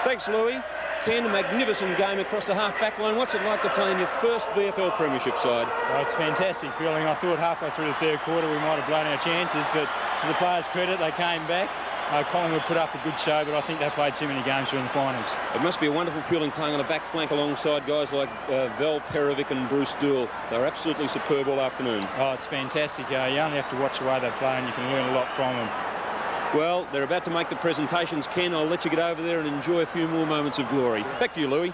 [SPEAKER 7] Thanks, Louis. Ken, a magnificent game across the half-back line. What's it like to play in your first VFL premiership side?
[SPEAKER 10] Well, it's a fantastic feeling. I thought halfway through the third quarter we might have blown our chances, but to the players' credit, they came back. Collingwood put up a good show, but I think they played too many games during the finals.
[SPEAKER 7] It must be a wonderful feeling playing on the back flank alongside guys like Val Perovic and Bruce Doull. They're absolutely superb all afternoon.
[SPEAKER 10] Oh, it's fantastic. You only have to watch the way they play and you can learn a lot from them.
[SPEAKER 7] Well, they're about to make the presentations, Ken. I'll let you get over there and enjoy a few more moments of glory. Back to you, Louis.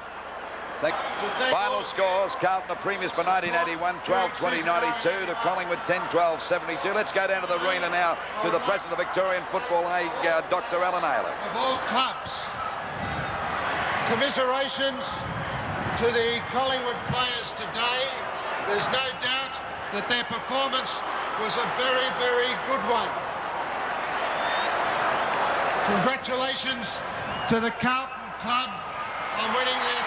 [SPEAKER 2] Final scores: Carlton are premiers for 1981, 12-20-92 to Collingwood 10-12-72. Let's go down to the arena now to the president of the Victorian Football League, Dr. Alan Naylor.
[SPEAKER 11] Of all clubs, commiserations to the Collingwood players today. There's no doubt that their performance was a very, very good one. Congratulations to the Carlton club on winning their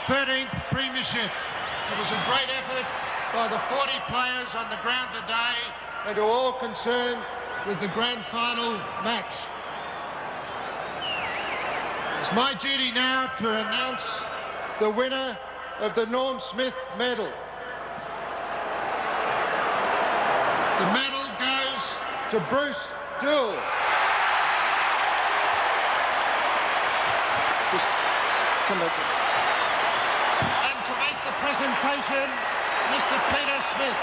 [SPEAKER 11] 13th premiership. It was a great effort by the 40 players on the ground today and to all concerned with the grand final match. It's my duty now to announce the winner of the Norm Smith Medal. The medal goes to Bruce Doull. And to make the presentation, Mr. Peter Smith.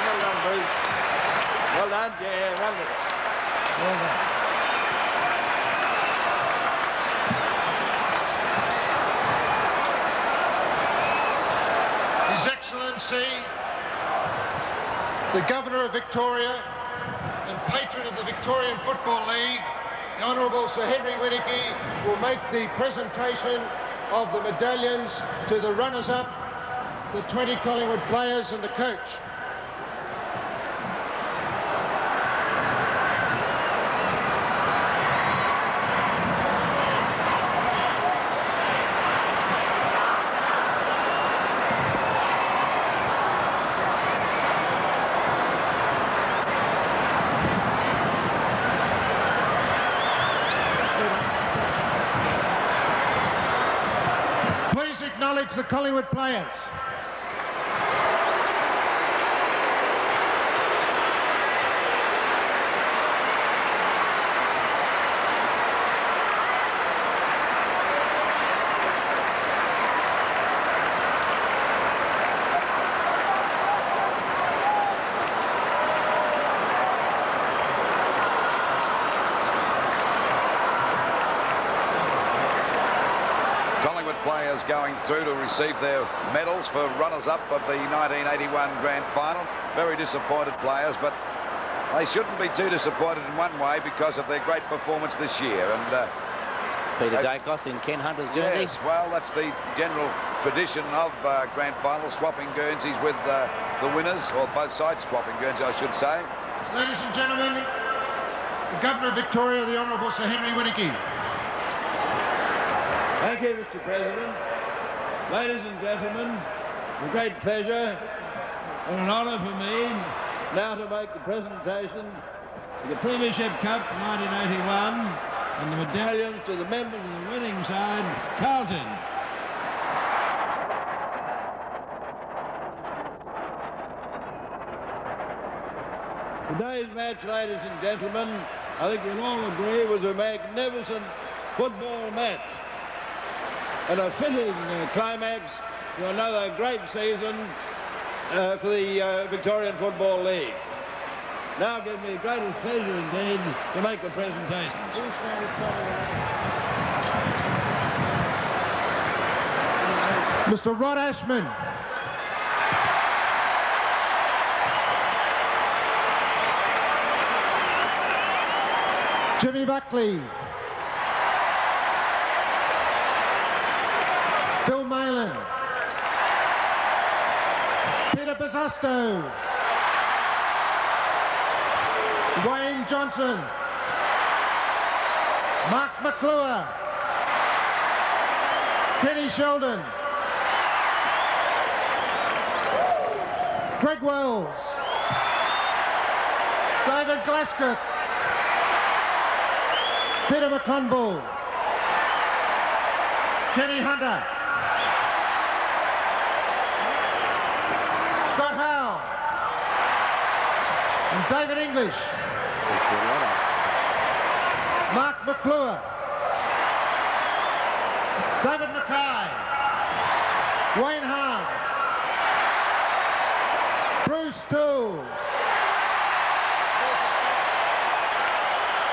[SPEAKER 12] Well done, Bruce. Well done, yeah, wonderful.
[SPEAKER 11] Well done. His Excellency, the Governor of Victoria and patron of the Victorian Football League, the Honourable Sir Henry Winnicky, will make the presentation of the medallions to the runners-up, the 20 Collingwood players and the coach. Acknowledge the Collingwood players.
[SPEAKER 2] Players going through to receive their medals for runners-up of the 1981 Grand Final. Very disappointed players, but they shouldn't be too disappointed in one way because of their great performance this year. And
[SPEAKER 1] Peter Dacos in Ken Hunter's Guernsey.
[SPEAKER 2] Yes, well, that's the general tradition of grand finals, swapping Guernseys with the winners, or both sides swapping Guernsey, I should say.
[SPEAKER 11] Ladies and gentlemen, the Governor of Victoria, the Honourable Sir Henry Winnicky.
[SPEAKER 12] Thank you, Mr. President. Ladies and gentlemen, it's a great pleasure and an honour for me now to make the presentation of the Premiership Cup 1981 and the medallions to the members of the winning side, Carlton. Today's match, ladies and gentlemen, I think you'll all agree was a magnificent football match and a fitting climax to another great season for the Victorian Football League. Now it gives me the greatest pleasure indeed to make the presentation.
[SPEAKER 11] Mr. Rod Ashman. Jimmy Buckley. Phil Mayland. Peter Bosustow. Wayne Johnson. Mark McClure. Kenny Sheldon. Greg Wells. David Glasgow. Peter McConville. Kenny Hunter. Scott Howe. And David English. Mark McClure. David Mackay. Wayne Harms. Bruce Toole.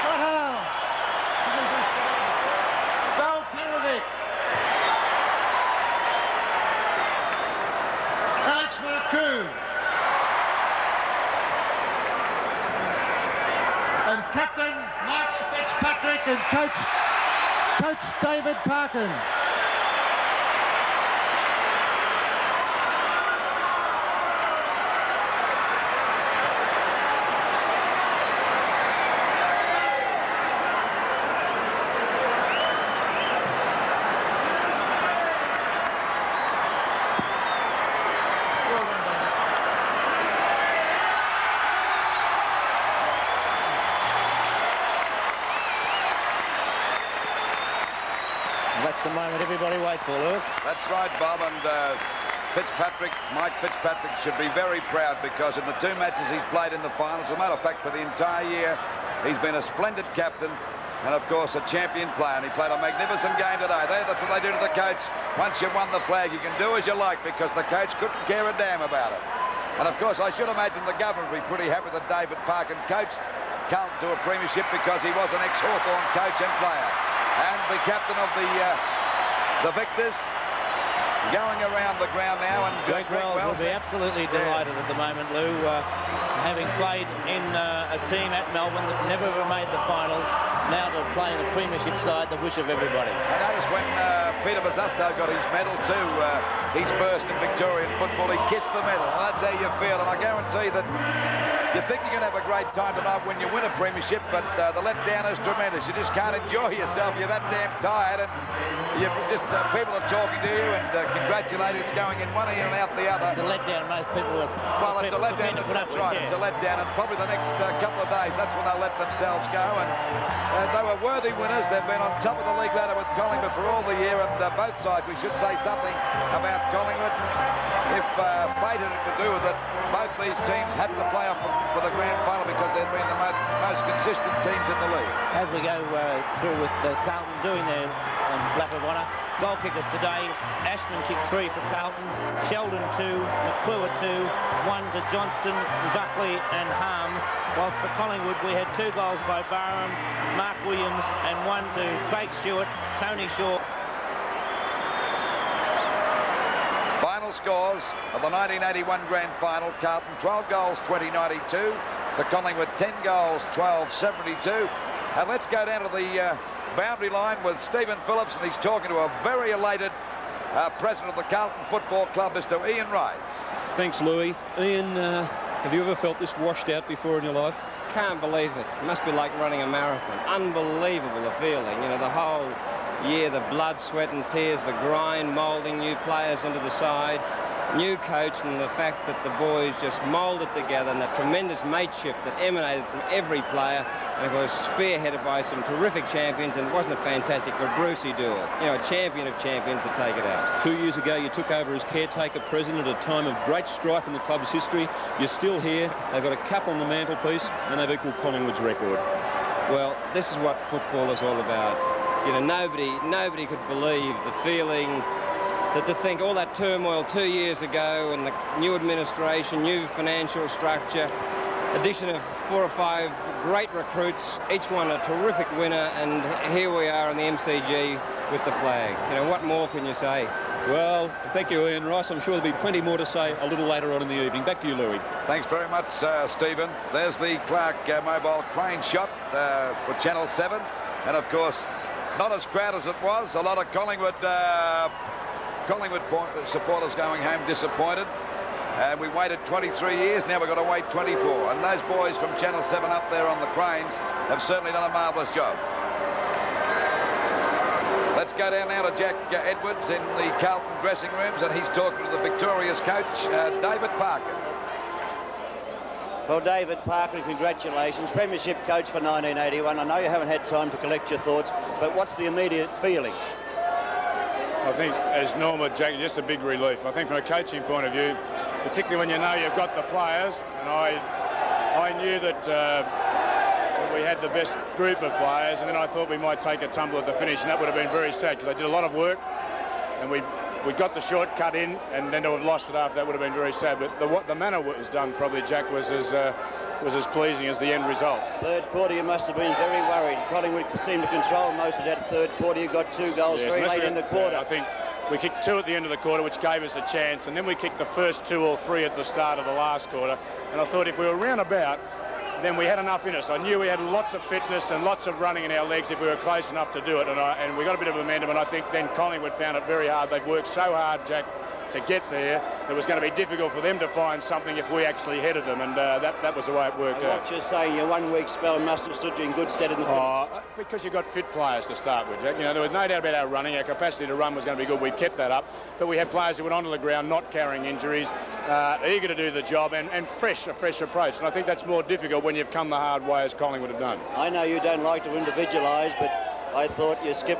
[SPEAKER 11] Scott Howe. Val Perovic. Alex Marcoux. And Captain Mark Fitzpatrick and Coach David Parkin.
[SPEAKER 1] That's the moment everybody waits for, Lewis.
[SPEAKER 2] That's right, Bob, and Mike Fitzpatrick should be very proud because in the two matches he's played in the finals, as a matter of fact, for the entire year, he's been a splendid captain and, of course, a champion player, and he played a magnificent game today. That's what they do to the coach. Once you've won the flag, you can do as you like because the coach couldn't care a damn about it. And, of course, I should imagine the government would be pretty happy that David Parkin coached Carlton to a premiership because he was an ex-Hawthorn coach and player. And the captain of the victors going around the ground now, and
[SPEAKER 1] Greg Wells will be absolutely delighted at the moment, Lou, having played in a team at Melbourne that never ever made the finals, now to play in the premiership side, the wish of everybody.
[SPEAKER 2] I noticed when Peter Bosustow got his medal too, his first in Victorian football, he kissed the medal, and that's how you feel, and I guarantee that you think you're going to have a great time tonight when you win a premiership, but the letdown is tremendous. You just can't enjoy yourself. You're that damn tired, and you just people are talking to you and congratulating. It's going in one ear and out the other.
[SPEAKER 1] It's a letdown. Most people are.
[SPEAKER 2] Well, it's a letdown. That's right. It's a letdown, and probably the next couple of days, that's when they'll let themselves go. And they were worthy winners. They've been on top of the league ladder with Collingwood for all the year, and both sides. We should say something about Collingwood. If fate had to do with it, both these teams had to play off for the grand final because they've been the most consistent teams in the league.
[SPEAKER 1] As we go through with Carlton doing their lap of honour, goal kickers today, Ashman kicked 3 for Carlton, Sheldon 2, McClure 2, 1 to Johnston, Buckley and Harms, whilst for Collingwood we had 2 goals by Barham, Mark Williams and 1 to Craig Stewart, Tony Shaw.
[SPEAKER 2] Final scores of the 1981 Grand Final, Carlton 12 goals, 20-92. For Collingwood 10 goals, 12-72. And let's go down to the boundary line with Stephen Phillips, and he's talking to a very elated President of the Carlton Football Club, Mr. Ian Rice.
[SPEAKER 7] Thanks, Louis. Ian, have you ever felt this washed out before in your life?
[SPEAKER 13] Can't believe it. It must be like running a marathon. Unbelievable the feeling. You know, the whole year, the blood, sweat and tears, the grind, moulding new players into the side, new coach, and the fact that the boys just moulded together, and the tremendous mateship that emanated from every player, and of course spearheaded by some terrific champions. And wasn't it fantastic for Brucey do it? You know, a champion of champions to take it out.
[SPEAKER 7] 2 years ago, you took over as caretaker president at a time of great strife in the club's history. You're still here. They've got a cap on the mantelpiece, and they've equalled Collingwood's record.
[SPEAKER 13] Well, this is what football is all about. You know, nobody could believe the feeling, that to think all that turmoil 2 years ago, and the new administration, new financial structure, addition of 4 or 5 great recruits, each one a terrific winner, and here we are in the MCG with the flag. You know, what more can you say?
[SPEAKER 7] Well, thank you, Ian Rice. I'm sure there'll be plenty more to say a little later on in the evening. Back to you, Louis.
[SPEAKER 2] Thanks very much, Stephen. There's the Clark mobile crane shot for Channel 7. And, of course, not as crowded as it was. A lot of Collingwood supporters going home disappointed. And we waited 23 years, now we've got to wait 24. And those boys from Channel 7 up there on the cranes have certainly done a marvellous job. Let's go down now to Jack Edwards in the Carlton dressing rooms, and he's talking to the Victoria's coach, David Parker.
[SPEAKER 14] Well, David Parker, congratulations. Premiership coach for 1981. I know you haven't had time to collect your thoughts, but what's the immediate feeling?
[SPEAKER 10] I think, as normal, Jack, just a big relief. I think from a coaching point of view, particularly when you know you've got the players, and I knew that we had the best group of players, and then I thought we might take a tumble at the finish, and that would have been very sad because they did a lot of work, and we got the shortcut in, and then to have lost it after that would have been very sad. But the manner it was done, probably, Jack, was as pleasing as the end result.
[SPEAKER 14] Third quarter, you must have been very worried. Collingwood seemed to control most of that third quarter. You got 2 goals very late in the quarter.
[SPEAKER 10] I think we kicked 2 at the end of the quarter, which gave us a chance, and then we kicked the first 2 or 3 at the start of the last quarter. And I thought if we were round about, then we had enough in us. I knew we had lots of fitness and lots of running in our legs if we were close enough to do it, and we got a bit of momentum, and I think then Collingwood found it very hard. They've worked so hard, Jack, to get there. It was going to be difficult for them to find something if we actually headed them, and that was the way it worked out.
[SPEAKER 14] What you're saying, your 1 week spell must have stood you in good stead in the
[SPEAKER 10] because you've got fit players to start with, Jack. You know, there was no doubt about our running. Our capacity to run was going to be good. We've kept that up, but we had players who went onto the ground not carrying injuries, eager to do the job, and a fresh approach. And I think that's more difficult when you've come the hard way as Collingwood have done.
[SPEAKER 14] I know you don't like to individualise, but I thought your skipper